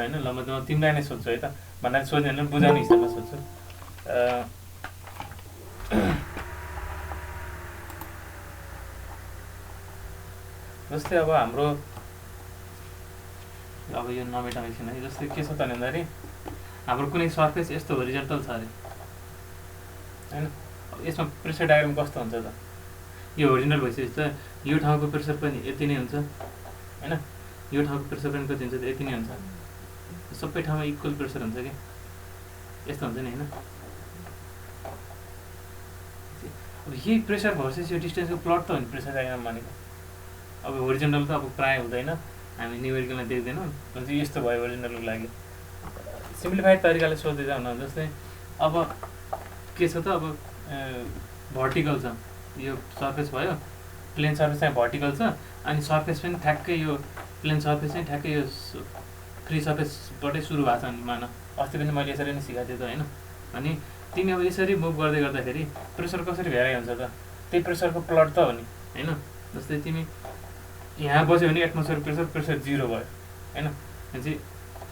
हैन। ल म तिमीलाई नै सोध्छु है त, भन्नाले सोध्ने होइन बुझाउने हिसाबमा सोध्छु। जस्तै अब हाम्रो अब यो नमेटाउँ एकछिन है। जस्तै के छ त भन्दाखेरि हाम्रो कुनै सर्फेस यस्तो होरिजन्टल छ अरे हैन। अब यसमा प्रेसर डायग्राम कस्तो हुन्छ त, यो होरिजन्टल भइसकेपछि त यो ठाउँको प्रेसर पनि यति नै हुन्छ हैन, यो ठाउँको प्रेसर पनि कति हुन्छ त यति नै हुन्छ, सबै ठाउँमा इक्वल प्रेसर हुन्छ कि यस्तो हुन्छ नि हैन। अब यही प्रेसर भर्सेस यो डिस्टेन्सको प्लट त हो नि प्रेसर डायग्राम भनेको। अब होरिजन्टल त अब प्रायः हुँदैन, हामी न्युमेरिकलमा देख्दैनौँ, भने यस्तो भयो होरिजन्टलको लागि। सिम्प्लिफाइड तरिकाले सोध्दै जाउँ न। जस्तै अब के छ त, अब भर्टिकल छ यो सर्फेस भयो, प्लेन सर्फेस चाहिँ भर्टिकल छ, अनि सर्फेस पनि ठ्याक्कै यो प्लेन सर्फेस चाहिँ ठ्याक्कै यो फ्री सर्फेसबाटै सुरु भएको छ नि मान। अस्ति पनि मैले यसरी नै सिकाएको थिएँ त होइन। अनि तिमी अब यसरी मुभ गर्दै गर्दाखेरि प्रेसर कसरी भेराइ हुन्छ त, त्यही प्रेसरको प्लट त हो नि होइन। जस्तै तिमी यहाँ बस्यो भने एटमोस्फियर प्रेसर 0 भयो होइन। भनेपछि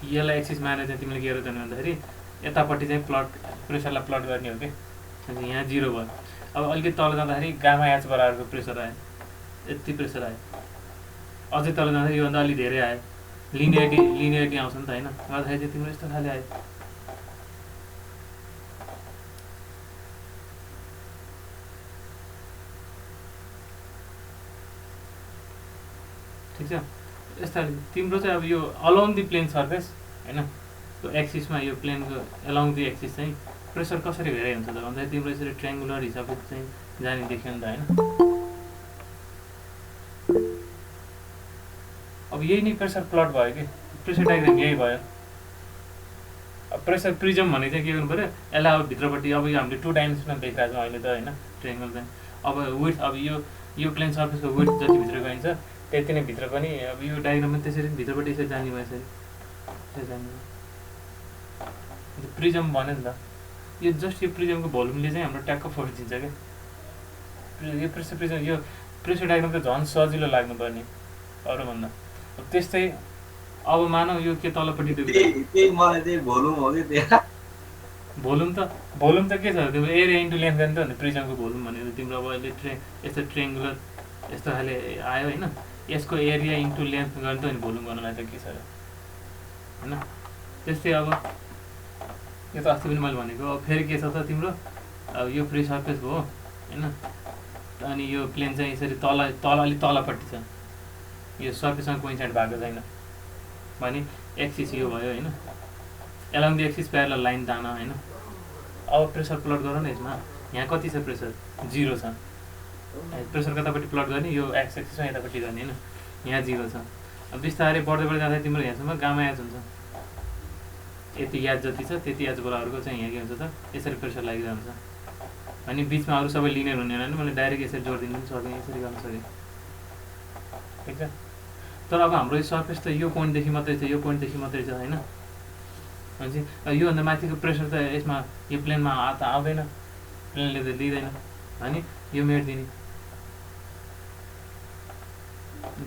यसलाई एक्सिस मानेर चाहिँ तिमीले के गर्नु भन्दाखेरि यतापट्टि चाहिँ प्रेसरलाई प्लट गर्ने हो कि। यहाँ 0 भयो। अब अलिकति तल जाँदाखेरि गामा एच बराबरको प्रेसर आयो, यति प्रेसर आयो। अझै तल जाँदाखेरि योभन्दा अलि धेरै आयो, लिनियरिटी आउँछ नि त होइन। गर्दाखेरि चाहिँ तिम्रो यस्तो खाले आयो। ठिक छ। यस्ता तिम्रो चाहिँ अब यो अलोङ दि प्लेन सर्फेस होइन, त्यो एक्सिसमा यो प्लेनको एलोङ दि एक्सिस चाहिँ प्रेसर कसरी भेराइ हुन्छ त भन्दाखेरि तिम्रो यसरी ट्रायङ्गुलर हिसाबले चाहिँ जाने देख्यो नि त होइन। अब यही नै प्रेसर प्लट भयो कि, प्रेसर डायग्राम यही भयो। अब प्रेसर प्रिजम भने चाहिँ के गर्नु पऱ्यो, यसलाई अब भित्रपट्टि अब यो हामीले 2 डाइमेन्सनल देखिरहेको छौँ अहिले त होइन ट्रायङ्गल चाहिँ। अब विड्थ अब यो प्लेन सर्फेसको विड्थ जति भित्र गइन्छ त्यति नै भित्र पनि अब यो डायग्राममा त्यसरी भित्रपट्टि यसरी जाने भयो, यसरी जाने भयो। प्रिजम भन्यो नि त, यो जस्ट यो प्रिजमको भोल्युमले चाहिँ हाम्रो ट्याक्क फोर्स दिन्छ क्या। यो प्रिजम यो प्रेसर डायग्राम त झन् सजिलो लाग्नुपर्ने अरूभन्दा। अब त्यस्तै अब मानौ यो के तलपट्टि भोल्युम त के छ तिम्रो एरिया इन्टु लेन्थ गर्ने त हो नि प्रिजमको भोल्युम भनेको। तिम्रो अब अहिले यस्तो ट्रायङ्गुलर यस्तो खाले आयो होइन, यसको एरिया इन्टु लेन्थ गर्ने त हो नि भोल्युम गर्नलाई त के छ होइन। त्यस्तै अब यो त अस्ति पनि मैले भनेको। अब फेरि के छ त तिम्रो अब यो फ्री सर्फेस भयो होइन, अनि यो प्लेन चाहिँ यसरी अलिक तलपट्टि छ, यो सर्फेससँग कोइन्साइड भएको छैन भने एक्सिस यो भयो होइन। Along the axis parallel line तान होइन। अब प्रेसर प्लट गर न यसमा, यहाँ कति छ प्रेसर 0 छ। प्रेसर कतापट्टि प्लट गर्ने, यो एक्स एक्सिसमा यतापट्टि गर्ने होइन, यहाँ 0 छ। अब बिस्तारै बढ्दै जाँदा तिम्रो यहाँसम्म गामा एच हुन्छ, यति याद जति छ त्यति याद बराबरको चाहिँ यहाँ के हुन्छ त यसरी प्रेसर लागिरहन्छ। अनि बिचमा अरू सबै लिनियर हुने भने मैले डाइरेक्ट यसरी जोडिदिनु पनि सक्ने, यसरी गर्न सकेँ। ठिक छ। तर अब हाम्रो यो सर्फेस त यो पोइन्टदेखि मात्रै छ, यो पोइन्टदेखि मात्रै छ होइन। भनेपछि योभन्दा माथिको प्रेसर त यसमा यो प्लेनमा त आउँदैन, प्लेनले त लिँदैन अनि यो मेट्दिने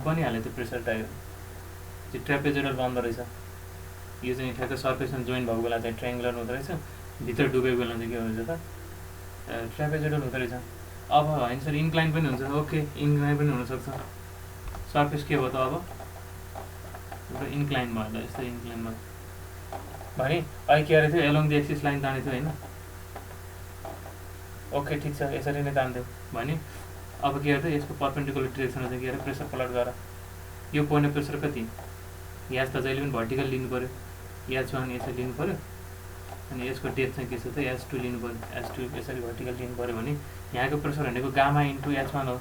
बनिहाल्यो त्यो प्रेसर डायग्राम। त्यो ट्र्यापेजोइडल बन्दो रहेछ। यो चाहिँ ठ्याक्क सर्फेसमा जोइन भएको बेला चाहिँ ट्रायङ्गुलर हुँदो रहेछ, भित्र डुबेको बेला चाहिँ के हुन्छ त ट्र्यापेजोइडल हुँदो रहेछ। अब होइन सर इन्क्लाइन पनि हुन्छ, ओके इन्क्लाइन पनि हुनसक्छ। सर्फेस के भयो त अब इन्क्लाइन भयो त, यस्तो इन्क्लाइन भयो भने अहिले के गरेको थियो एलोङ द एक्सिस लाइन तानेको थियो होइन। ओके ठिक छ, यसरी नै तान्थ्यो भने अब के गर्छ यसको पर्पेन्डिकुलर डिरेक्सनमा चाहिँ के गरेर प्रेसर प्लट गर। यो पोइन्टमा प्रेसर कति, याज त जहिले पनि भर्टिकल लिनु पऱ्यो, याज 1 यसरी लिनु पऱ्यो, अनि यसको डेप्थ चाहिँ के छ त एच 2 लिनु पऱ्यो, एच 2 यसरी भर्टिकल लिनु पऱ्यो भने यहाँको प्रेसर भनेको गामा इन्टु एच1 हो।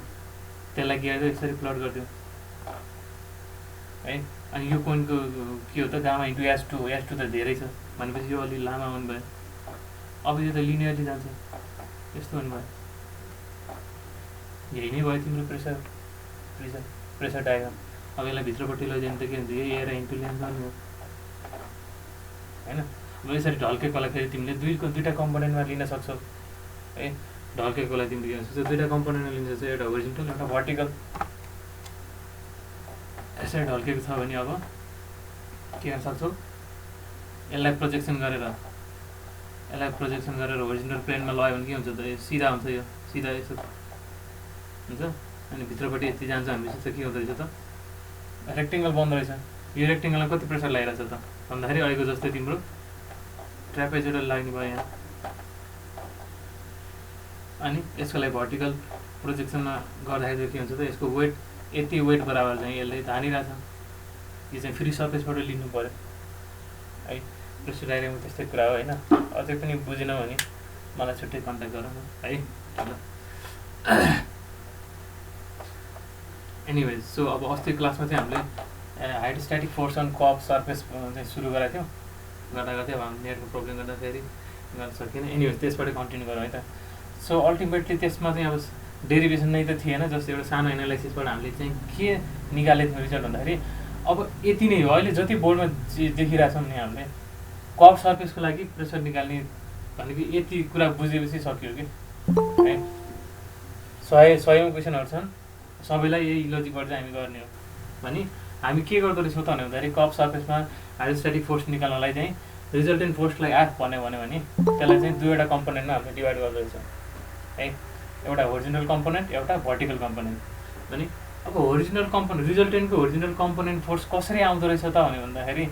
त्यसलाई के गर्छ यसरी प्लट गरिदियो है। अनि यो पोइन्टको के हो त गामा इन्टु एच2 हो, एच2 त धेरै छ भनेपछि यो अलि लामा हुनु भयो। अब यो त लिनियरली जान्छ, यस्तो हुनु भयो। यही नै भयो तिम्रो प्रेसर डायग्राम। अब यसलाई भित्रपट्टि लैजाने त के हुन्छ, यही एरिया इन्टु लेन्थ गर्नु हो होइन। अब यसरी ढल्केकोलाई फेरि तिमीले दुईवटा कम्पोनेन्टमा लिन सक्छौ है। ढल्केकोलाई तिमीले के सक्छौ दुईवटा कम्पोनेन्टमा लिन सक्छौ, एउटा होरिजन्टल एउटा भर्टिकल। यसरी ढल्केको छ भने अब के गर्न सक्छौ यसलाई प्रोजेक्सन गरेर होरिजोन्टल प्लेनमा लगायो भने के हुन्छ त? यो सिधा हुन्छ, यो सिधा यसो हुन्छ अनि भित्रपट्टि यति जान्छ भनेपछि चाहिँ के हुँदो रहेछ त? रेक्टेङ्गल बन्द रहेछ। यो रेक्टेङ्गलमा कति प्रेसर लागिरहेछ त भन्दाखेरि अहिलेको जस्तै तिम्रो ट्रापेजोइडल लाग्ने भयो यहाँ। अनि यसको लागि भर्टिकल प्रोजेक्सनमा गर्दाखेरि के हुन्छ त? यसको वेट यति वेट बराबर चाहिँ यसले धानिरहेछ। यो चाहिँ फ्री सर्फेसबाट लिनु पऱ्यो है। प्रेसर डायग्रामको त्यस्तै कुरा हो होइन। अझै पनि बुझेनौ भने मलाई छुट्टै कन्ट्याक्ट गरौँ है। एनिवेज, सो अब अस्ति क्लासमा चाहिँ हामीले hydrostatic force on curve surface चाहिँ सुरु गरेको थियौँ। गर्दा गर्दै अब हामीले नेटको प्रब्लम गर्दाखेरि गर्न सकिएन। एनिवेज त्यसबाट कन्टिन्यू गरौँ है त। सो अल्टिमेटली त्यसमा चाहिँ अब डेरिभेसन नै त थिएन, जस्तो एउटा सानो एनालाइसिसबाट हामीले चाहिँ के निकालेको थियौँ रिजल्ट भन्दाखेरि अब यति नै हो। अहिले जति बोर्डमा देखिरहेछौँ नि हामीले कर्भ सर्फेसको लागि प्रेसर निकाल्ने भनेको यति कुरा बुझेपछि सकियो कि है। 100 क्वेसनहरू छन्, सबैलाई यही लजिकबाट चाहिँ हामी गर्ने हो भने हामी के गर्दो रहेछौँ त भन्दाखेरि कर्भ सर्फेसमा हाइड्रोस्ट्याटिक फोर्स निकाल्नलाई चाहिँ रिजल्टेन्ट फोर्सलाई आफ भन्यो भने त्यसलाई चाहिँ दुईवटा कम्पोनेन्टमा हामीले डिभाइड गर्दो रहेछौँ है। एउटा होरिजोन्टल कम्पोनेन्ट, एउटा भर्टिकल कम्पोनेन्ट। भने अब होरिजोन्टल कम्पोनेन्ट रिजल्टेन्टको होरिजोन्टल कम्पोनेन्ट फोर्स कसरी आउँदो रहेछ त भन्दाखेरि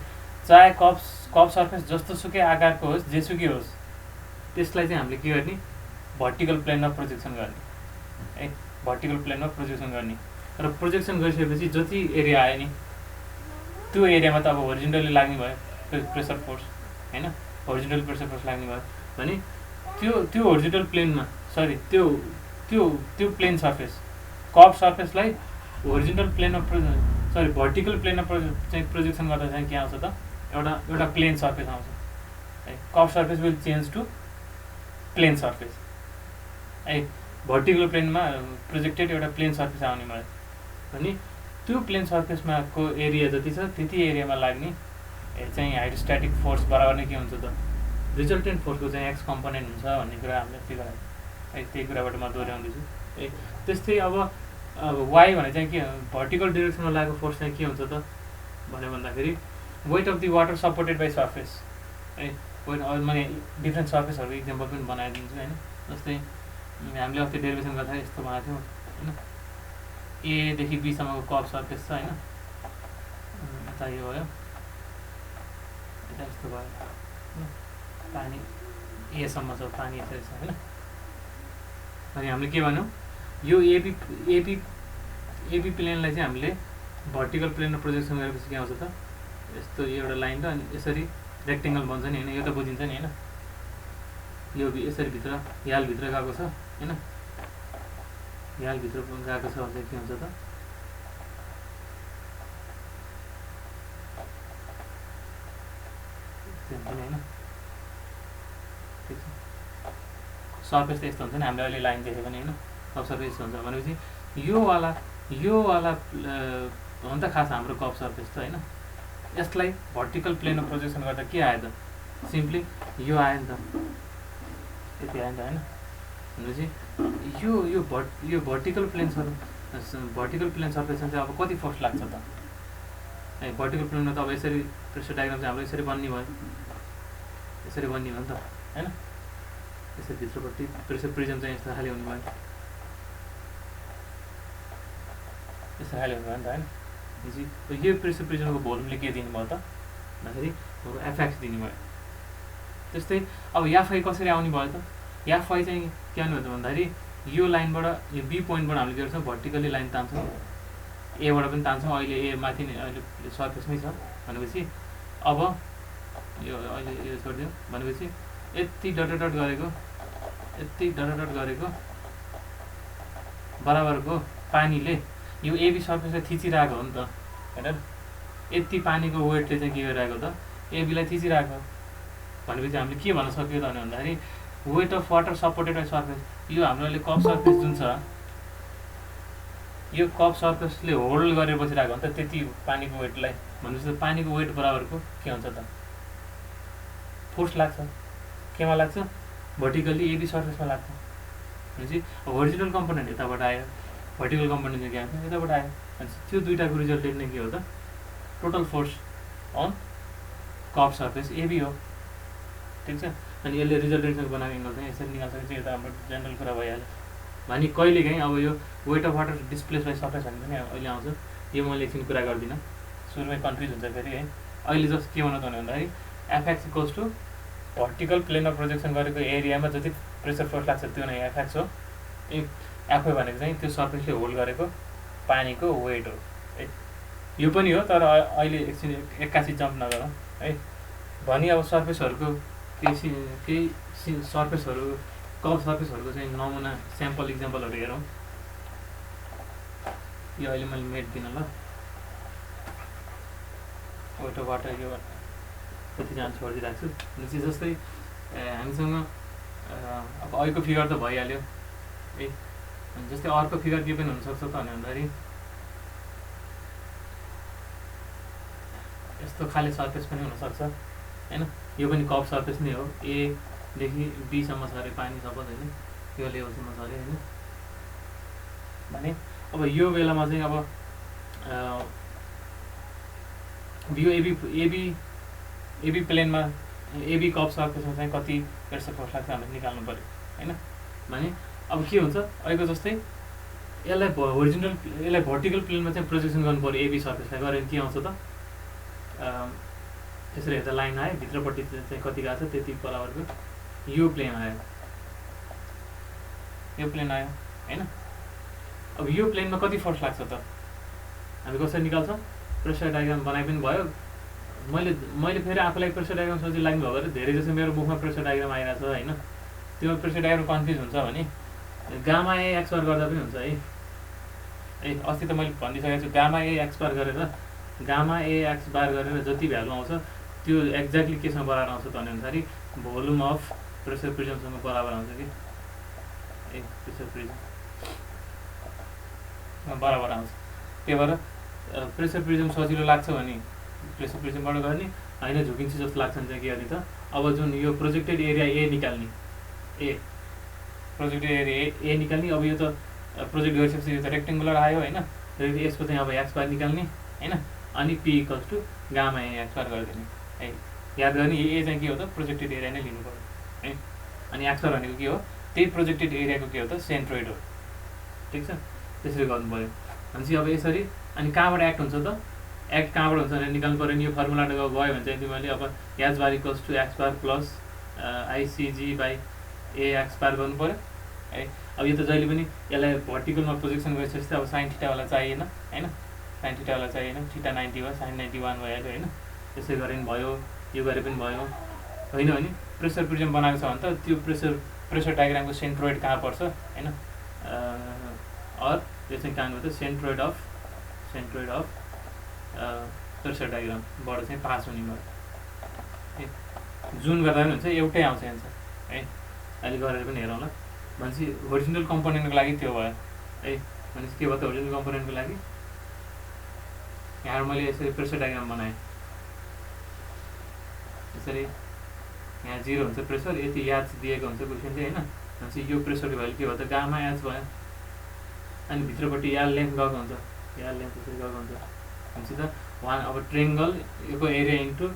चाहे कर्भ सर्फेस जस्तो सुकै आकारको होस्, जेसुकै होस्, त्यसलाई चाहिँ हामीले के गर्ने? भर्टिकल प्लेनमा प्रोजेक्सन गर्ने है। भर्टिकल प्लेनमा प्रोजेक्सन गर्ने र प्रोजेक्सन गरिसकेपछि जति एरिया आयो नि त्यो एरियामा त अब होरिजोन्टली लाग्ने भयो प्रेसर फोर्स होइन। होरिजोन्टल प्रेसर फोर्स लाग्ने भयो भने त्यो होरिजोन्टल प्लेनमा त्यो प्लेन सर्फेस कर्भ सर्फेसलाई होरिजोन्टल प्लेनमा भर्टिकल प्लेनमा चाहिँ प्रोजेक्सन गर्दा चाहिँ के आउँछ त? एउटा प्लेन सर्फेस आउँछ है। Curve surface will change to plane surface है। भर्टिकल प्लेनमा प्रोजेक्टेड एउटा प्लेन सर्फेस आउने भयो भने त्यो प्लेन सर्फेसमा को एरिया जति छ त्यति एरियामा लाग्ने चाहिँ हाइड्रोस्ट्याटिक फोर्स बराबर नै के हुन्छ त? रिजल्टेन्ट फोर्सको चाहिँ एक्स कम्पोनेन्ट हुन्छ भन्ने कुरा हामीले अस्ति गरायौँ है। त्यही कुराबाट म दोहोऱ्याउँदैछु है। त्यस्तै अब वाइ भने चाहिँ के भर्टिकल डिरेक्सनमा लागेको फोर्स चाहिँ के हुन्छ त भन्यो भन्दाखेरि weight of the water supported by surface है। वेट मैले डिफ्रेन्ट सर्फेसहरूको इक्जाम्पल पनि बनाइदिन्छु होइन। जस्तै हामीले अस्ति डेरिभेसन गर्दाखेरि यस्तो बनाएको थियौँ होइन। एदेखि बीसम्मको कर्भ सर्फेस छ होइन। यता यो भयो, यता यस्तो भयो, पानी एसम्म छ, पानी यसरी छ होइन। अनि हामीले के भन्यौँ? यो एबी प्लेनलाई चाहिँ हामीले भर्टिकल प्लेनमा प्रोजेक्सन गरेपछि के आउँछ त? यस्तो एउटा लाइन र अनि यसरी रेक्टेङ्गल बन्छ नि होइन। यो त बुझिन्छ नि होइन। यो यसरी भित्र यालभित्र गएको छ होइन। यालभित्र गएको छ भने के हुन्छ त? होइन सर्फेस त यस्तो हुन्छ नि। हामीले अहिले लाइन देख्यो भने होइन, कर्भ सर्फेस यस्तो हुन्छ भनेपछि यो वाला हो नि त खास हाम्रो कर्भ सर्फेस त होइन। यसलाई भर्टिकल प्लेनमा प्रोजेक्सन गर्दा के आयो त? सिम्पली यो आयो नि त, यति आयो नि त होइन। भनेपछि यो भर्टिकल प्लेन सर्फेसमा चाहिँ अब कति फोर्स लाग्छ त है? भर्टिकल प्लेनमा त अब यसरी प्रेसर डायग्राम चाहिँ हाम्रो यसरी बन्ने भयो, यसरी बन्ने भयो नि त होइन। यसरी भित्रपट्टि प्रेसर प्रिजम चाहिँ यस्तो खालि हुने भयो, यस्तो खालि हुने भयो नि त होइन। भनेपछि यो प्रेसर प्रिजमको भोल्युमले के दिनु भयो त भन्दाखेरि एफएक्स दिने भयो। त्यस्तै अब याफाई कसरी आउने भयो त? याफाई चाहिँ के आउने भयो त भन्दाखेरि यो लाइनबाट यो बी पोइन्टबाट हामीले के गर्छौँ? भर्टिकली लाइन तान्छौँ, एबाट पनि तान्छौँ। अहिले ए माथि अहिले सर्फेसमै छ भनेपछि अब यो अहिले यो छोडिदिउँ भनेपछि यति डट गरेको बराबरको पानीले यो एबी सर्फेसलाई थिचिरहेको हो नि त हेर। यति पानीको वेटले चाहिँ के गरिरहेको त? एबीलाई थिचिरहेको भनेपछि हामीले के भन्न सक्यो त भन्दाखेरि weight of water supported by surface. यो हाम्रो अहिले कर्भ सर्फेस जुन छ यो कर्भ सर्फेसले होल्ड गरेर बसिरहेको हो नि त त्यति पानीको वेटलाई भनेपछि पानीको वेट बराबरको के हुन्छ त? फोर्स लाग्छ। केमा लाग्छ? भर्टिकल्ली एबी सर्फेसमा लाग्छ भनेपछि होरिजोन्टल कम्पोनेन्ट यताबाट आयो, भर्टिकल कम्पोनेन्ट चाहिँ के आउँछ? यताबाट आयो। भनेपछि त्यो दुइटाको रिजल्टेन्ट नै के हो त? Total force on curve surface AB हो, ठिक छ। अनि यसले रिजल्टेन्टसँग बनाएको एङ्गल चाहिँ यसरी निकाल्छ चाहिँ यो त हाम्रो जेनरल कुरा भइहाल्यो। भने कहिलेकाहीँ अब यो weight of water displace by surface भन्ने पनि अहिले आउँछ, यो मैले एकछिन कुरा गर्दिनँ, सुरुमै कन्फ्युज हुन्छ फेरि है। अहिले जस्तो के भन्नु भन्दाखेरि एफएक्स इक्वल्स टु भर्टिकल प्लेनमा प्रोजेक्सन गरेको एरियामा जति प्रेसर फोर्स लाग्छ त्यो नै एफएक्स हो। एफए भनेको चाहिँ त्यो सर्फेसले होल्ड गरेको पानीको वेट हो है। यो पनि हो, तर अहिले एकछिन एक्कासी जम्प नगरौँ है। भनी अब सर्फेसहरूको केही सर्फेसहरू कर्भ सर्फेसहरूको चाहिँ नमुना स्याम्पल इक्जाम्पलहरू हेरौँ। यो अहिले मैले मेट दिनँ ल, वेट अफ वाटर यो कतिजना छोडिदिइरहेको छु। भनेपछि जस्तै हामीसँग अब अहिलेको फिगर त भइहाल्यो है। जस्तै अर्को फिगर के पनि हुनसक्छ त भन्दाखेरि यस्तो खाले सर्फेस पनि हुनसक्छ होइन। यो पनि कर्भ सर्फेस नै हो, एदेखि बीसम्म छ अरे पानी सपोज होइन, यो लेभलसम्म छ अरे होइन। भने अब यो बेलामा चाहिँ अब यो एबी प्लेनमा एबी कर्भ सर्फेसमा चाहिँ कति प्रेसर फोर्स लाग्छ हामीले निकाल्नु पऱ्यो होइन। भने अब के हुन्छ अहिलेको जस्तै यसलाई भर्टिकल प्लेनमा चाहिँ प्रोजेक्सन गर्नु पऱ्यो एबी सर्फेसलाई गरेर के आउँछ त यसरी हेर्दा लाइन आयो, भित्रपट्टि चाहिँ कति गएको छ त्यति बराबरको यो प्लेन आयो, यो प्लेन आयो होइन। अब यो प्लेनमा कति फोर्स लाग्छ त हामी कसरी निकाल्छौँ, प्रेसर डायग्राम बनाइ पनि भयो। मैले फेरि आफूलाई प्रेसर डायग्राम सजिलो लाग्नु भएको र धेरै जस्तो मेरो बुकमा प्रेसर डायग्राम आइरहेको छ होइन। त्यो प्रेसर डायग्राम कन्फ्युज हुन्छ भने गामा ए एक्स बार गर्दा पनि हुन्छ है। अस्ति त मैले भनिसकेको छु गामा ए एक्स बार गरेर जति भ्यालु आउँछ त्यो एक्ज्याक्टली केसँग बराबर आउँछ त भनेअनुसार भोल्युम अफ प्रेसर प्रिजमसँग बराबर आउँछ कि प्रेसर प्रिजम बराबर आउँछ। त्यही भएर प्रेसर प्रिजम सजिलो लाग्छ भने प्रेसर प्रिजमबाट गर्ने, होइन झुकिन्छ जस्तो लाग्छ भने चाहिँ के गर्ने त अब जुन यो प्रोजेक्टेड एरिया ए निकाल्ने, प्रोजेक्टेड एरिया ए निकाल्ने। अब यो त प्रोजेक्ट गरिसकेपछि यो त रेक्टेङ्गुलर आयो होइन, यसको चाहिँ अब एक्स बार निकाल्ने होइन। अनि P equals to gamma A x bar गरिदिने है। याद गर्ने ए चाहिँ के हो त प्रोजेक्टेड एरिया नै लिनु पऱ्यो है। अनि एक्स बार भनेको के हो, त्यही प्रोजेक्टेड एरियाको के हो त सेन्ट्रोइड हो, ठिक छ। त्यसरी गर्नु पऱ्यो भनेपछि अब यसरी। अनि कहाँबाट एक्ट हुन्छ त, एक्ट कहाँबाट हुन्छ भने निकाल्नु पऱ्यो नि। यो फर्मुलाबाट गयो भने चाहिँ तिमीले अब h bar equals to x bar plus ICG by A x bar गर्नु पऱ्यो है। अब यो त जहिले पनि यसलाई भर्टिकलमा प्रोजेक्सन गरिसकेपछि अब साइन थीटावाला चाहिएन होइन, साइन थीटावाला चाहिएन, थीटा 90 भयो, साइन 91 भइहाल्यो होइन। त्यसै गरे पनि भयो, यो गरे पनि भयो होइन। भने प्रेसर प्रिजम बनाएको छ भने त त्यो प्रेसर डायग्रामको सेन्ट्रोइड कहाँ पर्छ होइन। यो चाहिँ कहाँ गयो त सेन्ट्रोइड अफ प्रेसर डायग्रामबाट चाहिँ पास हुने भयो। जुन गर्दा पनि हुन्छ, एउटै आउँछ एन्सर है। अहिले गरेर पनि हेरौँ ल। भनेपछि होरिजोन्टल कम्पोनेन्टको लागि त्यो भयो है। भनेपछि के भयो त होरिजोन्टल कम्पोनेन्टको लागि यहाँ मैले यसरी प्रेसर डायग्राम बनाएँ। यसरी यहाँ 0 हुन्छ प्रेसर, यति याच दिएको हुन्छ क्वेसनले होइन। भनेपछि यो प्रेसरको भ्यालु के भयो त गामा एच भयो। अनि भित्रपट्टि याल लेन्थ गएको हुन्छ, याल लेन्थ यसरी गएको हुन्छ भनेपछि त अब ट्रेङ्गल यो एरिया इन्टु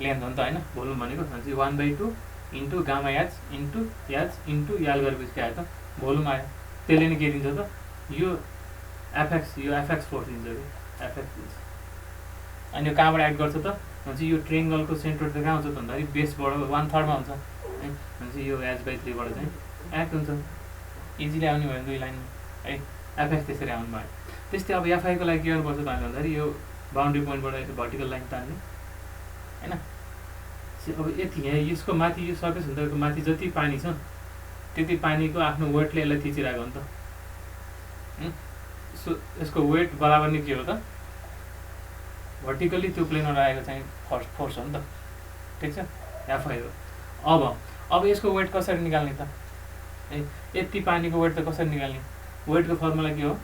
लेन्थ हो नि त होइन भोल्युम भनेको। भनेपछि 1/2 इन्टु गामा एच इन्टु याल गरेपछि के आयो त भोल्युम आयो। त्यसले नै के दिन्छ त यो एफएक्स फोर्स दिन्छ कि एफएक्स दिन्छ। अनि यो कहाँबाट एक्ट गर्छ त भनेपछि यो ट्रेङ्गलको सेन्टर त कहाँ हुन्छ त भन्दाखेरि बेसबाट 1/3 हुन्छ है। भनेपछि यो h/3बाट चाहिँ एक्ट हुन्छ, इजिली आउने भयो 2 लाइनमा है। एफएक्स त्यसरी आउनु भयो। त्यस्तै अब एफआईको लागि के गर्नुपर्छ त भन्दाखेरि यो बााउन्ड्री पोइन्टबाट यसो भर्टिकल लाइन तान्ने होइन। अब यति यहाँ यसको माथि यो सर्फेस हुन्छ, माथि जति पानी छ त्यति पानीको आफ्नो वेटले यसलाई थिचिरहेको हो नि त। सो यसको वेट बराबर नै के हो त भर्टिकल्ली त्यो प्लेनमा आएको चाहिँ फोर्स हो नि त, ठिक छ, एफआई हो। अब यसको वेट कसरी निकाल्ने त, यति पानीको वेट त कसरी निकाल्ने, वेटको फर्मुला के हो,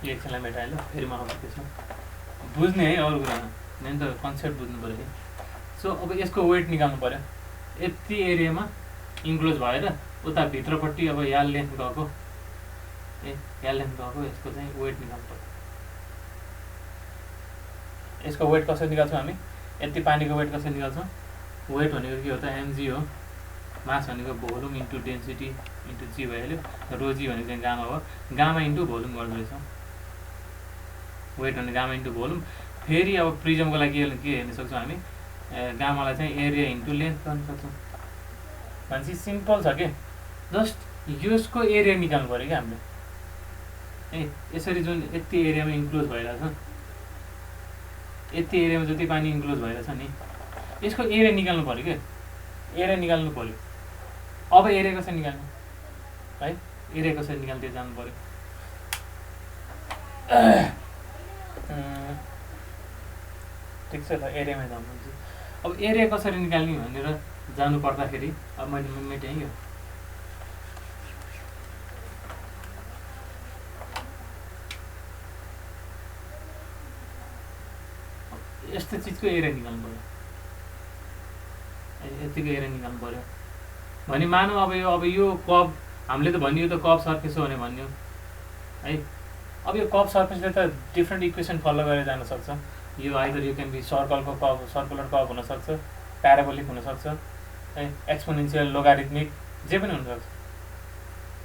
एकछिनलाई मेटाएँ ल, फेरि म आउँछु त्यसमा बुझ्ने है, अरू कुरा मेन त कन्सेप्ट बुझ्नु पऱ्यो है। सो अब यसको वेट निकाल्नु पऱ्यो, यति एरियामा इन्क्लोज भएर उता भित्रपट्टि अब यहाँ लेन्थ गएको यहाँ लेन्थ गएको यसको चाहिँ वेट निकाल्नु पऱ्यो। यसको वेट कसरी निकाल्छौँ हामी, यति पानीको वेट कसरी निकाल्छौँ, वेट भनेको के हो त एमजी हो, मास भनेको भोल्युम इन्टु डेन्सिटी इन्टु जी भइहाल्यो, रोजी भनेको चाहिँ गामा हो, गामा इन्टु भोल्युम गर्दो रहेछौँ, वेट भने गामा इन्टु भोल्युम। फेरि अब प्रिजमको लागि के हेर्न सक्छौँ हामी, गामालाई चाहिँ एरिया इन्टु लेन्थ गर्न सक्छौँ। भनेपछि सिम्पल छ कि जस्ट यसको एरिया निकाल्नु पऱ्यो क्या हामीले, यसरी जुन यति एरियामा इन्क्लोज भइरहेछ, यति एरियामा जति पानी इन्क्लोज भइरहेछ नि, यसको एरिया निकाल्नु पऱ्यो क्या, एरिया निकाल्नु पऱ्यो। अब एरिया कसरी निकाल्नु है, एरिया कसरी निकाल्दै जानु पऱ्यो। ठिक छ त, एरियामै जानुहुन्छ। अब एरिया कसरी निकाल्ने भनेर जानु पर्दाखेरि अब मैले मेटाएँ यो यस्तो चिजको एरिया निकाल्नु पऱ्यो, यतिको एरिया निकाल्नु पऱ्यो भने मानौँ अब यो कप हामीले त भन्यो त कप सर्फेस हो भने भन्यो है। अब यो कप सर्फेसले त डिफ्रेन्ट इक्वेसन फलो गरेर जान सक्छ, यो आइदर यु क्यान बी सर्कलको कप, सर्कुलर कप हुनसक्छ, प्याराबोलिक हुनसक्छ है, एक्सपोनेन्सियल, लोगारिथमिक, जे पनि हुनसक्छ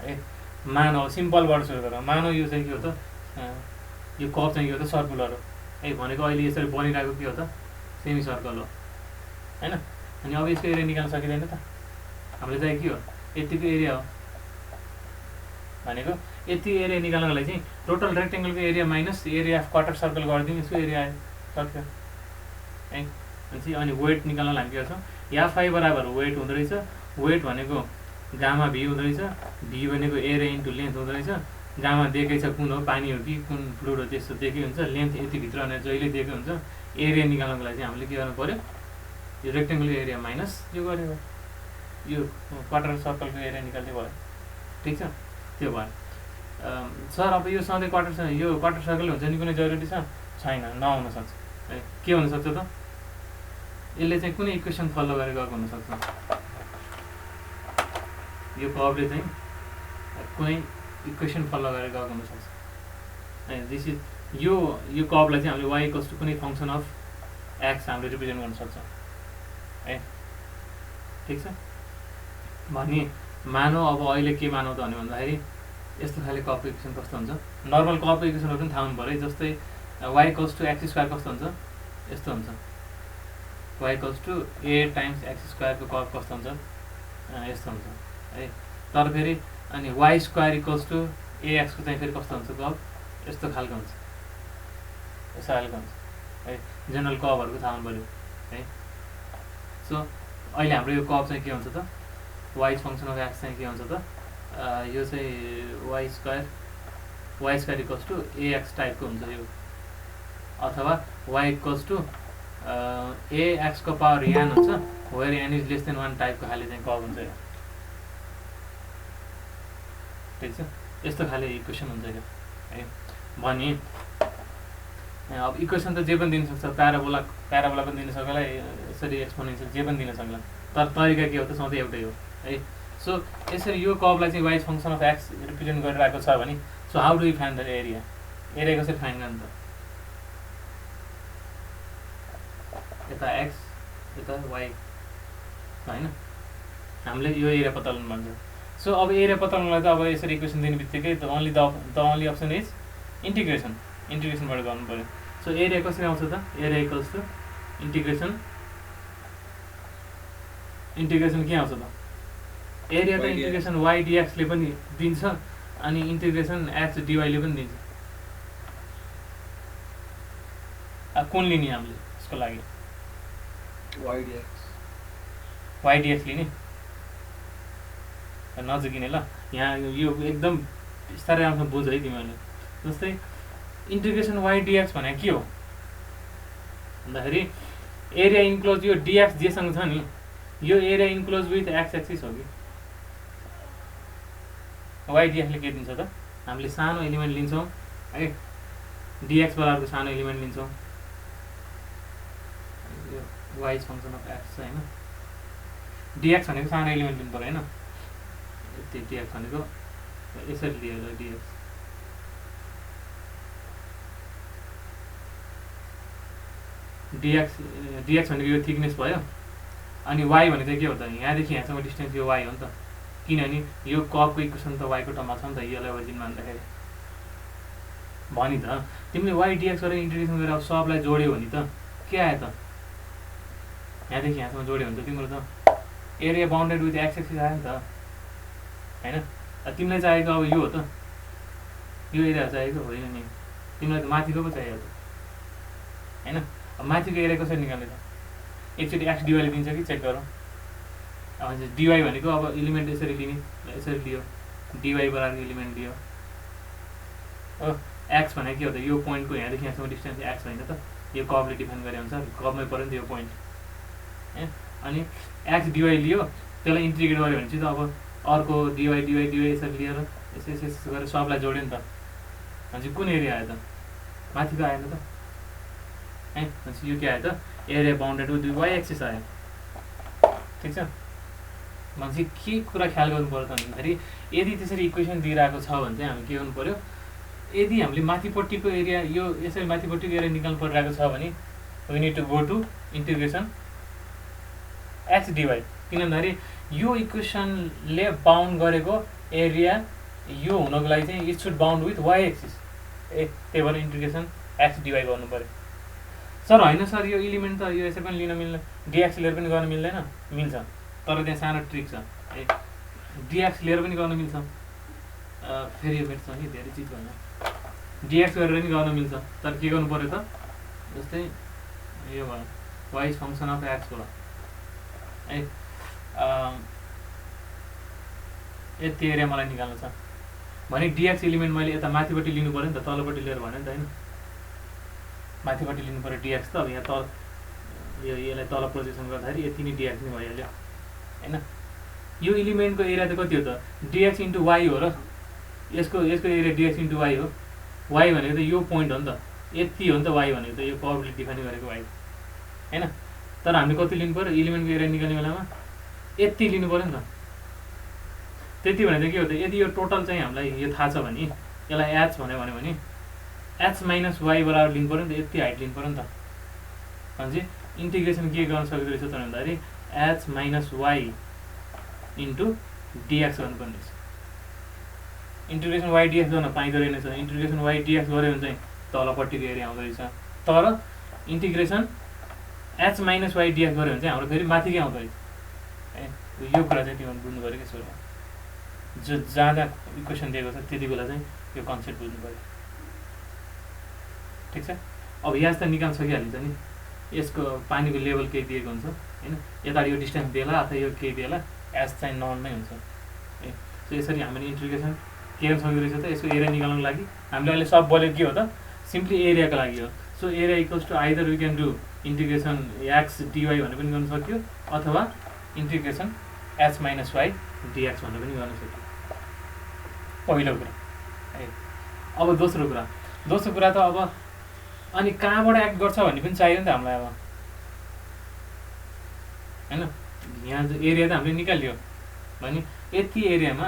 है। मानौ सिम्पलबाट सुरु गरौँ, मानौ यो चाहिँ के हो त, यो कप चाहिँ के हो त सर्कुलर हो है, भनेको अहिले यसरी बनिरहेको के हो त सेमी सर्कल हो होइन। अनि अब यसको एरिया निकाल्न सकिँदैन त, हामीले चाहिँ के हो यतिको एरिया हो भनेको, यति एरिया निकाल्नको लागि चाहिँ टोटल रेक्टेङ्गलको area minus area of quarter circle गरिदिउँ, यसको एरिया आयो सक्यो है। भनेपछि अनि वेट निकाल्नलाई हामी के गर्छौँ, या फाइ बराबर वेट हुँदो रहेछ, वेट भनेको गामा भी हुँदो रहेछ, भी भनेको एरिया इन्टु लेन्थ हुँदो रहेछ, गामा दिएकै छ कुन हो, पानी हो कि कुन फ्लुइड हो त्यस्तो दिएकै हुन्छ, लेन्थ यतिभित्र भनेर जहिले दिएको हुन्छ। एरिया निकाल्नको लागि चाहिँ हामीले के गर्नु पऱ्यो, यो रेक्टेङ्गलको एरिया माइनस यो गरेको, यो क्वार्टर सर्कलको एरिया निकाल्दै भयो, ठिक छ त्यो भयो। सर अब यो सधैँ यो क्वार्टर सर्कल हुन्छ नि कुनै जरुरी छैन, नहुन सक्छ है। के हुनसक्छ त, यसले चाहिँ कुनै इक्वेसन फलो गरेर गएको हुनसक्छ, यो कर्वले चाहिँ कुनै इक्वेसन फलो गरेर गएको हुनसक्छ है। दिस इज यो कर्वलाई चाहिँ हामीले वाइ इक्वल्स टु कुनै फङ्सन अफ एक्स हामीले रिप्रेजेन्ट गर्न सक्छौँ है, ठिक छ। भने मानौ अब अहिले के मानौ त भन्दाखेरि यस्तो खाले कप इक्वेसन कस्तो हुन्छ, नर्मल कप इक्वेसनहरू पनि थाहा हुनु पऱ्यो, जस्तै y equals to x square कस्तो हुन्छ, यस्तो हुन्छ, y equals to A times x स्क्वायरको कप कस्तो हुन्छ, यस्तो हुन्छ है। तर फेरि अनि वाइ स्क्वायर इक्वल्स टु एएक्सको चाहिँ फेरि कस्तो हुन्छ कप, यस्तो खालको हुन्छ, यस्तो खालको हुन्छ है। जेनरल कपहरूको थाहा हुनु पऱ्यो है। सो अहिले हाम्रो यो कप चाहिँ के हुन्छ त, वाइ फङ्सन अफ एक्स चाहिँ के हुन्छ त, यो चाहिँ y square equals to a x टाइपको हुन्छ यो, अथवा वाइ इक्वल्स टु एएक्सको पावर एन हुन्छ, where n is less than 1 टाइपको खाले चाहिँ कप हुन्छ यो, ठिक छ। यस्तो खाले इक्वेसन हुन्छ यो है। भने अब इक्वेसन त जे पनि दिन सक्छ, प्याराबोला पनि दिन सक्ला, यसरी एक्सपोनेन्सियल जे पनि दिन सक्ला, तर तरिका के हो त सधैँ एउटै हो है। सो यसरी यो कर्वलाई चाहिँ Y function of X represent गरिरहेको छ भने, so how do you find the area, area कसरी फाइन्ड गर्नु त, यता एक्स यता वाइ होइन, हामीले यो एरिया पत्ता लगाउनु भन्छ। सो अब एरिया पत्ता लगाउनलाई त अब यसरी इक्वेसन दिने बित्तिकै द ओन्ली अप्सन इज इन्टिग्रेसनबाट गर्नु पऱ्यो। सो एरिया कसरी आउँछ त, एरिया इक्वल्स टु इन्टिग्रेसन के आउँछ त, एरिया त इन्टिग्रेसन वाइ डिएक्सले पनि दिन्छ अनि इन्टिग्रेसन एक्स डिवाईले पनि दिन्छ। कुन लिने हामीले यसको लागि, वाइ डिएक्स लिने, नजिकिने ल, यहाँ यो एकदम बिस्तारै आउँछ बुझ है तिमीहरूले। जस्तै इन्टिग्रेसन वाइ डिएक्स भनेको के हो भन्दाखेरि एरिया इन्क्लोज यो डिएक्स जेसँग छ नि, यो area enclose with x axis हो कि वाइ डिएक्सले के दिन्छ त हामीले सानो एलिमेन्ट लिन्छौँ है डिएक्स बराबरको सानो एलिमेन्ट लिन्छौँ यो वाइ फङ्सन अफ एक्स छ होइन डिएक्स भनेको सानो एलिमेन्ट लिनु पऱ्यो होइन त्यो डिएक्स भनेको यसरी लिएर डिएक्स डिएक्स भनेको यो थिकनेस भयो अनि वाइ भनेको चाहिँ के हो त यहाँदेखि यहाँसम्म डिस्टेन्स यो वाइ हो नि त किनभने यो कपको इक्वेसन त वाइको टर्ममा छ नि त यसलाई ओरिजिन मान्दाखेरि भनि त तिमीले वाइ डिएक्स गरेर इन्टिग्रेसन गरेर अब सबलाई जोड्यो भने त के आयो त यहाँदेखि यहाँसम्म जोड्यो भने त तिम्रो त area bounded with x axis आयो नि त होइन तिमीलाई चाहिएको अब यो हो त यो एरिया चाहिएको होइन नि तिमीलाई त माथिको पो चाहियो त होइन अब माथिको एरिया कसरी निकाल्ने त एकचोटि एक्स डिवाईले दिन्छ कि चेक गरौँ अब डिवाई भनेको अब इलिमेन्ट यसरी लिने यसरी लियो डिवाई बराबर इलिमेन्ट लियो हो एक्स भनेको के हो त यो पोइन्टको यहाँदेखि यहाँसम्म डिस्टेन्स एक्स होइन त यो कर्भले डिफाइन गरे अनुसार कर्भमै पऱ्यो नि त यो पोइन्ट है अनि एक्स डिवाई लियो त्यसलाई इन्टिग्रेट गऱ्यो भने चाहिँ त अब अर्को डिवाई डिवाई डिवाई यसरी लिएर यसो यसो यसो गरेर सबलाई जोड्यो नि त भनेपछि कुन एरिया आयो त माथिको आएन त है भनेपछि यो के आयो त area bounded with Y axis आयो ठिक छ भनेपछि के कुरा ख्याल गर्नु पर्यो त भन्दाखेरि यदि त्यसरी इक्वेसन दिइरहेको छ भने चाहिँ हामी के गर्नु पऱ्यो यदि हामीले माथिपट्टिको एरिया यो यसरी माथिपट्टिको एरिया निकाल्नु परिरहेको छ भने we need to go to integration x dy किन भन्दाखेरि यो इक्वेसनले बााउन्ड गरेको एरिया यो हुनको लागि चाहिँ it should bound with Y axis त्यही भएर इन्टिग्रेसन एक्स डिवाई गर्नु पऱ्यो सर होइन सर यो इलिमेन्ट त यो यसरी पनि लिन मिल्दैन डिएक्स लिएर पनि गर्न मिल्दैन मिल्छ तर त्यहाँ सानो ट्रिक छ डिएक्स लिएर पनि गर्न मिल्छ फेरि यो भेट्छ कि धेरै चिज भएन डिएक्स गरेर पनि गर्न मिल्छ तर के गर्नु पऱ्यो त जस्तै यो भयो वाइ फङ्सन अफ एक्स भयो है यति एरिया मलाई निकाल्नु छ भने डिएक्स इलिमेन्ट मैले यता माथिपट्टि लिनु पऱ्यो नि त तलपट्टि लिएर भन्यो नि त होइन माथिपट्टि लिनु पऱ्यो डिएक्स त अब यहाँ तल यसलाई तल प्रोजेक्सन गर्दाखेरि यति नै डिएक्स नै भइहाल्यो होइन यो इलिमेन्टको एरिया त कति हो त डिएक्स इन्टु वाइ हो र यसको एरिया डिएक्स इन्टु वाइ हो वाइ भनेको त यो पोइन्ट हो नि त यति हो नि त वाइ भनेको त यो कर्भले डिफाइन गरेको वाइ होइन तर हामीले कति लिनु पऱ्यो इलिमेन्टको एरिया निकाल्ने बेलामा यति लिनु पऱ्यो नि त त्यति भने त के हो त यदि यो टोटल चाहिँ हामीलाई यो थाहा छ भने यसलाई एच भन्यो भने एच माइनस वाइ बराबर लिनु पऱ्यो नि त यति हाइट लिनु पऱ्यो नि त भनेपछि इन्टिग्रेसन के गर्न सक्दो रहेछ त भन्दाखेरि H minus why into dx गर्नुपर्ने रहेछ इन्टिग्रेसन वाइ डिएक्स गर्न पाइँदो रहेछ इन्टिग्रेसन वाइ डिएक्स गऱ्यो भने चाहिँ तलपट्टिको एरिया आउँदो रहेछ तर integration h minus Y dx गऱ्यो भने चाहिँ हाम्रो फेरि माथिकै आउँदो रहेछ है यो कुरा चाहिँ तिमीहरू बुझ्नु पऱ्यो कि सुरुमा जो जहाँ जहाँ इक्वेसन दिएको छ त्यति बेला चाहिँ यो कन्सेप्ट बुझ्नु पऱ्यो ठिक छ अब यहाँ त निकाल्न सकिहालिन्छ नि यसको पानीको लेभल केही दिएको हुन्छ होइन यता यो डिस्टेन्स दिएला अथवा यो केही दिएला एच चाहिँ नन नै हुन्छ है सो यसरी हामीले इन्टिग्रेसन के गर्न सक्दो रहेछ त यसको एरिया निकाल्नको लागि हामीले अहिले सब बोलेको के हो त सिम्पली एरियाको लागि हो so area equals to either we can do integration x dy भनेर पनि गर्न सक्यो अथवा integration h minus Y dx भनेर पनि गर्न सक्यो पहिलो कुरा है अब दोस्रो कुरा त अब अनि कहाँबाट एक्ट गर्छ भन्ने पनि चाहियो नि त हामीलाई अब होइन यहाँ एरिया त हामीले निकाल्यो भने यति एरियामा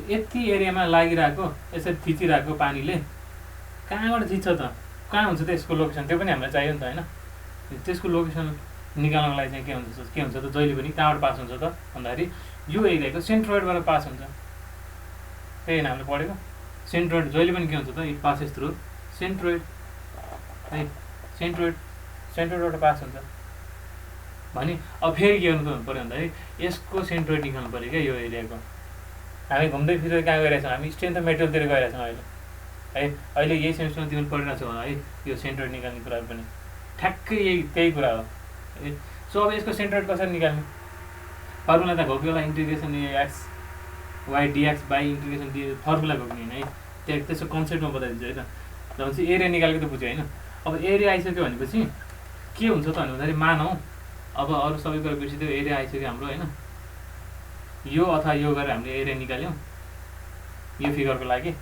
यति एरियामा लागिरहेको यसरी थिचिरहेको पानीले कहाँबाट थिच्छ त कहाँ हुन्छ त यसको लोकेसन त्यो पनि हामीलाई चाहियो नि त होइन त्यसको लोकेसन निकाल्नको लागि चाहिँ के हुन्छ त जहिले पनि कहाँबाट पास हुन्छ त भन्दाखेरि यो एरियाको सेन्ट्रोइडबाट पास हुन्छ त्यही हामीले पढेको सेन्ट्रोइड जहिले पनि के हुन्छ त इट पासेस थ्रु सेन्ट्रोइड है सेन्ट्रोइडबाट पास हुन्छ भने अब फेरि के गर्नु पऱ्यो भन्दाखेरि यसको सेन्ट्रोइड निकाल्नु पऱ्यो क्या यो एरियाको हामी घुम्दै फिर्दै कहाँ गइरहेछौँ हामी स्ट्रेन्थ अफ मेटेरियलतिर गइरहेछौँ अहिले है अहिले यही सेमेस्टरमा तिमीले पढिरहेको छौ है यो सेन्ट्रोइड निकाल्ने कुराहरू पनि ठ्याक्कै त्यही कुरा हो है सो अब यसको सेन्ट्रोइड कसरी निकाल्ने फर्मुला त घोक्यो होला integration x y dx by integration d formula घोक्ने होइन है त्यसको कन्सेप्टमा बताइदिन्छु है त भनेपछि एरिया निकालेको त बुझ्यो होइन। अब एरिया आइसक्यो भनेपछि के हुन्छ त भन्दाखेरि मानौँ अब अरू सबै कुरा बिर्सिदियो, एरिया आइसक्यो हाम्रो होइन। यो अथवा यो गरेर हामीले एरिया निकाल्यौँ यो फिगरको लागि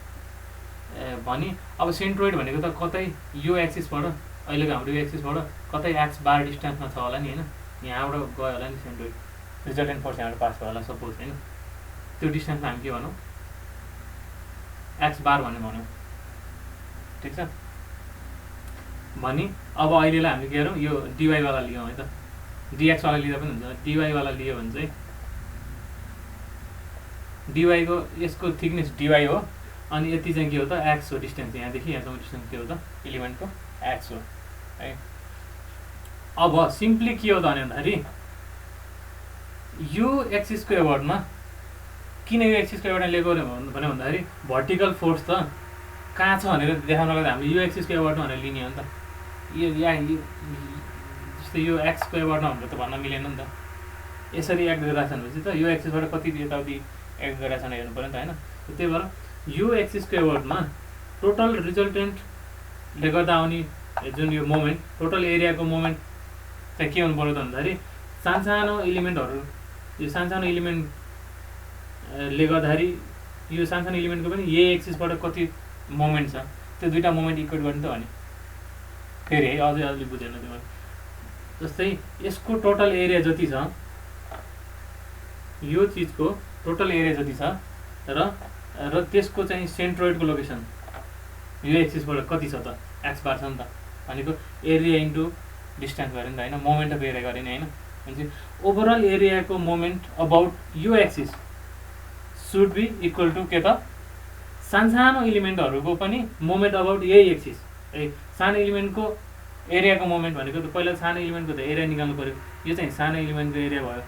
भने अब सेन्ट्रोइड भनेको त कतै यो एक्सिसबाट अहिलेको हाम्रो यो एक्सिसबाट कतै एक्स बार डिस्टेन्समा छ होला नि होइन। यहाँबाट गयो होला नि सेन्ट्रोइड, रिजल्टेन्ट फोर्स यहाँबाट पास भयो होला सपोज होइन। त्यो डिस्टेन्समा हामी के भनौँ एक्स बार भन्यौँ, ठिक छ। भने अब अहिलेलाई हामीले के गरौँ यो डिवाईवाला लियौँ है त, डिएक्सवाला लिँदा पनि हुन्छ। डिवाईवाला लियो भने चाहिँ डिवाईको यसको थिकनेस डिवाई हो अनि यति चाहिँ के हो त एक्स हो डिस्टेन्स, यहाँदेखि यहाँसम्म डिस्टेन्स के हो त इलिमेन्टको एक्स हो है। अब सिम्पली के हो त भन्दाखेरि यो एक्सिसको एवर्डमा किन यो एक्सिसको एवर्डमा लिएको भन्यो भन्दाखेरि भर्टिकल फोर्स त कहाँ छ भनेर देखाउनको लागि हामीले यो एक्सिसको एवर्डमा भनेर लिने हो नि त। यो जस्तै यो एक्सको एवर्डमा भनेर त भन्न मिलेन नि त। यसरी एक्ट गरिरहेको छ भनेपछि त यो एक्सिसबाट कति यताउति एक्ट गरिरहेको छ हेर्नु पऱ्यो नि त होइन। त्यही भएर यो एक्सिसको एवर्डमा टोटल रिजल्टेन्टले गर्दा आउने जुन यो मोमेन्ट टोटल एरियाको मोमेन्ट चाहिँ के हुनु पऱ्यो त भन्दाखेरि सानसानो इलिमेन्टहरू यो सानसानो इलिमेन्टले गर्दाखेरि यो सानसानो इलिमेन्टको पनि यही एक्सिसबाट कति मोमेन्ट छ त्यो दुईवटा मोमेन्ट इक्वेट गर्ने त भने फेरि है अझै बुझेन तिमीले। जस्तै यसको टोटल एरिया जति छ यो चिजको टोटल एरिया जति छ र त्यसको चाहिँ सेन्ट्रोइडको लोकेसन यो एक्सिसबाट कति छ त एक्स बार छ नि त भनेको एरिया इन्टु डिस्टेन्स गऱ्यो नि त होइन, मोमेन्ट अफ एरिया गऱ्यो नि होइन। भनेपछि ओभरअल एरियाको मोमेन्ट अबाउट यो axis should be equal to के त सानसानो इलिमेन्टहरूको पनि मोमेन्ट अबाउट यही एक्सिस है। सानो इलिमेन्टको एरियाको मोमेन्ट भनेको त पहिला सानो इलिमेन्टको त एरिया निकाल्नु पऱ्यो, यो चाहिँ सानो इलिमेन्टको एरिया भयो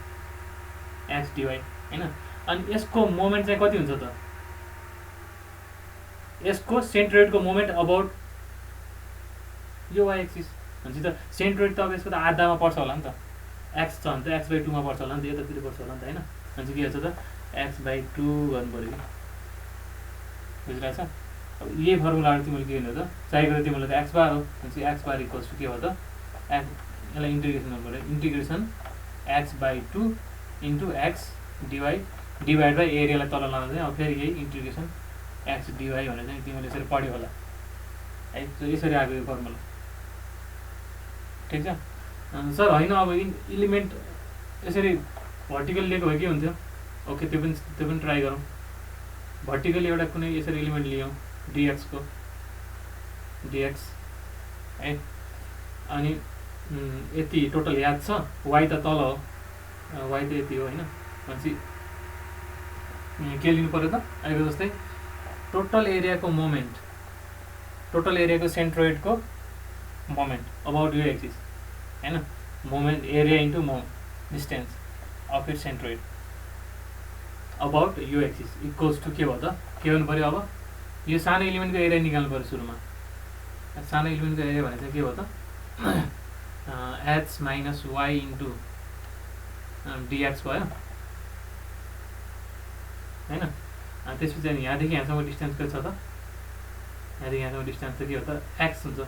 एक्स डिवाई होइन। अनि यसको मोमेन्ट चाहिँ कति हुन्छ त यसको सेन्ट्रोइडको मोमेन्ट अबाउट यो वाइ एक्सिस भनेपछि त सेन्ट्रोइड त अब यसको त आधामा पर्छ होला नि त, एक्स छ भने त एक्स बाई 2मा पर्छ होला नि त, यतातिर पर्छ होला नि त होइन। भनेपछि के हुन्छ त एक्स बाई 2 गर्नु पऱ्यो कि बुझिरहेको छ। अब यही फर्मुलाबाट तिमीले के गर्नु त चाहिएको तिमीले त एक्स बार हो भनेपछि एक्स बार इक्वल्स टु के हो त यसलाई इन्टिग्रेसन गर्नु पऱ्यो, integration x by 2 into x dy divide by एरियालाई तल लाँदा चाहिँ अब फेरि यही इन्टिग्रेसन एक्स डिवाई भनेर चाहिँ तिमीले यसरी पढ्यो होला है। यसरी आएको यो फर्मुला ठिक छ सर होइन। अब इलिमेन्ट यसरी भर्टिकल लिएको भए के हुन्थ्यो, ओके त्यो पनि ट्राई गरौँ। भर्टिकल एउटा कुनै यसरी इलिमेन्ट लियौँ डिएक्सको डिएक्स है अनि यति टोटल याद छ, वाइ त तल हो वाइ त यति हो होइन। भनेपछि के लिनु पऱ्यो त अहिले जस्तै टोटल एरियाको मोमेन्ट टोटल एरियाको सेन्ट्रोइडको मोमेन्ट अबाउट यो एक्सिस होइन, moment area into distance of it centroid about यो एक्सिस इक्वल्स टु के भयो त के गर्नु पऱ्यो। अब यो सानो इलिमेन्टको एरिया निकाल्नु पऱ्यो सुरुमा। सानो इलिमेन्टको एरिया भने चाहिँ के भयो त H minus why into dx भयो होइन। त्यसपछि अनि यहाँदेखि यहाँसम्म डिस्टेन्स के छ त यहाँदेखि यहाँसम्म डिस्टेन्स त के हो त एक्स हुन्छ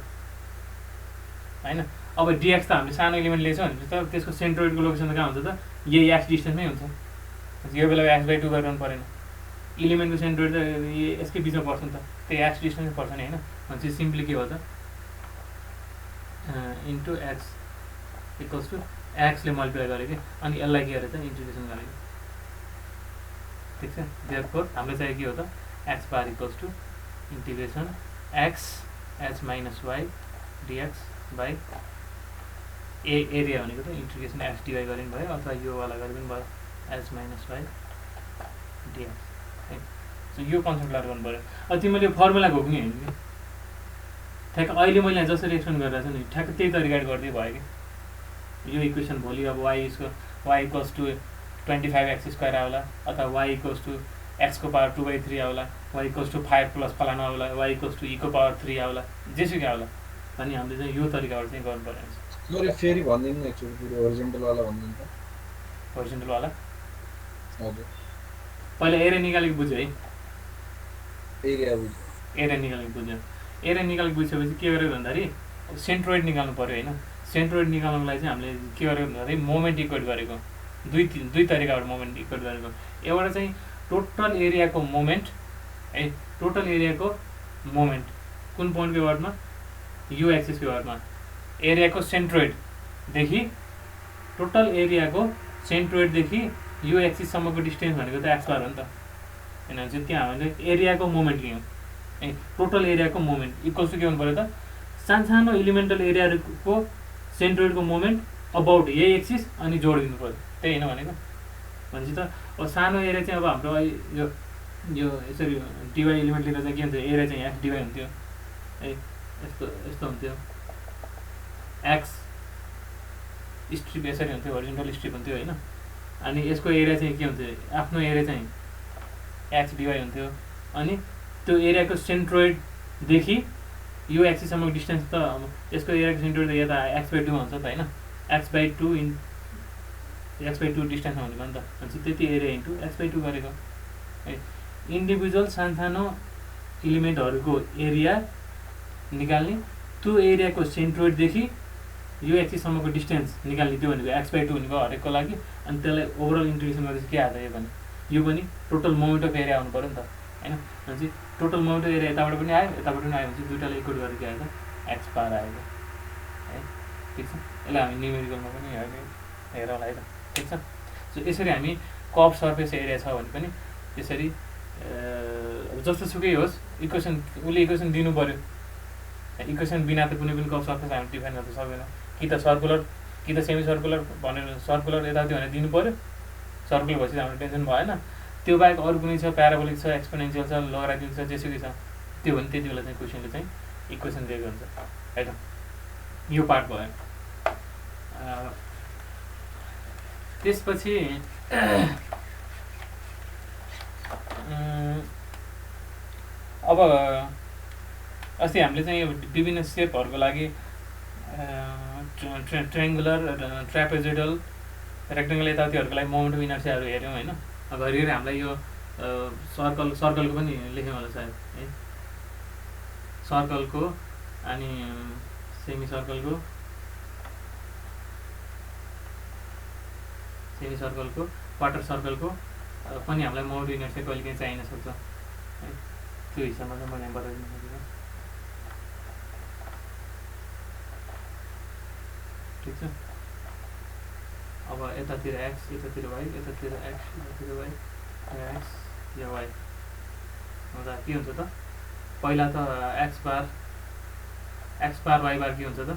होइन। अब डिएक्स त हामीले सानो इलिमेन्ट लिएछौँ भनेपछि त त्यसको सेन्ट्रोइडको लोकेसन त कहाँ हुन्छ त यही एक्स डिस्टेन्समै हुन्छ। यो बेला एक्स बाई 2 गरिरहनु परेन, इलिमेन्टको सेन्ट्रोइड त यसकै बिचमा पर्छ नि त, त्यही एक्स डिस्टेन्समै पर्छ नि होइन। भनेपछि सिम्पली के हो त इन्टु एक्स इक्वल्स टु एक्सले मल्टिप्लाई गरेँ कि अनि यसलाई के गरेँ त इन्टिग्रेसन गरेँ ठिक छ। देयरफोर हाम्रो चाहिँ के हो त x bar equals to integration X h minus Y dx by area भनेको त इन्टिग्रेसन एक्स डिवाई गरे पनि भयो अथवा योवाला गरे पनि भयो एच माइनस वाइ डिएक्स है। सो यो कन्सेप्ट लागु गर्नु पऱ्यो। अब तिमीले फर्मुला घोक्ने होइन कि ठ्याक्क अहिले मैले जसरी एक्सप्लेन गरिरहेको छु नि ठ्याक्क त्यही तरिकाले गर्दै भयो कि यो इक्वेसन भोलि अब why equals to 25x square आउला अथवा वाइ इक्वल्स टु एक्सको पावर 2/3 आउला, वाइ इक्वल्स टु 5 प्लस फलाना आउला, वाइ इक्वल्स टु ईको पावर 3 आउला, जेसुकै आउला अनि हामीले चाहिँ यो तरिकाबाट चाहिँ गर्नु पर्ने हुन्छ। मैले फेरि भन्दिनु एकचोटि पुरो होरिजोन्टल वाला भन्दिनु त होरिजोन्टल वाला हजुर पहिला एरिया निकालेको बुझ्यो है, एरिया निकालेको बुझ्यो। एरिया निकालेको बुझिसकेपछि के गरेको भन्दाखेरि सेन्ट्रोइड निकाल्नु पऱ्यो होइन। सेन्ट्रोइड निकाल्नुको लागि चाहिँ हामीले के गरेको भन्दाखेरि मोमेन्ट इक्वेट गरेको, दुई तरिकाबाट मोमेन्ट इक्वेट गरेको। एउटा चाहिँ टोटल एरियाको मोमेन्ट है, टोटल एरियाको मोमेन्ट कुन पोइन्टको वर्डमा, यु एक्सिसको वर्डमा, एरियाको सेन्ट्रोइडदेखि टोटल एरियाको सेन्ट्रोइडदेखि यु एक्सिससम्मको डिस्टेन्स भनेको त एक्स बार हो नि त होइन। चाहिँ त्यहाँ हामीले एरियाको मोमेन्ट लियौँ है, टोटल एरियाको मोमेन्ट इक्वल्स टु के हुनु पऱ्यो त, सानो एलिमेन्टल एरियाको सेन्ट्रोइडको मोमेन्ट अबाउट यही एक्सिस अनि जोडिदिनु पऱ्यो, त्यही होइन भनेको। भनेपछि त अब सानो एरिया चाहिँ अब हाम्रो यो यसरी डिवाई एलिमेन्ट लिँदा चाहिँ के हुन्थ्यो, एरिया चाहिँ एक्स डिवाई हुन्थ्यो है, यस्तो यस्तो हुन्थ्यो, एक्स स्ट्रिप यसरी हुन्थ्यो, हरिजन्टल स्ट्रिप हुन्थ्यो होइन। अनि यसको एरिया चाहिँ के हुन्थ्यो, आफ्नो एरिया चाहिँ एक्स डिवाई हुन्थ्यो। अनि त्यो एरियाको सेन्ट्रोइडदेखि यो एक्सिससम्मको डिस्टेन्स त यसको एरियाको सेन्ट्रोइड यता एक्स बाई 2 हुन्छ त होइन, एक्स बाई 2 डिस्टेन्समा हुने भयो नि त। भनेपछि त्यति एरिया इन्टु एक्स बाई 2 गरेको है। इन्डिभिजुअल सानो इलिमेन्टहरूको एरिया निकाल्ने, त्यो एरियाको सेन्ट्रोइडदेखि यो एक्सिससम्मको डिस्टेन्स निकाल्ने, त्यो भनेको एक्स बाई 2 हुने भयो हरेकको लागि। अनि त्यसलाई ओभरअल इन्टिग्रेसन गर्दा के आयो भने यो पनि टोटल मोमेन्ट अफ एरिया आउनु पऱ्यो नि त होइन। भनेपछि टोटल मोमेन्ट अफ एरिया यताबाट पनि आयो यताबाट पनि आयो भने चाहिँ दुइटालाई इक्वल गरेर के आयो त, एक्स बार आयो है। ठिक छ, यसलाई हामी न्युमेरिकलमा पनि हेरौँ है त, ठिक छ। सो यसरी हामी कर्भ सर्फेस एरिया छ भने पनि त्यसरी जस्तो सुकै होस् इक्वेसन उसले इक्वेसन दिनु पऱ्यो, इक्वेसन बिना त कुनै पनि कर्भ सर्फेस हामी डिफाइन गर्न सक्दैन। कि त सर्कुलर कि त सेमी सर्कुलर भनेर सर्कुलर यताउति भनेर दिनु पऱ्यो, सर्कुलर भएपछि हाम्रो टेन्सन भएन। त्यो बाहेक अरू कुनै छ, प्याराबोलिक छ, एक्सपोनेन्सियल छ, लोगरिथमिक छ, जेसुकै छ, त्यो भने त्यति बेला चाहिँ क्वेसनले चाहिँ इक्वेसन दिएको हुन्छ है त। यो पार्ट भयो। त्यसपछि अब अस्ति हामीले चाहिँ विभिन्न सेपहरूको लागि ट्रायङ्गुलर, ट्रापेजोइडल, रेक्टेङ्गल यताउतिहरूको लागि मोमेन्ट अफ इनर्सियाहरू हेऱ्यौँ होइन। घरिघरि हामीलाई यो सर्कलको पनि लेख्यौँ होला सायद है, सर्कलको अनि सेमी सर्कलको, क्वार्टर सर्कलको पनि हामीलाई मोमेन्ट अफ इनर्सिया कहिले काहीँ चाहिन सक्छ है। त्यो हिसाबमा चाहिँ मैले बताइदिनु सकेको। ठिक छ। अब यतातिर एक्स, यतातिर वाइ, यतातिर एक्स, यतातिर वाइ, एक्स या वाइ हुँदा के हुन्छ त, पहिला त एक्स बार वाइ बार के हुन्छ त,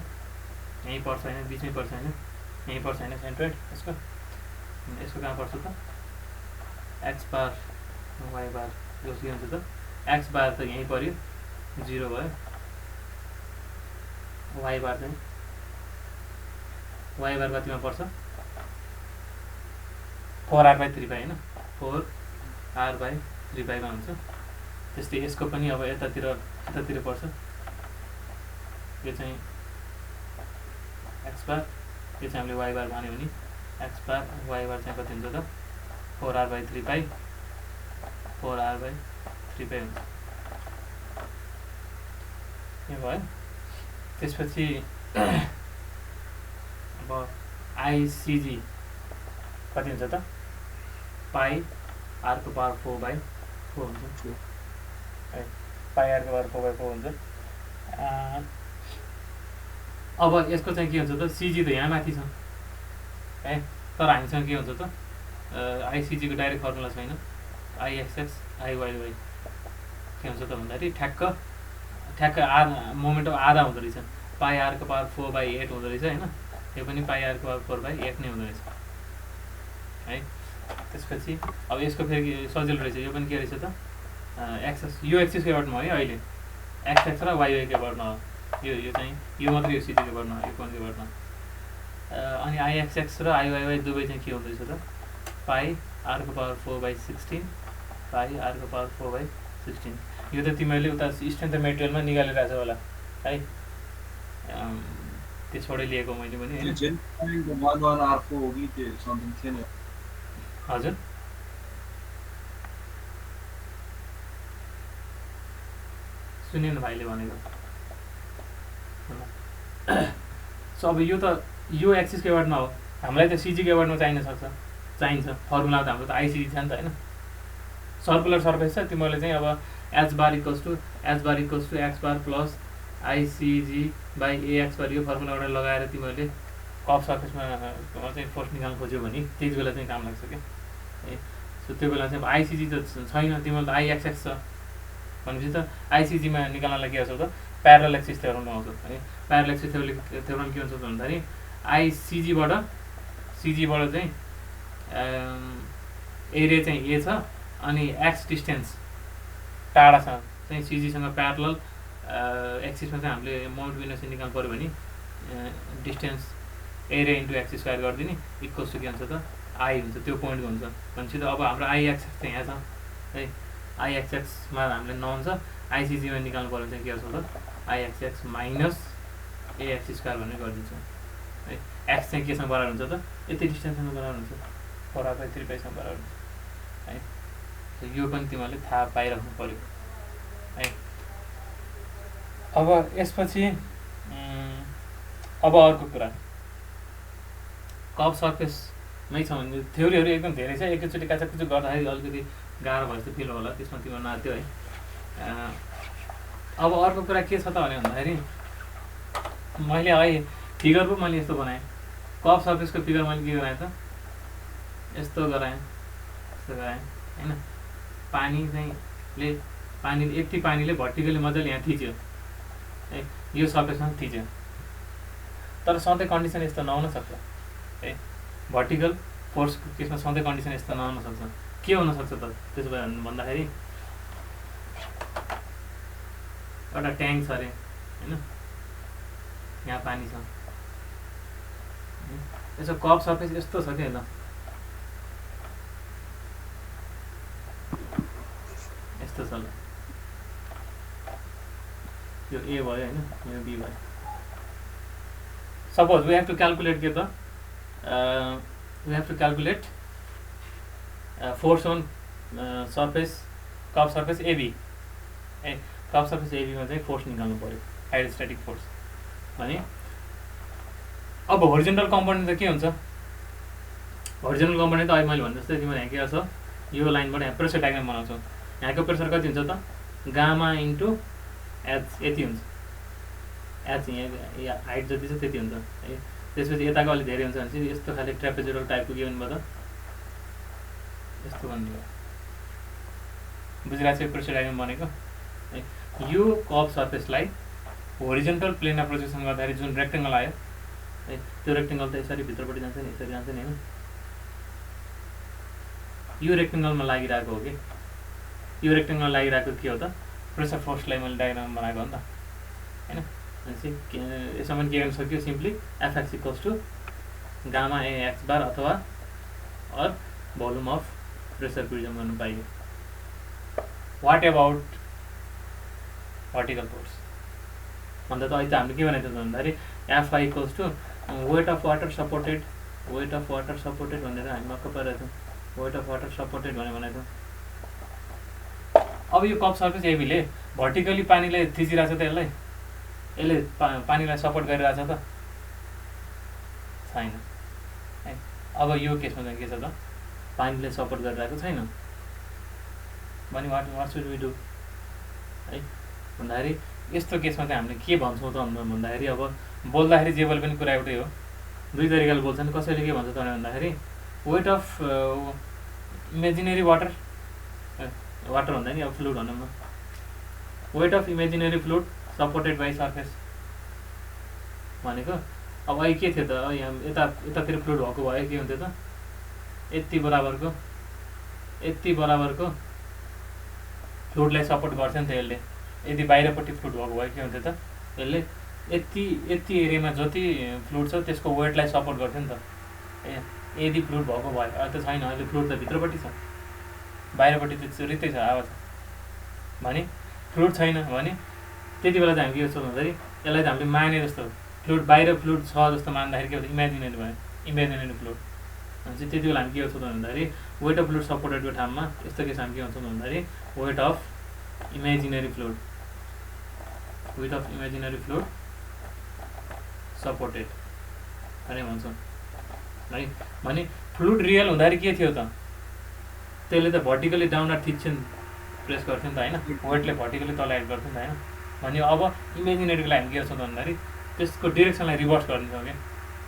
यहीँ पर्छ होइन, बिचमै पर्छ होइन, यहीँ पर्छ होइन सेन्ट्रोइड यसको कहाँ पर्छ त, एक्स बार वाइ बार यो के हुन्छ त, एक्स बार त यहीँ पऱ्यो 0 भयो, वाइ बार चाहिँ वाइ बार कतिमा पर्छ 4r/3π होइन, 4r/3π मा हुन्छ। त्यस्तै यसको पनि अब यतातिर पर्छ, यो चाहिँ एक्स बार, यो चाहिँ हामीले वाइ बार भन्यो भने एक्स बार वाइ बार चाहिँ कति हुन्छ त 4r/3π हुन्छ। यो भयो। त्यसपछि अब आइसिजी कति हुन्छ त, पाइ r⁴/4 हुन्छ है, पाइ r⁴/4 हुन्छ। अब यसको चाहिँ के हुन्छ त, सिजी त यहाँ माथि छ है, तर हामीसँग के हुन्छ त, आइसिजीको डाइरेक्ट फर्मुला छैन, आइएक्सएक्स आइवाइवाई के हुन्छ त भन्दाखेरि ठ्याक्क मोमेन्ट आधा हुँदो रहेछ, पाइ r⁴/8 हुँदो रहेछ होइन। यो पनि पाइ r⁴/8 नै हुँदो रहेछ है। त्यसपछि अब यसको फेरि सजिलो रहेछ, यो पनि के रहेछ त, एक्सेस यो एक्सिसको वर्डमा है, अहिले एक्सएक्स र वाइवाईको वर्डमा हो, यो चाहिँ यो मात्रै यो सिजीको वर्डमा हो, यो कोनको वर्डमा। अनि आइएक्सएक्स र आइवाइवाई दुवै चाहिँ के हुँदो रहेछ त, पाइ r⁴/16 पाइ r⁴/16। यो त तिमीहरूले उता स्ट्रेन्थ मेटेरियलमा निकालिरहेको छ होला है, त्यसबाटै लिएको मैले पनि होइन। हजुर सुनिनु भाइले भनेको। सो अब यो एक्सिसको एवार्डमा हो, हामीलाई त सिजीको एवार्डमा चाहिन्छ फर्मुला त हाम्रो त आइसिजी छ नि त होइन। सर्कुलर सर्फेस छ, तिमीहरूले चाहिँ अब h bar equals to x bar plus ICG by a x bar यो फर्मुलाबाट लगाएर तिमीहरूले कप सर्फेसमा चाहिँ फोर्स निकाल्नु खोज्यो भने त्यति बेला चाहिँ काम लाग्छ क्या है। सो त्यो बेला चाहिँ अब आइसिजी त छैन, तिमीहरू त आइएक्सएक्स छ भनेपछि त आइसिजीमा निकाल्नलाई के गर्छौ त प्यारलल एक्सिस थ्योरम आउँछ है। प्यारलल एक्सिस थ्योरम के हुन्छ भन्दाखेरि आइसिजीबाट चाहिँ एरिया चाहिँ ए छ अनि एक्स डिस्टेन्स टाढा छ चाहिँ सिजीसँग प्यारलल एक्सिसमा चाहिँ हामीले माउन्ट विनस निकाल्नु पऱ्यो भने distance area into x square गरिदिने इक्वल्स टु के हुन्छ त आई हुन्छ, त्यो पोइन्टको हुन्छ भनेपछि त अब हाम्रो आइएक्सएक्स चाहिँ यहाँ छ है। आइएक्सएक्समा हामीले नहुन्छ, आइसिजीमा निकाल्नु पऱ्यो भने चाहिँ के गर्छ त आइएक्सएक्स माइनस एएक्स स्क्वायर भनेर गरिदिन्छ है। एक्स चाहिँ केसँग बराबर हुन्छ त यति डिस्टेन्ससँग बराबर हुन्छ, 4π3πसँग बराबर हुन्छ है। यो पनि तिमीहरूले थाहा पाइराख्नु पऱ्यो है। अब यसपछि अब अर्को कुरा कप सर्फेसमै छ भने थ्योरीहरू एकदम धेरै छ, एकैचोटि काचाकुचु गर्दाखेरि अलिकति गाह्रो भए जस्तो फिल होला, त्यसमा तिम्रो नाच्यो है। अब अर्को कुरा के छ त भन्दाखेरि मैले है फिगर पो मैले यस्तो बनाएँ, कप सर्फेसको फिगर मैले के गराएँ त यस्तो गराएँ होइन। पानीले भर्टिकली मजाले यहाँ थिच्यो है, यो सर्फेसमा थिच्यो, तर सधैँ कन्डिसन यस्तो नहुन सक्छ है। भर्टिकल फोर्सको केसमा सधैँ कन्डिसन यस्तो नहुन सक्छ। के हुनसक्छ त त्यसो भए भन्दाखेरि एउटा ट्याङ्क छ अरे होइन, यहाँ पानी छ, यसो कप सर्फेस यस्तो छ क्या ल, यस्तो छ ल, यो ए भयो होइन, यो बी भयो। Suppose we have to calculate के त we have to calculate force on surface cup surface AB है। कप सर्फेस एबीमा चाहिँ फोर्स निकाल्नु पऱ्यो, हाइड्रोस्ट्याटिक फोर्स भने। अब होरिजेन्टल कम्पोनेन्ट त के हुन्छ, होरिजेन्टल कम्पोनेन्ट त अहिले मैले भने जस्तै तिमीले यहाँ के गर्छ, यो लाइनबाट यहाँ प्रेसर डायग्राम बनाउँछौ, यहाँको प्रेसर कति हुन्छ त गामा इन्टु एच यति हुन्छ, एच यहाँ हाइट जति छ त्यति हुन्छ है। त्यसपछि यताको अलिक धेरै हुन्छ भने चाहिँ यस्तो खाले ट्रेपेजोइडल टाइपको के भन्नुभयो त यस्तो भन्नुभयो, बुझिरहेको छ प्रेसर डायग्राम बनेको है। यो कप सर्फेसलाई होरिजेन्टल प्लेनमा प्रोजेक्सन गर्दाखेरि जुन रेक्टेङ्गल आयो है, त्यो रेक्टेङ्गल त यसरी भित्रपट्टि जान्छ नि, यसरी जान्छ नि होइन, यो रेक्टेङ्गलमा लागिरहेको हो कि यो रेक्टेङ्गल लागिरहेको के हो त प्रेसर फोर्सलाई मैले डायग्राम बनाएको हो नि त होइन। भनेपछि यसमा के गर्न सक्यो, simply F x equals to gamma A x bar अथवा or volume of pressure prism गर्नु पाइयो। वाट एबाउट भर्टिकल फोर्स भन्दा त अहिले त हामीले के भनेको छ भन्दाखेरि FI equals to weight of water supported भनेर हामी मक्क पाइरहेको छौँ, वेट अफ वाटर सपोर्टेड भनेर भनेको। अब यो कप सर्फेस एबीले भर्टिकली पानीलाई थिचिरहेको छ त यसले पानीलाई सपोर्ट गरिरहेछ त छैन है। अब यो केसमा चाहिँ के छ त पानीले सपोर्ट गरिरहेको छैन भने वाट सुड वी डु है भन्दाखेरि यस्तो केसमा चाहिँ हामीले के भन्छौँ त भन्दाखेरि अब बोल्दाखेरि जे बोले पनि कुरा एउटै हो, दुई तरिकाले बोल्छन्। कसैले के भन्छ त भन्दाखेरि वेट अफ इमेजिनेरी वाटर भन्दा नि अब फ्लुइड भनौँ न, weight of imaginary fluid supported by surface भनेको। अब अहिले के थियो त यहाँ यतातिर फ्लुइड भएको भए के हुन्थ्यो त यति बराबरको फ्लुइडलाई सपोर्ट गर्थ्यो नि त यसले। यदि बाहिरपट्टि फ्लुइड भएको भए के हुन्थ्यो त यसले यति एरियामा जति फ्लुइड छ त्यसको वेटलाई सपोर्ट गर्थ्यो नि त। यदि फ्लुइड भएको भए अहिले त छैन, अहिले फ्लुइड त भित्रपट्टि छ, बाहिरपट्टि त रित्तै छ आवाज भने फ्लुइड छैन भने त्यति बेला चाहिँ हामी के गर्छौँ भन्दाखेरि यसलाई त हामीले माने जस्तो फ्लुइड बाहिर फ्लुइड छ जस्तो मान्दाखेरि के हुन्छ इमेजिनेरी भयो, इमेजिनेरी फ्लुइड भनेपछि त्यति बेला हामी के गर्छौँ भन्दाखेरि वेट अफ फ्लुइड सपोर्टेडको ठाउँमा यस्तो केस हामी के भन्छौँ भन्दाखेरि weight of imaginary fluid with of imaginary fluid supported भने भन्छौँ है। भने फ्लुइड रियल हुँदाखेरि के थियो त, त्यसले त भर्टिकली डाउनवार्ड थिच्छ प्रेस गर्थ्यो नि त होइन, वेटले भर्टिकली तल एड गर्थ्यो नि त होइन। भने अब इमेजिनेरीको लागि हामी के गर्छौँ त भन्दाखेरि त्यसको डिरेक्सनलाई रिभर्स गरिदिन्छौँ क्या।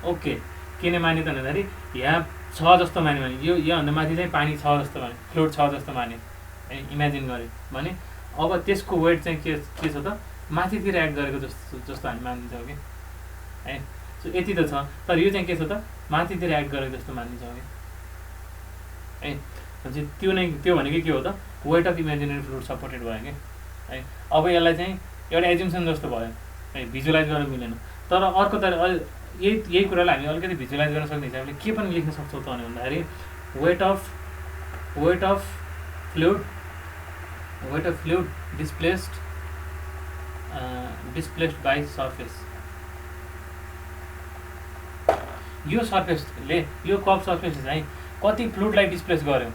ओके, किन माने त भन्दाखेरि यहाँ छ जस्तो माने भने योभन्दा माथि चाहिँ पानी छ जस्तो माने, फ्लुइड छ जस्तो माने है, इमेजिन गरेँ भने अब त्यसको वेट चाहिँ के छ त माथितिर एड गरेको जस्तो हामी मानिदिन्छौँ कि है। सो यति त छ, तर यो चाहिँ के छ त माथितिर एड गरेको जस्तो मानिदिन्छौँ कि है। भनेपछि त्यो भनेको के हो त weight of imaginary fluid supported भयो कि है। अब यसलाई चाहिँ एउटा एजुम्सन जस्तो भयो है, भिजुलाइज गर्न मिलेन। तर अर्को तर यही कुरालाई हामी अलिकति भिजुलाइज गर्न सक्ने हिसाबले के पनि लेख्न सक्छौँ त भन्दाखेरि weight of fluid displaced by surface. यो सर्फेसले, यो कप सर्फेसले चाहिँ कति फ्लुइडलाई डिस्प्लेस गर्यो,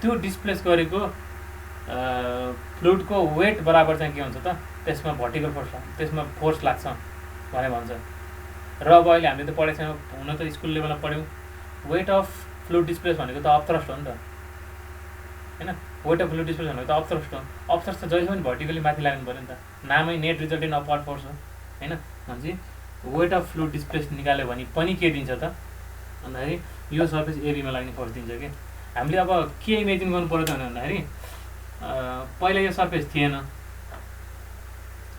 त्यो डिस्प्लेस गरेको फ्लुइडको वेट बराबर चाहिँ के हुन्छ त त्यसमा भर्टिकल फोर्स, त्यसमा फोर्स लाग्छ भने भन्छ। र अब अहिले हामीले त पढेको छैनौँ, हुन त स्कुल लेभलमा पढ्यौँ, वेट अफ फ्लुइड डिस्प्लेस भनेको त अपथ्रस्ट हो नि त होइन। वेट अफ फ्लुइड डिस्प्लेस भनेको त अपथ्रस्ट हो। अपथ्रस्ट त जहिले पनि भर्टिकली माथि लाग्नु पऱ्यो नि त, नामै net result in upward force हो होइन। भनेपछि वेट अफ फ्लुइड डिस्प्लेस निकाल्यो भने पनि के दिन्छ त भन्दाखेरि यो सर्फेस एरियामा लाग्ने फोर्स दिन्छ कि। हामीले अब के इमेजिन गर्नु पऱ्यो त भन्दाखेरि पहिला यो सर्फेस थिएन